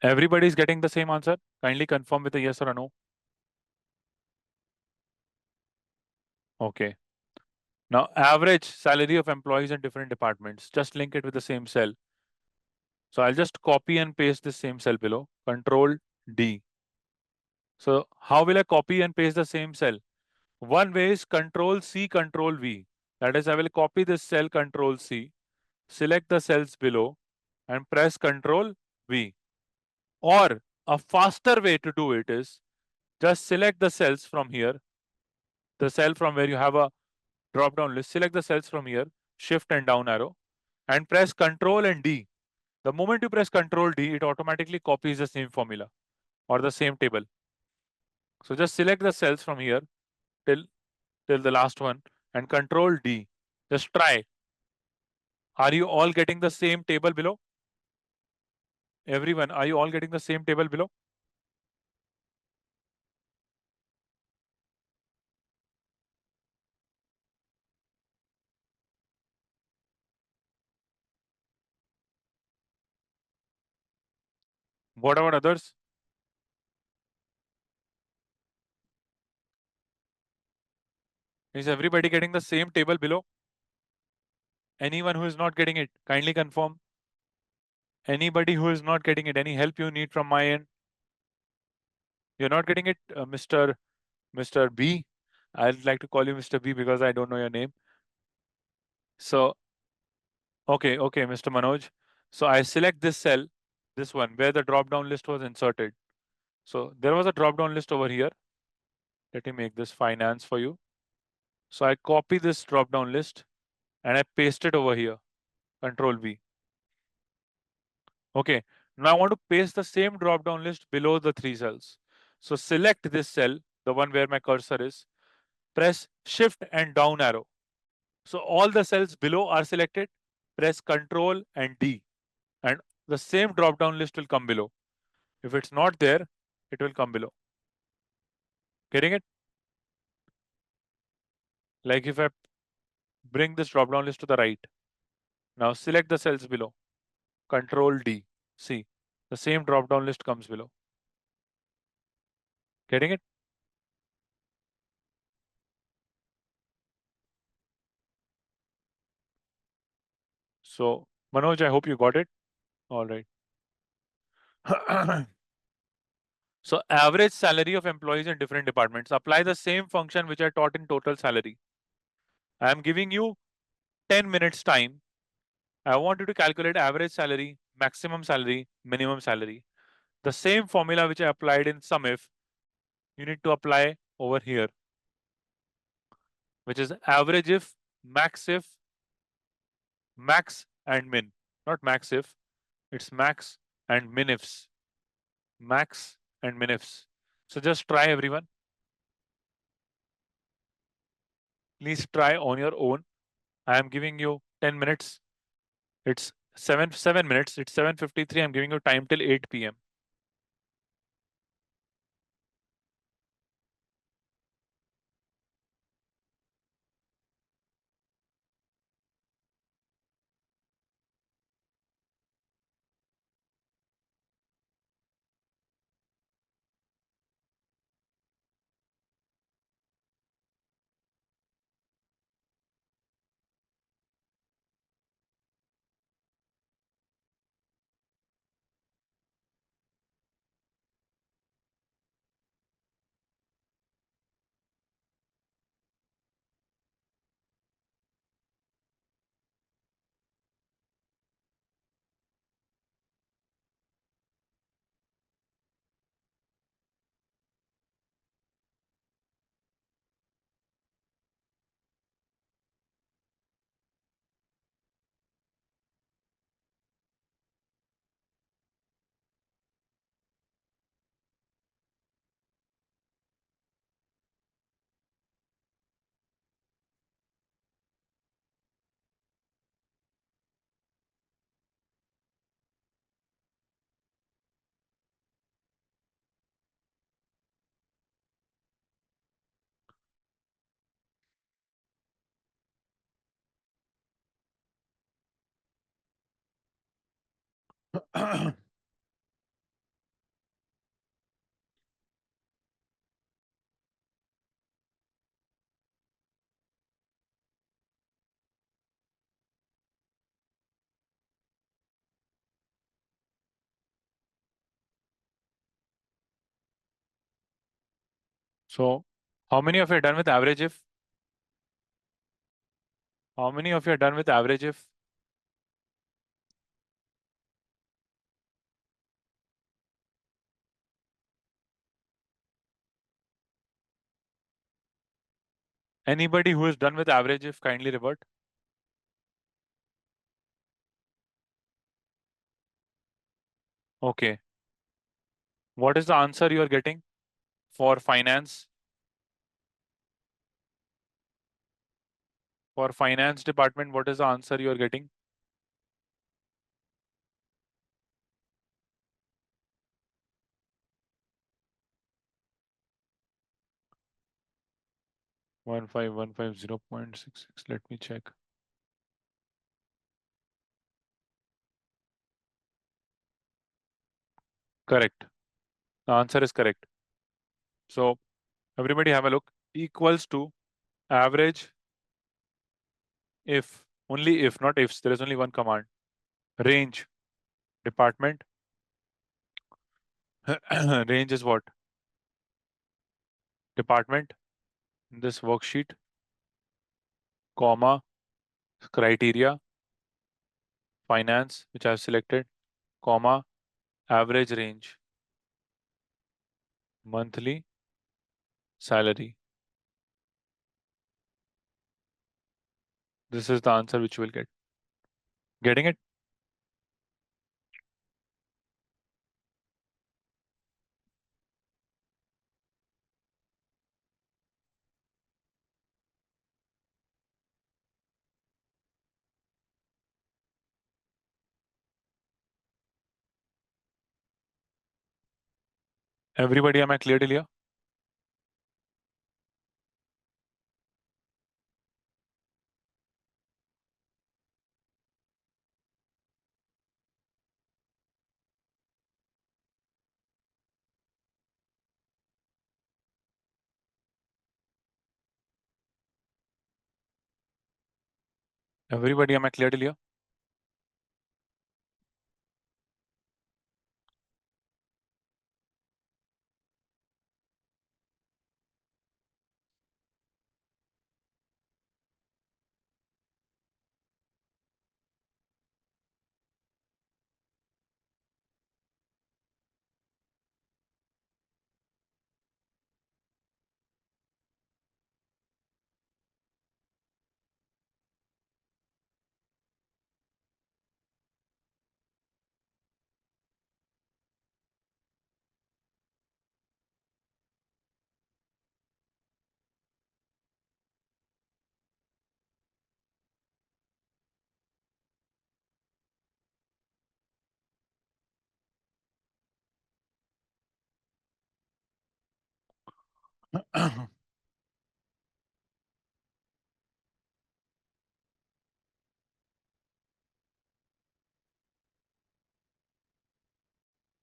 Everybody is getting the same answer. Kindly confirm with a yes or a no. Okay. Now, average salary of employees in different departments. Just link it with the same cell. So I'll just copy and paste this same cell below. Control D. So how will I copy and paste the same cell? One way is Control C, Control V. That is, I will copy this cell Control C, select the cells below, and press Control V. Or a faster way to do it is just select the cells from here, the cell from where you have a drop down list, select the cells from here, shift and down arrow, and press Control and D. The moment you press Control D, it automatically copies the same formula or the same table. So just select the cells from here till the last one and Control D. Just try. Are you all getting the same table below? Everyone, are you all getting the same table below? What about others? Is everybody getting the same table below? Anyone who is not getting it, kindly confirm. Anybody who is not getting it, any help you need from my end? You're not getting it, Mr. B. I'd like to call you Mr. B because I don't know your name. So, okay, Mr. Manoj. So I select this cell, this one, where the drop-down list was inserted. So there was a drop-down list over here. Let me make this finance for you. So I copy this drop-down list and I paste it over here. Control V. Okay. Now I want to paste the same drop-down list below the three cells. So select this cell, the one where my cursor is, press Shift and down arrow. So all the cells below are selected. Press Control and D, and the same drop-down list will come below. If it's not there, it will come below. Getting it? Like if I bring this drop-down list to the right, now select the cells below. Control D. See, the same drop-down list comes below. Getting it? So, Manoj, I hope you got it. All right. So, average salary of employees in different departments. Apply the same function which I taught in total salary. I am giving you 10 minutes time I want you to calculate average salary, maximum salary, minimum salary. The same formula which I applied in SUMIF, you need to apply over here, which is average if, max if, max and min. Not max if, it's max and min ifs. Max and min ifs. So just try everyone. Please try on your own. I am giving you 10 minutes. It's 7 minutes. It's 7:53. I'm giving you time till 8 p.m. So, how many of you are done with average if? How many of you are done with average if? Anybody who is done with average if, kindly revert. Okay. What is the answer you are getting for finance? For finance department, what is the answer you are getting? 15150.66. Let me check. Correct. The answer is correct. So everybody have a look. Equals to average if, only if, not ifs. There is only one command. Range department. Range is what? Department. In this worksheet, comma, criteria, finance, which I have selected, comma, average range, monthly salary. This is the answer which you will get. Getting it? Everybody, am I clear till here? Everybody, am I clear till here?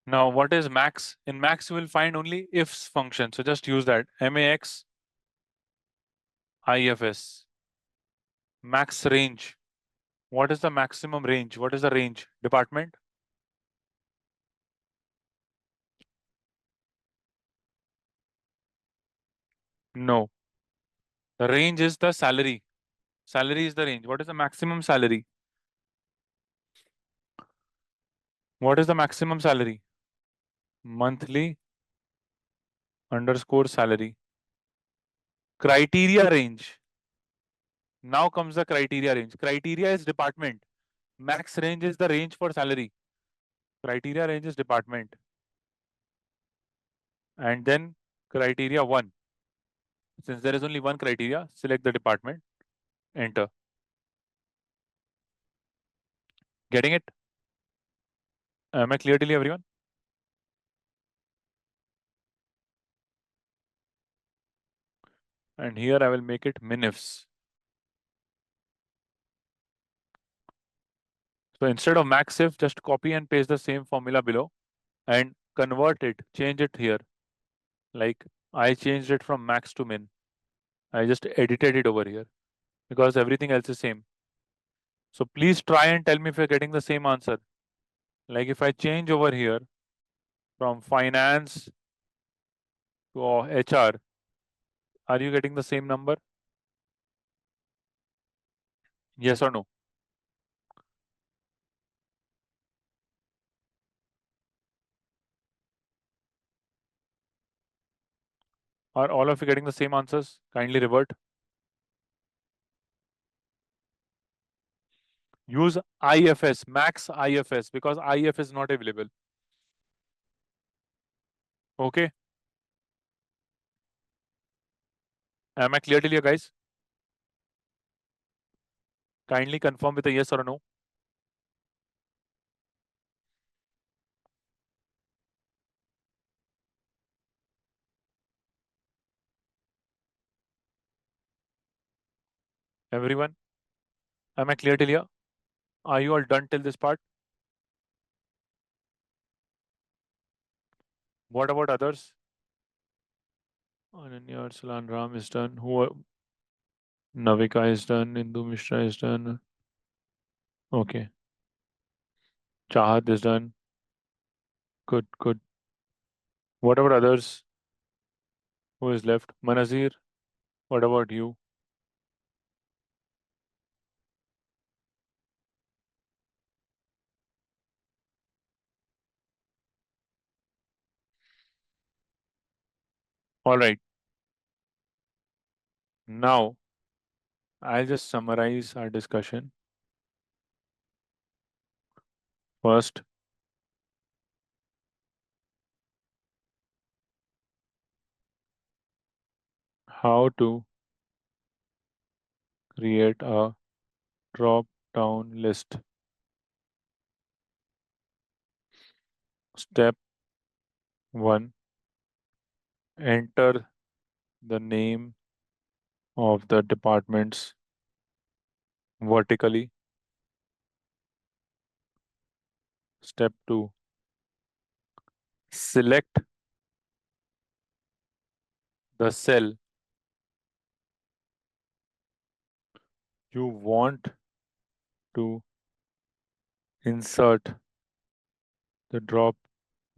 Now, what is max? In max, you will find only ifs function. So just use that. Max ifs. Max range. What is the maximum range? What is the range? Department? No. The range is the salary. Salary is the range. What is the maximum salary? What is the maximum salary? Monthly underscore salary. Criteria range. Now comes the criteria range. Criteria is department. Max range is the range for salary. Criteria range is department. And then criteria 1. Since there is only one criteria, select the department, enter. Getting it? Am I clear till everyone? And here I will make it minifs. So instead of maxif, just copy and paste the same formula below and convert it, change it here. Like I changed it from max to min. I just edited it over here because everything else is same. So please try and tell me if you're getting the same answer. Like if I change over here from finance to HR, are you getting the same number? Yes or no? Are all of you getting the same answers? Kindly revert. Use IFS, max IFS, because IF is not available. Okay. Am I clear till you guys? Kindly confirm with a yes or a no. Everyone, am I clear till here? Are you all done till this part? What about others? Ananya Arsalan Ram is done. Navika is done. Indu Mishra is done. Okay. Chahat is done. Good, good. What about others? Who is left? Manazir, what about you? All right. Now, I'll just summarize our discussion. First, how to create a drop down list. Step 1, enter the name of the departments vertically. Step 2, select the cell you want to insert the drop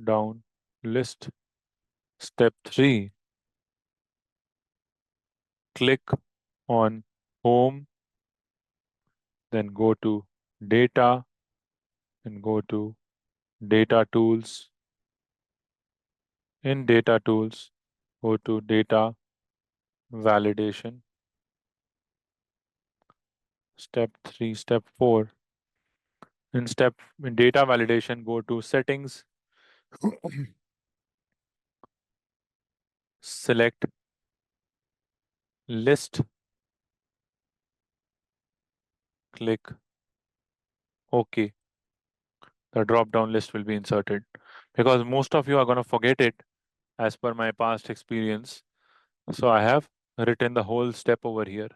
down list. Step 3, click on home, then go to data and go to data tools. In data tools, go to data validation. Step 4. In data validation, go to settings, select list, click OK. The drop down list will be inserted because most of you are going to forget it as per my past experience. So I have written the whole step over here.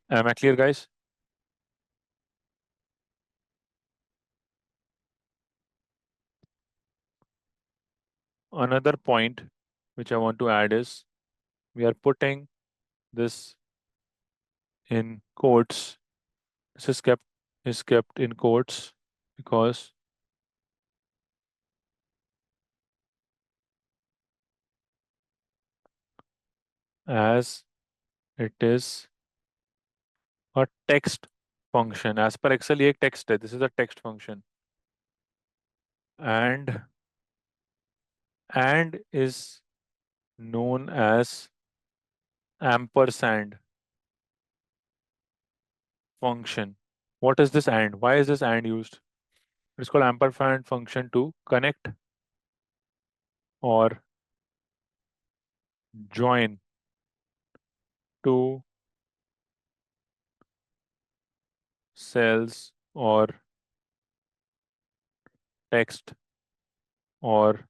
Am I clear, guys? Another point which I want to add is we are putting this in quotes. This is kept in quotes because as it is a text function. As per Excel ये एक text है. This is a text function. And is known as ampersand function. What is this and? Why is this and used? It's called ampersand function to connect or join two cells or text or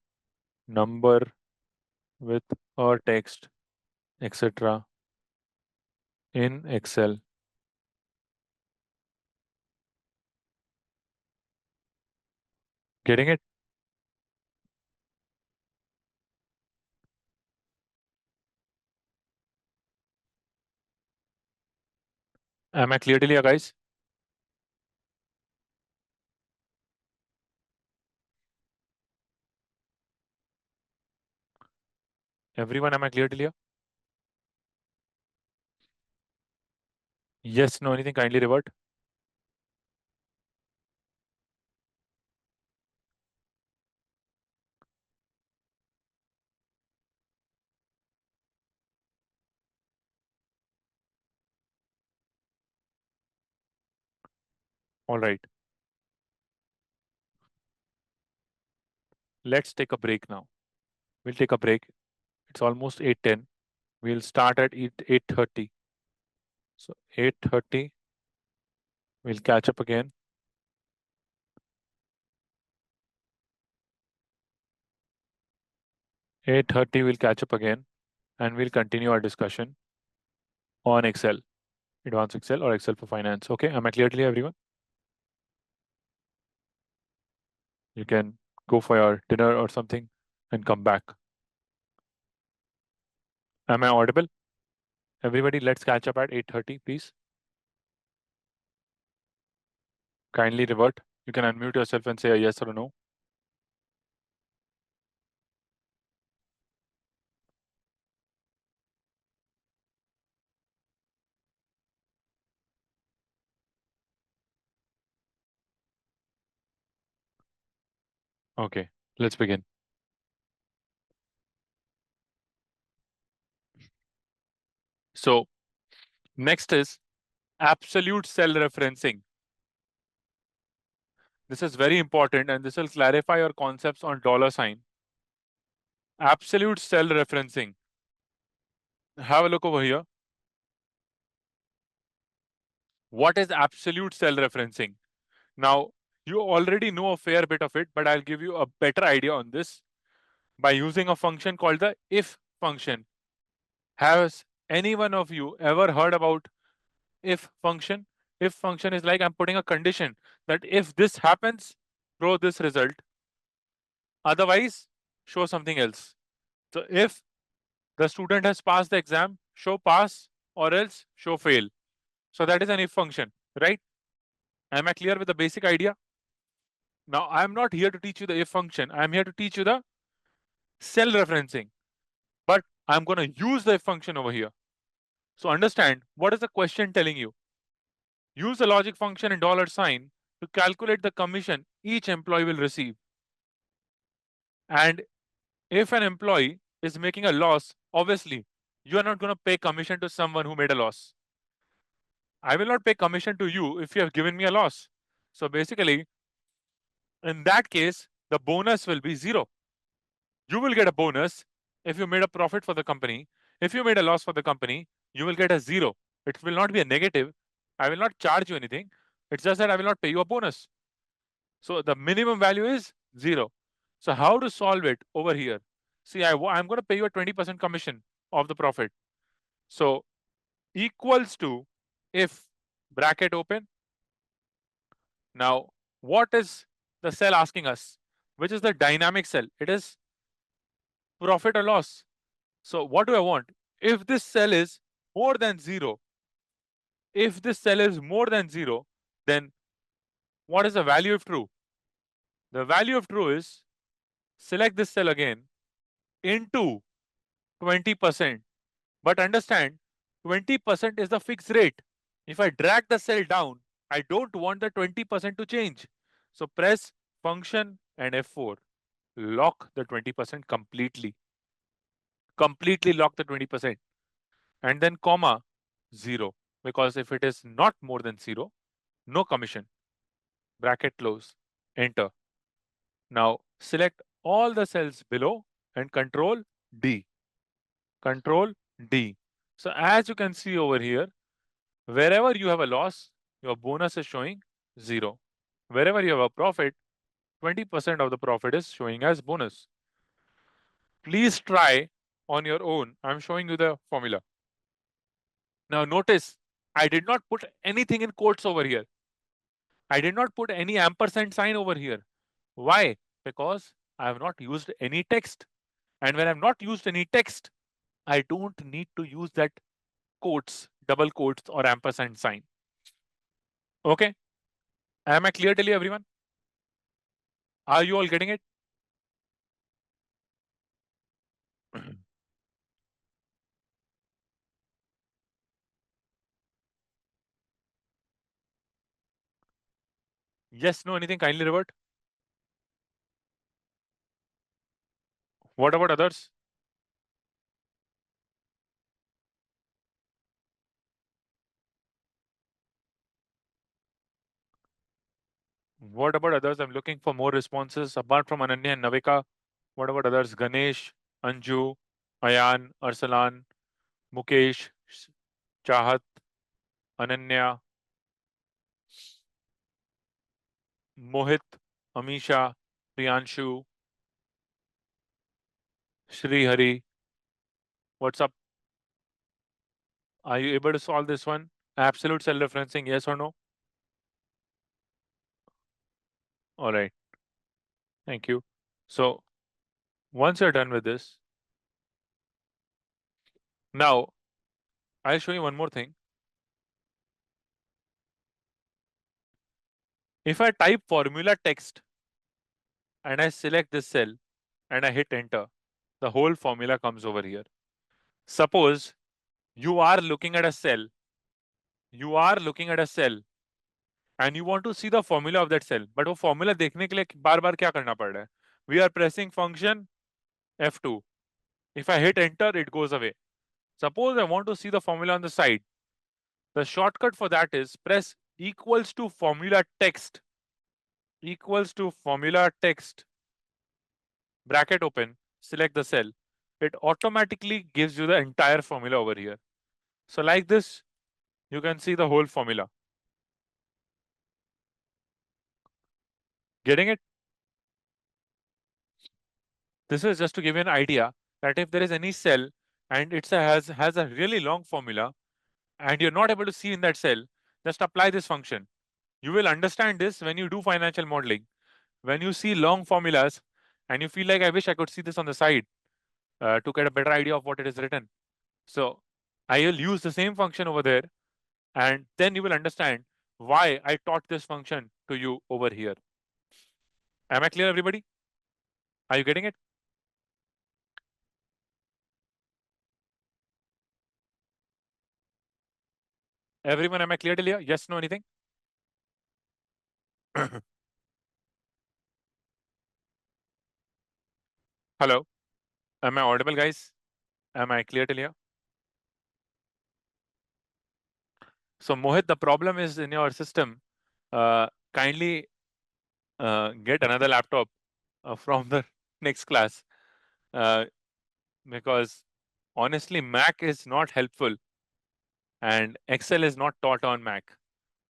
number with a text, etc. in Excel. Getting it? Am I clear till here, guys? Everyone, am I clear till here? Yes, no, anything, kindly revert. All right. Let's take a break now. We'll take a break. It's almost 8:10. We'll start at 8:30. So 8:30, we'll catch up again. 8:30, we'll catch up again, and we'll continue our discussion on Excel, Advanced Excel or Excel for Finance. Okay, am I clear to you, everyone? You can go for your dinner or something and come back. Am I audible? Everybody, let's catch up at 8:30, please. Kindly revert. You can unmute yourself and say a yes or a no. Okay, let's begin. So next is absolute cell referencing. This is very important and this will clarify your concepts on dollar sign. Absolute cell referencing. Have a look over here. What is absolute cell referencing? Now, you already know a fair bit of it, but I'll give you a better idea on this by using a function called the if function. Has any one of you ever heard about if function? If function is like I'm putting a condition that if this happens, throw this result. Otherwise, show something else. So if the student has passed the exam, show pass or else show fail. So that is an if function, right? Am I clear with the basic idea? Now, I'm not here to teach you the if function. I'm here to teach you the cell referencing. But I'm going to use the if function over here. So understand, what is the question telling you? Use the logic function in dollar sign to calculate the commission each employee will receive. And if an employee is making a loss, obviously, you are not going to pay commission to someone who made a loss. I will not pay commission to you if you have given me a loss. So basically, in that case, the bonus will be zero. You will get a bonus if you made a profit for the company. If you made a loss for the company, you will get a zero. It will not be a negative. I will not charge you anything. It's just that I will not pay you a bonus. So the minimum value is zero. So how to solve it over here? See, I'm going to pay you a 20% commission of the profit. So equals to if bracket open. Now, what is the cell asking us? Which is the dynamic cell? It is profit or loss. So what do I want? If this cell is more than zero, if this cell is more than zero, then what is the value of true? The value of true is select this cell again into 20%. But understand, 20% is the fixed rate. If I drag the cell down, I don't want the 20% to change. So press function and F4. Lock the 20% completely. Completely lock the 20%. And then comma 0. Because if it is not more than 0, no commission. Bracket close. Enter. Now select all the cells below and control D. Control D. So as you can see over here, wherever you have a loss, your bonus is showing 0. Wherever you have a profit, 20% of the profit is showing as bonus. Please try on your own. I'm showing you the formula. Now notice, I did not put anything in quotes over here. I did not put any ampersand sign over here. Why? Because I have not used any text. And when I've not used any text, I don't need to use that quotes, double quotes, or ampersand sign. Okay? Am I clear till you, everyone? Are you all getting it? Yes, no, anything? Kindly revert. What about others? What about others? I'm looking for more responses apart from Ananya and Navika. What about others? Ganesh, Anju, Ayan, Arsalan, Mukesh, Chahat, Ananya, Mohit, Amisha, Priyanshu, Shri Hari. What's up? Are you able to solve this one? Absolute self-referencing, yes or no? All right. Thank you. So once you're done with this, now I'll show you one more thing. If I type formula text and I select this cell and I hit enter, the whole formula comes over here. Suppose you are looking at a cell, you are looking at a cell and you want to see the formula of that cell, but वो formula देखने के लिए बार बार क्या करना पड़ रहा है? We are pressing function F2. If I hit enter, it goes away. Suppose I want to see the formula on the side. The shortcut for that is press equals to formula text, equals to formula text, bracket open, select the cell. It automatically gives you the entire formula over here. So like this, you can see the whole formula. Getting it? This is just to give you an idea that if there is any cell and it has a really long formula and you're not able to see in that cell, just apply this function. You will understand this when you do financial modeling. When you see long formulas and you feel like, I wish I could see this on the side to get a better idea of what it is written. So I will use the same function over there and then you will understand why I taught this function to you over here. Am I clear, everybody? Are you getting it? Everyone, am I clear till here? Yes, no, anything? Hello, am I audible, guys? Am I clear till here? So Mohit, the problem is in your system. Kindly get another laptop from the next class uh, because honestly, Mac is not helpful and Excel is not taught on Mac.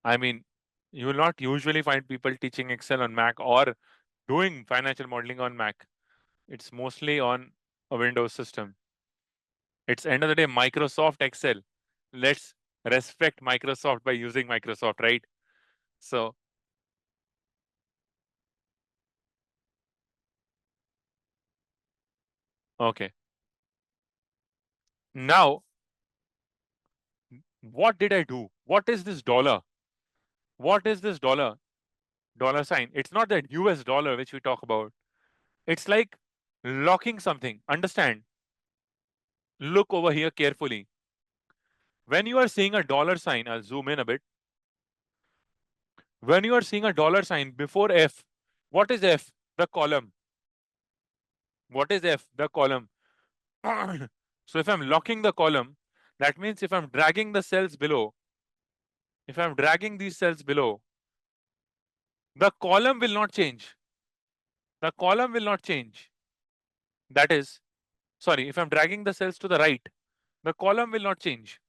I mean, you will not usually find people teaching Excel on Mac or doing financial modeling on Mac. It's mostly on a Windows system. It's end of the day Microsoft Excel. Let's respect Microsoft by using Microsoft, right? So, okay. Now, what did I do? What is this dollar? What is this dollar? Dollar sign. It's not that US dollar which we talk about. It's like locking something. Understand? Look over here carefully. When you are seeing a dollar sign, I'll zoom in a bit. When you are seeing a dollar sign before F, what is F? The column. What is F? The column. So if I'm locking the column, that means if I'm dragging the cells below, if I'm dragging these cells below, the column will not change. The column will not change. That is, sorry, if I'm dragging the cells to the right, the column will not change.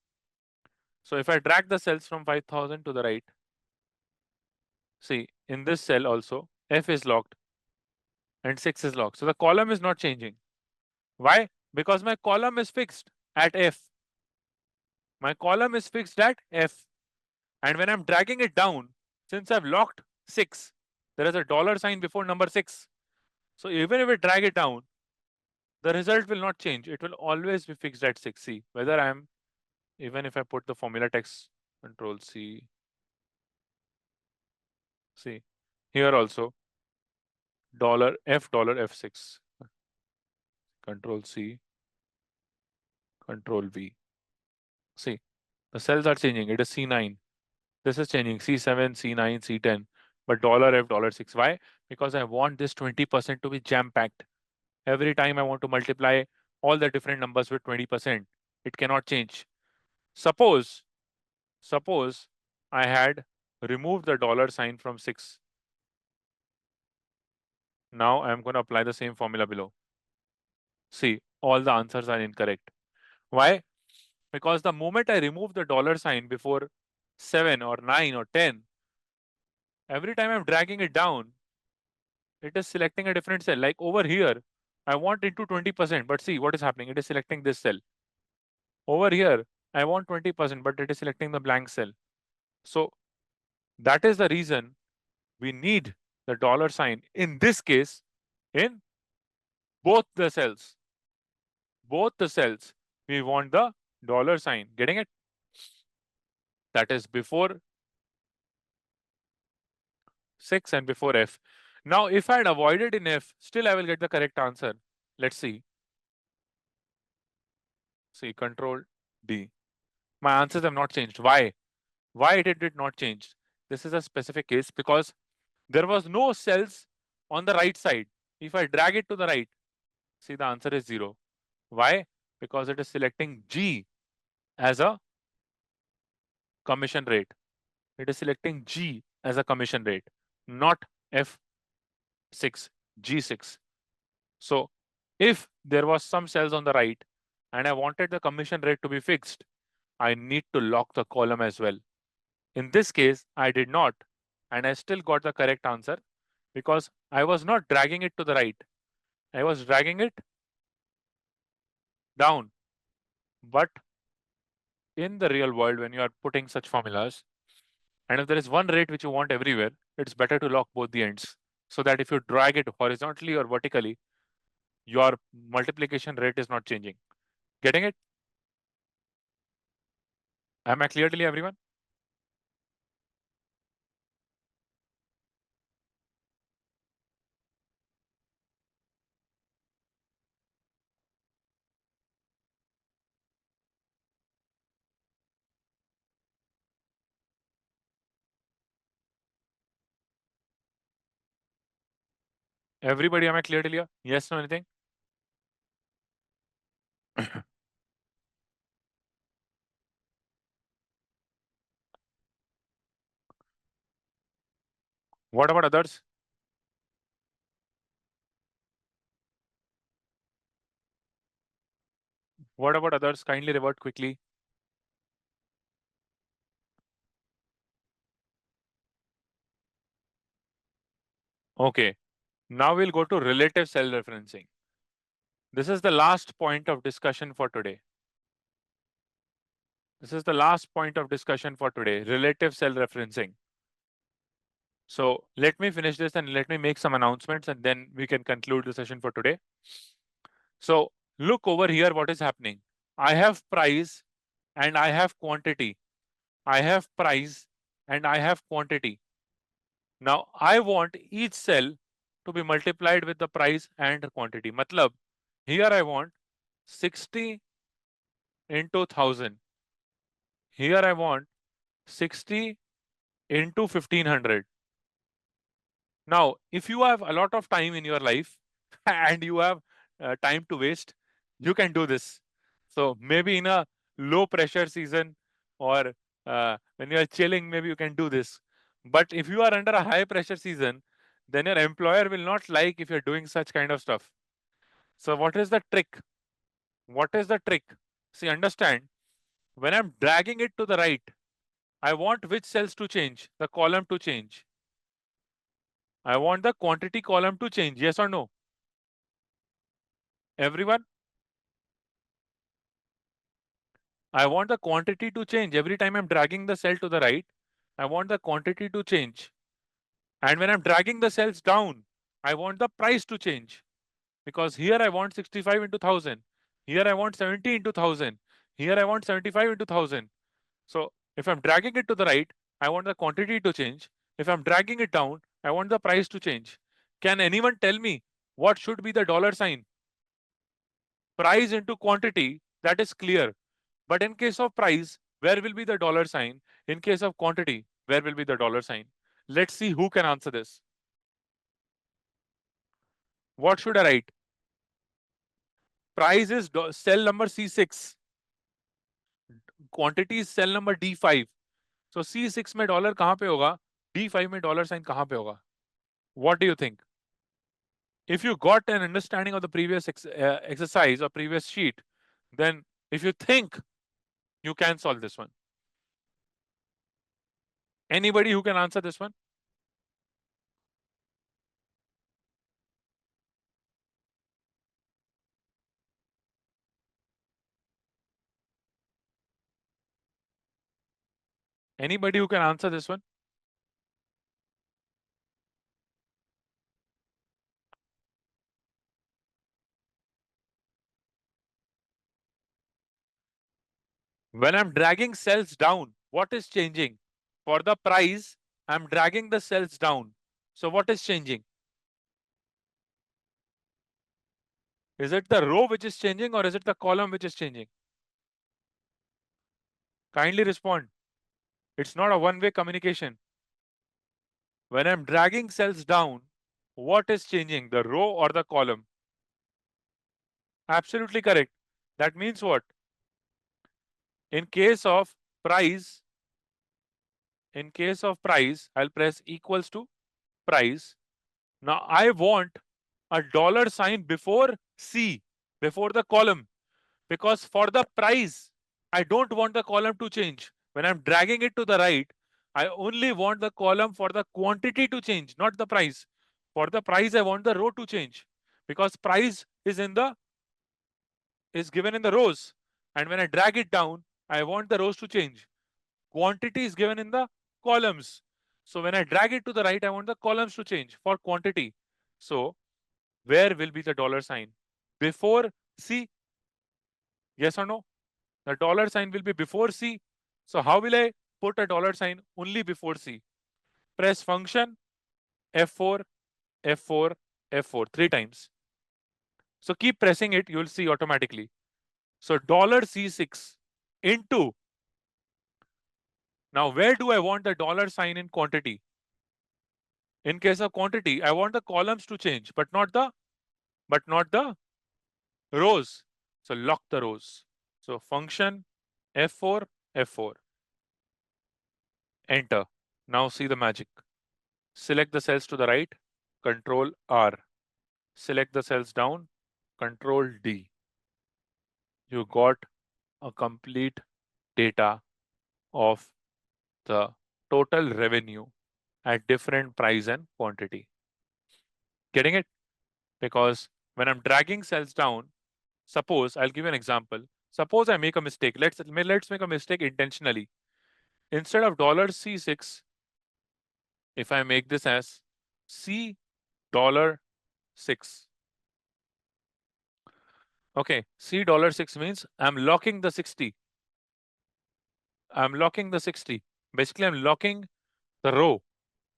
So if I drag the cells from 5000 to the right, see, in this cell also, F is locked and 6 is locked. So the column is not changing. Why? Because my column is fixed at F. My column is fixed at F. And when I'm dragging it down, since I've locked 6, there is a dollar sign before number 6. So even if I drag it down, the result will not change. It will always be fixed at 6. See, whether I'm, even if I put the formula text, control C, see, here also, dollar F6, control C, control V. See, the cells are changing. It is C9. This is changing C7, C9, C10, but dollar F, $6. Why? Because I want this 20% to be jam packed. Every time I want to multiply all the different numbers with 20%, it cannot change. Suppose, suppose I had removed the dollar sign from 6. Now I'm going to apply the same formula below. See, all the answers are incorrect. Why? Because the moment I remove the dollar sign before 7 or 9 or 10, every time I'm dragging it down, it is selecting a different cell. Like over here, I want it to 20%, but see what is happening. It is selecting this cell. Over here, I want 20%, but it is selecting the blank cell. So that is the reason we need the dollar sign in this case in both the cells. Both the cells, we want the dollar sign. Getting it? That is before 6 and before F. Now, if I had avoided in F, still I will get the correct answer. Let's see. See, control D. My answers have not changed. Why? Why did it not change? This is a specific case because there was no cells on the right side. If I drag it to the right, see the answer is 0. Why? Because it is selecting G as a commission rate. It is selecting G as a commission rate, not F6, G6. So if there was some cells on the right and I wanted the commission rate to be fixed, I need to lock the column as well. In this case, I did not, and I still got the correct answer because I was not dragging it to the right. I was dragging it down. But in the real world, when you are putting such formulas, and if there is one rate which you want everywhere, it's better to lock both the ends so that if you drag it horizontally or vertically, your multiplication rate is not changing. Getting it? Am I clear to you, everyone? Everybody, am I clear to you? Yes, no, anything? What about others? What about others? Kindly revert quickly. Okay, now we'll go to relative cell referencing. This is the last point of discussion for today. This is the last point of discussion for today, relative cell referencing. So let me finish this and let me make some announcements and then we can conclude the session for today. So look over here what is happening. I have price and I have quantity. I have price and I have quantity. Now I want each cell to be multiplied with the price and quantity. Matlab, here I want 60 into 1000. Here I want 60 into 1500. Now, if you have a lot of time in your life and you have time to waste, you can do this. So maybe in a low pressure season or when you are chilling, maybe you can do this. But if you are under a high pressure season, then your employer will not like if you're doing such kind of stuff. So what is the trick? What is the trick? See, understand, when I'm dragging it to the right, I want which cells to change? The column to change. I want the quantity column to change. Yes or no? Everyone? I want the quantity to change. Every time I'm dragging the cell to the right, I want the quantity to change. And when I'm dragging the cells down, I want the price to change. Because here I want 65 into 1000. Here I want 70 into 1000. Here I want 75 into 1000. So if I'm dragging it to the right, I want the quantity to change. If I'm dragging it down, I want the price to change. Can anyone tell me what should be the dollar sign? Price into quantity, that is clear. But in case of price, where will be the dollar sign? In case of quantity, where will be the dollar sign? Let's see who can answer this. What should I write? Price is cell number C6. Quantity is cell number D5. So C6 में dollar कहां पे होगा? D5 में dollar sign कहां पे होगा? What do you think? If you got an understanding of the previous exercise or previous sheet, then if you think, you can solve this one. Anybody who can answer this one? Anybody who can answer this one? When I'm dragging cells down, what is changing? For the price, I'm dragging the cells down. So what is changing? Is it the row which is changing or is it the column which is changing? Kindly respond. It's not a one-way communication. When I'm dragging cells down, what is changing? The row or the column? Absolutely correct. That means what? In case of price, I'll press equals to price. Now I want a dollar sign before C, before the column, because for the price, I don't want the column to change. When I'm dragging it to the right, I only want the column for the quantity to change, not the price. For the price, I want the row to change because price is given in the rows. And when I drag it down, I want the rows to change. Quantity is given in the columns. So when I drag it to the right, I want the columns to change for quantity. So where will be the dollar sign? Before C? Yes or no? The dollar sign will be before C. So how will I put a dollar sign only before C? Press function F4, F4, F4 three times. So keep pressing it, you will see automatically. So dollar $C6 into. Now where do I want the dollar sign in quantity? In case of quantity, I want the columns to change, but not the rows. So lock the rows. So function F4, F4. Enter. Now see the magic. Select the cells to the right, Control R. Select the cells down, Control D. You got a complete data of the total revenue at different price and quantity. Getting it? Because when I'm dragging cells down, suppose I'll give you an example. Suppose I make a mistake. Let's make a mistake intentionally. Instead of $C6, if I make this as C$6. Okay, C$6 means I'm locking the 60. I'm locking the 60. Basically, I'm locking the row.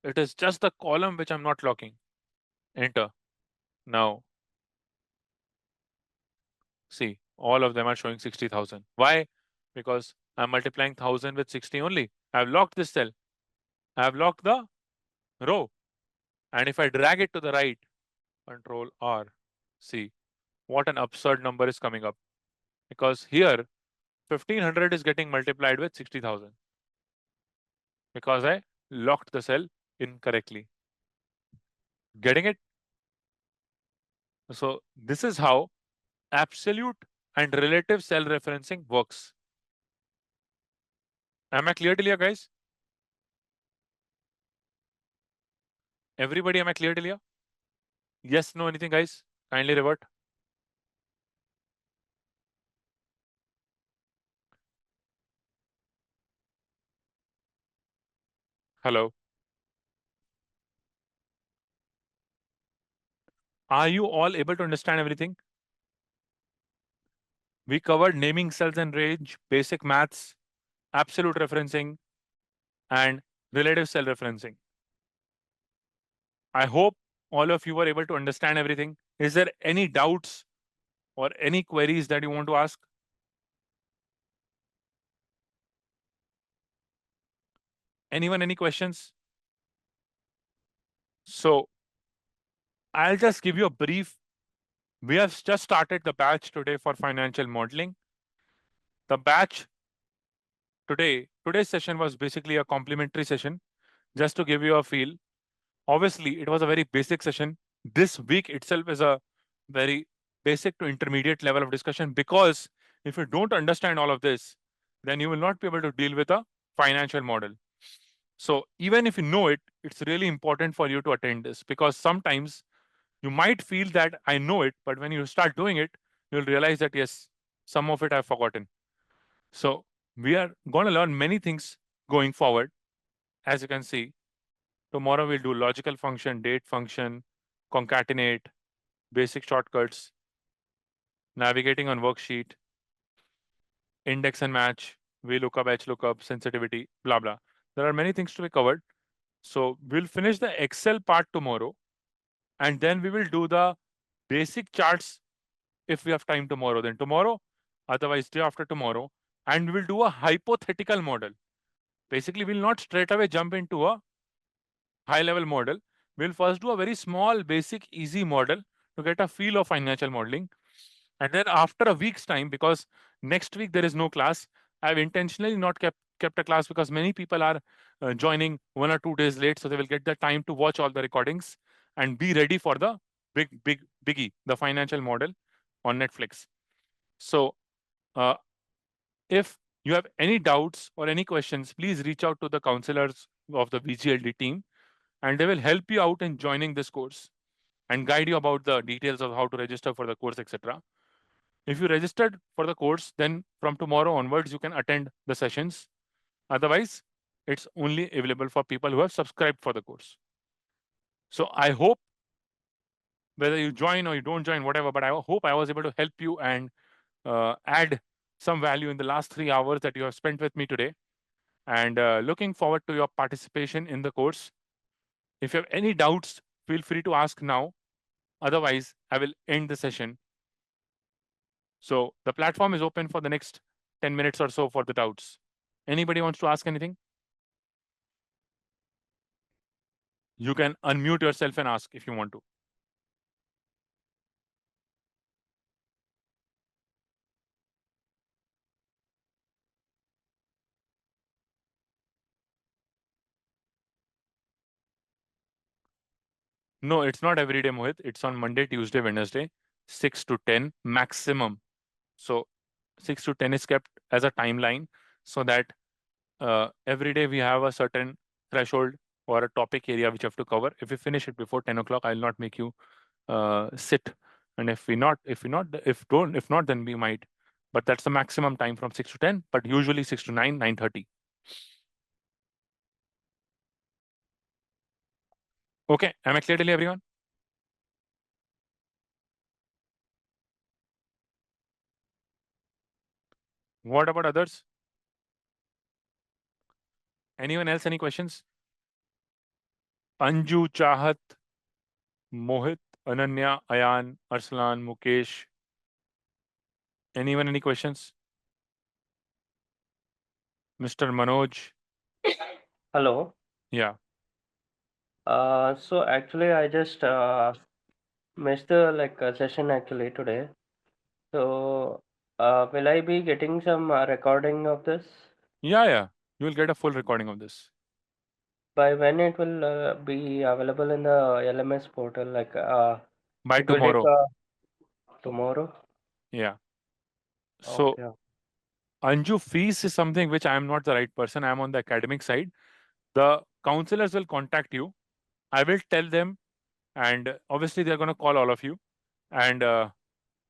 It is just the column which I'm not locking. Enter. Now, see, all of them are showing 60,000. Why? Because I'm multiplying 1,000 with 60 only. I've locked this cell. I've locked the row. And if I drag it to the right, Control R, see what an absurd number is coming up. Because here, 1,500 is getting multiplied with 60,000. Because I locked the cell incorrectly. Getting it? So this is how absolute and relative cell referencing works. Am I clear till here, guys? Everybody, am I clear till here? Yes, no, anything, guys? Kindly revert. Hello. Are you all able to understand everything? We covered naming cells and range, basic maths, absolute referencing, and relative cell referencing. I hope all of you were able to understand everything. Is there any doubts or any queries that you want to ask? Anyone, any questions? So I'll just give you a brief. We have just started the batch today for financial modeling. The batch today's session was basically a complimentary session, just to give you a feel. Obviously, it was a very basic session. This week itself is a very basic to intermediate level of discussion, because if you don't understand all of this, then you will not be able to deal with a financial model. So even if you know it, it's really important for you to attend this, because sometimes you might feel that I know it, but when you start doing it, you'll realize that yes, some of it I've forgotten. So we are going to learn many things going forward. As you can see, tomorrow we'll do logical function, date function, concatenate, basic shortcuts, navigating on worksheet, index and match, VLOOKUP, HLOOKUP, sensitivity, blah, blah. There are many things to be covered. So we'll finish the Excel part tomorrow, and then we will do the basic charts if we have time tomorrow. Then tomorrow, otherwise day after tomorrow, and we will do a hypothetical model. Basically, we'll not straight away jump into a high level model. We'll first do a very small, basic, easy model to get a feel of financial modeling. And then after a week's time, because next week there is no class, I've intentionally not kept a class, because many people are joining 1 or 2 days late, so they will get the time to watch all the recordings and be ready for the biggie, the financial model on Netflix. So uh, if you have any doubts or any questions, please reach out to the counselors of the VGLD team, and they will help you out in joining this course and guide you about the details of how to register for the course, etc. If you registered for the course, then from tomorrow onwards, you can attend the sessions. Otherwise, it's only available for people who have subscribed for the course. So I hope, whether you join or you don't join, whatever, but I hope I was able to help you and add some value in the last 3 hours that you have spent with me today. And looking forward to your participation in the course. If you have any doubts, feel free to ask now. Otherwise, I will end the session. So the platform is open for the next 10 minutes or so for the doubts. Anybody wants to ask anything? You can unmute yourself and ask if you want to. No, it's not every day, Mohit. It's on Monday, Tuesday, Wednesday, 6 to 10 maximum. So 6 to 10 is kept as a timeline, so that every day we have a certain threshold or a topic area which you have to cover. If we finish it before 10 o'clock, I'll not make you sit. And if not, then we might. but that's the maximum time from 6 to 10, but usually 6 to 9, 9:30. Okay, am I clear to everyone? What about others? Anyone else? Any questions? Anju, Chahat, Mohit, Ananya, Ayan, Arslan, Mukesh. Anyone? Any questions? Mr. Manoj. Hello. Yeah. So actually, I just missed the session actually today. So, will I be getting some recording of this? Yeah, yeah. You will get a full recording of this. By when it will be available in the LMS portal? By It will take tomorrow. tomorrow. Yeah. So, Okay. Anju, fees is something which I am not the right person. I am on the academic side. The counselors will contact you. I will tell them, and obviously, they're going to call all of you and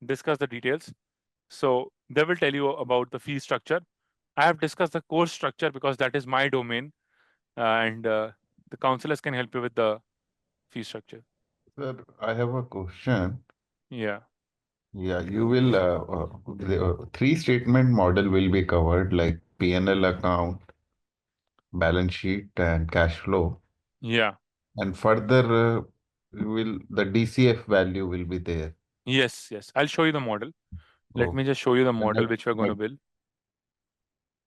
discuss the details. So, they will tell you about the fee structure. I have discussed the course structure because that is my domain, and the counselors can help you with the fee structure. Sir, I have a question. Yeah. Yeah, you will, the three statement model will be covered like P&L account, balance sheet, and cash flow. Yeah. And further, will the DCF value will be there. Yes. Yes. I'll show you the model. Let Oh, me just show you the and model which we're going to build.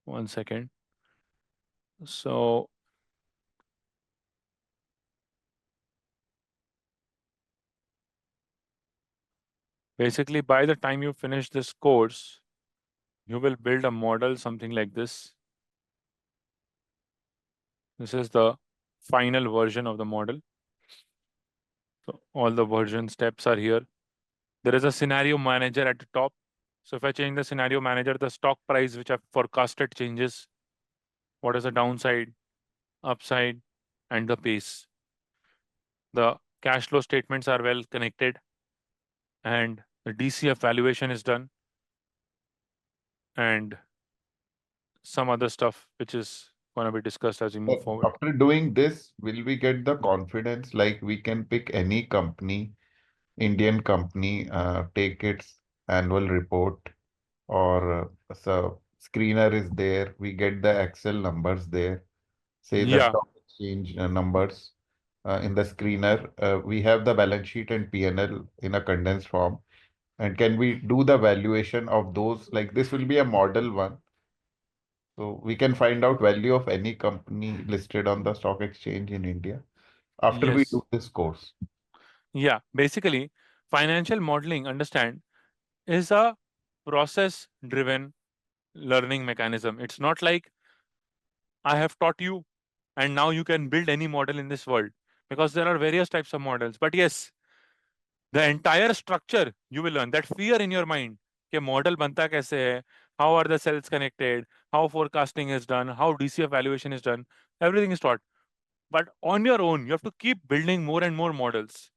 1 second. So, basically, by the time you finish this course, you will build a model something like this. This is the final version of the model. So, all the version steps are here. There is a scenario manager at the top. So, if I change the scenario manager, the stock price which I've forecasted changes. What is the downside, upside, and the pace. The cash flow statements are well connected, and the DCF valuation is done, and some other stuff which is going to be discussed as we move forward. after doing this, will we get the confidence like we can pick any company, Indian company, take its annual report, or so screener is there, we get the Excel numbers there, say the Yeah. stock exchange numbers in the screener. We have the balance sheet and P&L in a condensed form. And can we do the valuation of those? Like this will be a model one. So we can find out value of any company listed on the stock exchange in India after we Yes. do this course. Yeah. Basically, financial modeling, understand, is a process driven learning mechanism. It's not like I have taught you and now you can build any model in this world, because there are various types of models. But yes, the entire structure you will learn. That fear in your mind कि model बनता कैसे है, how are the cells connected, how forecasting is done, how DCF valuation is done, everything is taught. But on your own, you have to keep building more and more models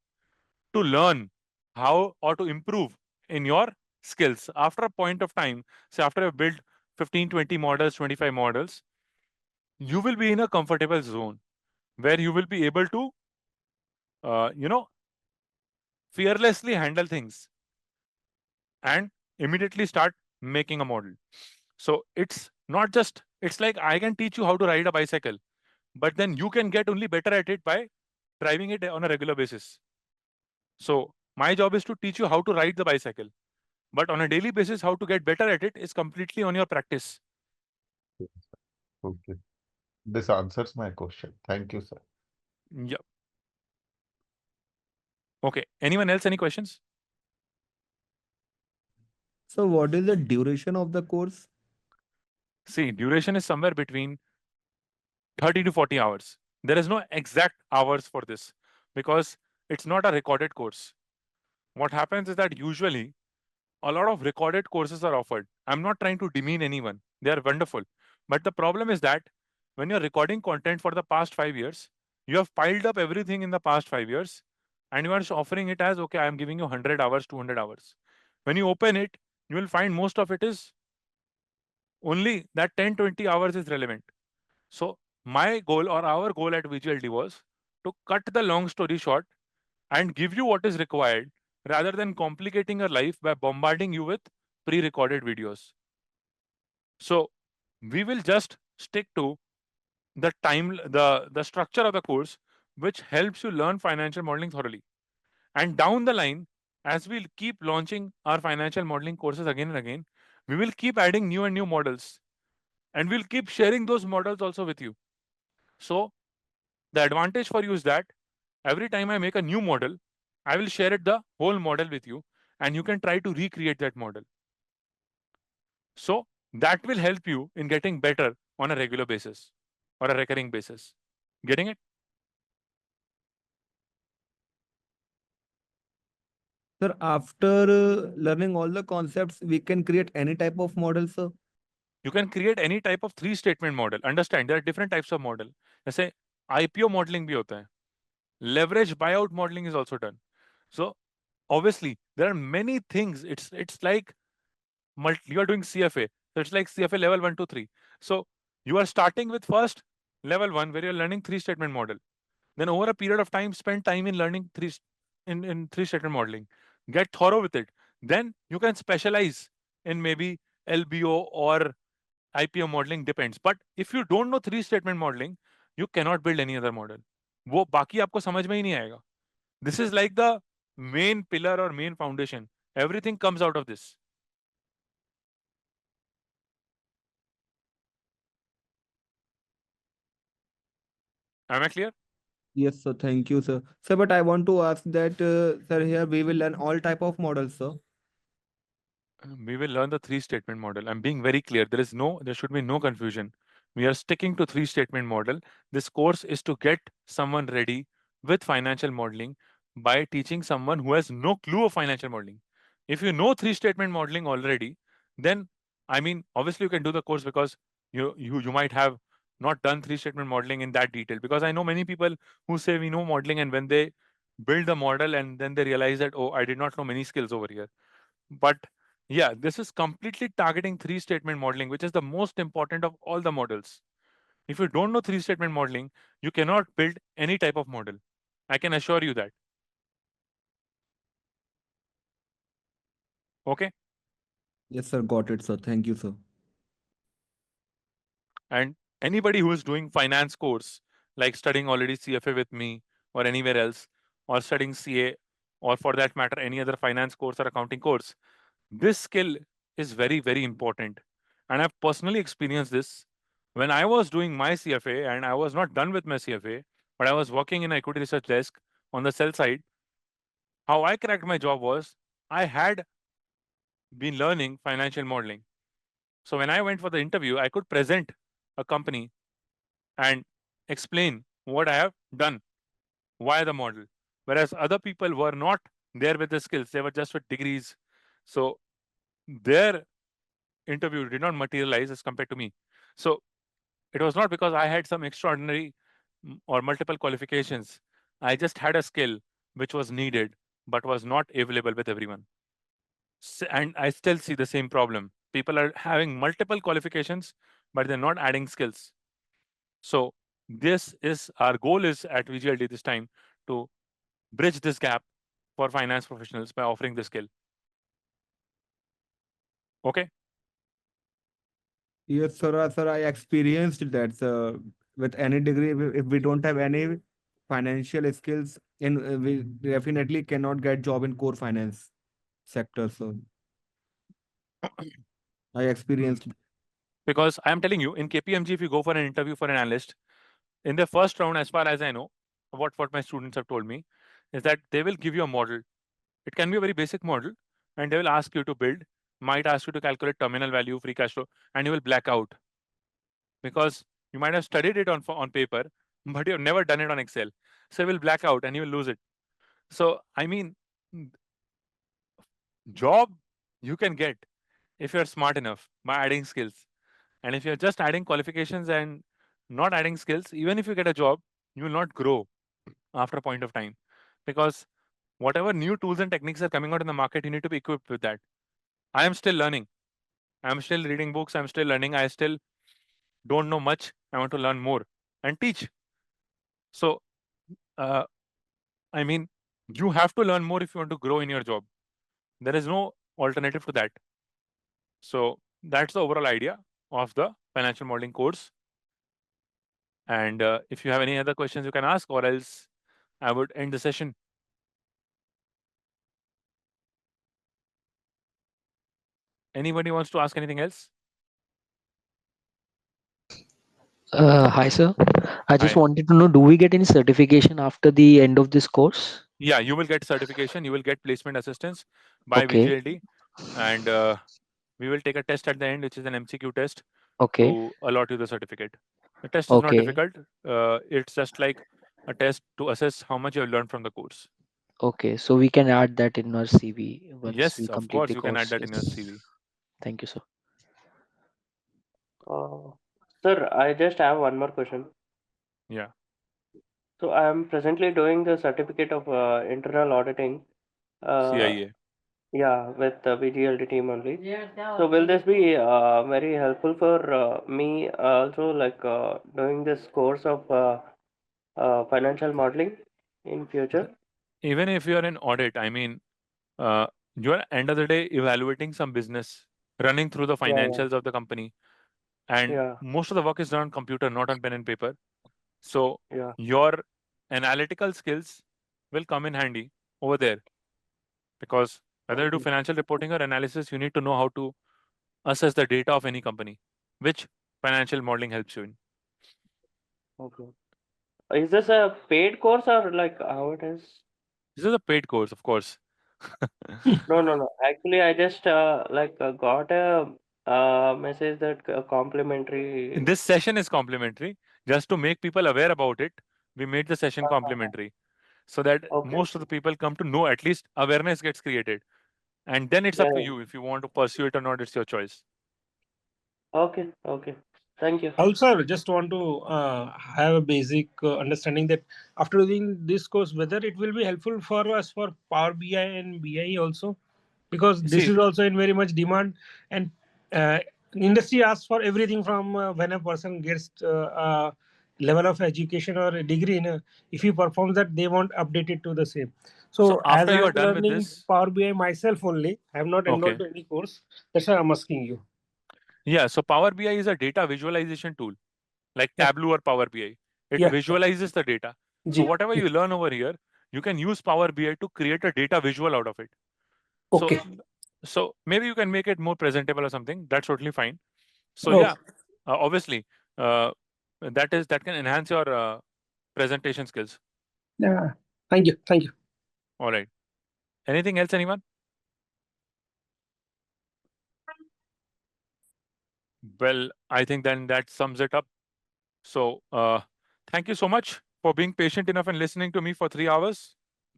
to learn how or to improve in your skills. After a point of time, say after you've built 15, 20 models, 25 models, you will be in a comfortable zone where you will be able to, you know, fearlessly handle things and immediately start making a model. So it's not just, it's like I can teach you how to ride a bicycle, but then you can get only better at it by driving it on a regular basis. So my job is to teach you how to ride the bicycle, but on a daily basis, how to get better at it is completely on your practice. Okay. This answers my question. Thank you, sir. Yeah. Okay. Anyone else? Any questions? So, what is the duration of the course? See, duration is somewhere between 30 to 40 hours. There is no exact hours for this because it's not a recorded course. What happens is that usually a lot of recorded courses are offered. I'm not trying to demean anyone, they are wonderful. But the problem is that when you're recording content for the past 5 years, you have piled up everything in the past 5 years and you are offering it as okay, I'm giving you 100 hours, 200 hours. When you open it, you will find most of it is only that 10-20 hours is relevant. So my goal or our goal at VGLD was to cut the long story short and give you what is required rather than complicating your life by bombarding you with pre-recorded videos. So we will just stick to the structure of the course which helps you learn financial modeling thoroughly. And down the line, as we keep launching our financial modeling courses again and again, we will keep adding new and new models and we'll keep sharing those models also with you. So the advantage for you is that every time I make a new model, I will share it the whole model with you and you can try to recreate that model. So that will help you in getting better on a regular basis or a recurring basis. Getting it? Sir, after learning all the concepts, we can create any type of model, sir. You can create any type of three statement model. Understand there are different types of model. जैसे IPO modeling भी होता है. Leverage buyout modeling is also done. So obviously there are many things. It's like you are doing CFA. So it's like CFA level 1 to 3. So you are starting with first level 1 where you're learning three statement model. Then over a period of time, spend time in learning in three statement modeling. Get thorough with it. Then you can specialize in maybe LBO or IPO modeling, depends. But if you don't know three statement modeling, you cannot build any other model. वो बाकी आपको समझ में ही नहीं आएगा. This is like the main pillar or main foundation. Everything comes out of this. Am I clear? Yes, sir. Thank you, sir. Sir, but I want to ask that, sir, here we will learn all type of models, sir. We will learn the three statement model. I'm being very clear. There should be no confusion. We are sticking to three statement model. This course is to get someone ready with financial modeling by teaching someone who has no clue of financial modeling. If you know three statement modeling already, then I mean, obviously you can do the course because you might have not done three statement modeling in that detail. Because I know many people who say we know modeling and when they build the model and then they realize that, oh, I did not know many skills over here. But yeah, this is completely targeting three statement modeling, which is the most important of all the models. If you don't know three statement modeling, you cannot build any type of model. I can assure you that. Okay. Yes, sir. Got it, sir. Thank you, sir. And anybody who is doing finance course, like studying already CFA with me or anywhere else, or studying CA, or for that matter, any other finance course or accounting course, this skill is very, very important. And I've personally experienced this when I was doing my CFA and I was not done with my CFA, but I was working in an equity research desk on the sell side. How I cracked my job was I had been learning financial modeling. So when I went for the interview, I could present a company and explain what I have done, why the model. Whereas other people were not there with the skills, they were just with degrees. So their interview did not materialize as compared to me. So it was not because I had some extraordinary or multiple qualifications. I just had a skill which was needed but was not available with everyone. And I still see the same problem. People are having multiple qualifications, but they're not adding skills. So this is our goal is at VGLD this time to bridge this gap for finance professionals by offering this skill. Okay. Yes, sir. Sir, I experienced that, sir. With any degree, if we don't have any financial skills, we definitely cannot get job in core finance sector. So I experienced. Because I'm telling you, in KPMG, if you go for an interview for an analyst, in the first round, as far as I know, what my students have told me, is that they will give you a model. It can be a very basic model, and they will ask you to build, might ask you to calculate terminal value, free cash flow, and you will black out because you might have studied it on paper, but you have never done it on Excel. So you will black out and you will lose it. So I mean, job you can get if you're smart enough by adding skills. And if you're just adding qualifications and not adding skills, even if you get a job, you will not grow after a point of time. Because whatever new tools and techniques are coming out in the market, you need to be equipped with that. I am still learning. I'm still reading books. I'm still learning. I still don't know much. I want to learn more and teach. So, uh, I mean, you have to learn more if you want to grow in your job. There is no alternative to that. So, that's the overall idea of the financial modeling course. And if you have any other questions, you can ask, or else I would end the session. Anybody wants to ask anything else? Hi, sir. I just Hi. wanted to know, do we get any certification after the end of this course? Yeah, you will get certification. You will get placement assistance by Okay, VGLD, and we will take a test at the end, which is an MCQ test okay, to allot you the certificate. The test is not okay, difficult. It's just like a test to assess how much you have learned from the course. okay. So we can add that in our CV once we Yes, of complete course, the you can add course. that in your Yes. CV. Thank you, sir. Uh, Sir, I just have one more question. Yeah, So I am presently doing the certificate of internal auditing. Uh, CIA. yeah, with the VGLD team only. So will this be very helpful for me also, like doing this course of financial modeling in future? Even if you are in audit, I mean, uh, you are end of the day evaluating some business, running through the Yeah, yeah, financials of the company, and yeah, most of the work is done on computer, not on pen and paper. So yeah. your analytical skills will come in handy over there, because whether you do Okay, financial reporting or analysis, you need to know how to assess the data of any company, which financial modeling helps you in. okay. Is this a paid course or like how it is? This is a paid course, of course. No, no, no. Actually, I just like got a message that complimentary. This session is complimentary. Just to make people aware about it, we made the session complimentary so that Okay. most of the people come to know, at least awareness gets created. And then it's Yeah, up to yeah. you if you want to pursue it or not, it's your choice. Okay, okay. Thank you. Also, I just want to have a basic understanding that after doing this course, whether it will be helpful for us for Power BI and BI also, because this See, is also in very much demand, and uh, industry asks for everything from when a person gets level of education or a degree in if he performs that, they want updated to the same. so So as after I you am are done with learning this, Power BI myself only, I have not enrolled okay. to any course. That's why I'm asking you. Yeah, so Power BI is a data visualization tool like Yeah, Tableau or Power BI. It yeah, yeah. visualizes the data. So Ji, whatever ji. you learn over here, you can use Power BI to create a data visual out of it. So Okay. so maybe you can make it more presentable or something. That's totally fine. So Oh, yeah, obviously, uh, that can enhance your presentation skills. yeah. Thank you. Thank you. All right. Anything else, anyone? Well, I think then that sums it up. So thank you so much for being patient enough and listening to me for 3 hours.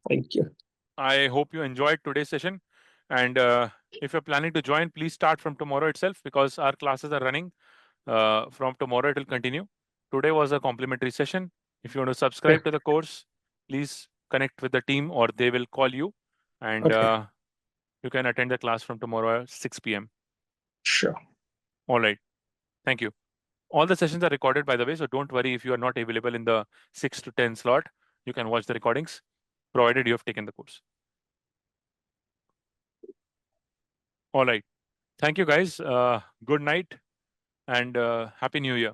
Thank you. I hope you enjoyed today's session. And if you're planning to join, please start from tomorrow itself, because our classes are running from tomorrow. It will continue. Today was a complimentary session. If you want to Okay. subscribe to the course, please connect with the team or they will call you, and Okay. you can attend the class from tomorrow at 6 p.m. Sure. All right. Thank you. All the sessions are recorded, by the way, so don't worry if you are not available in the 6 to 10 slot. You can watch the recordings, provided you have taken the course. All right. Thank you, guys. Good night and Happy New Year.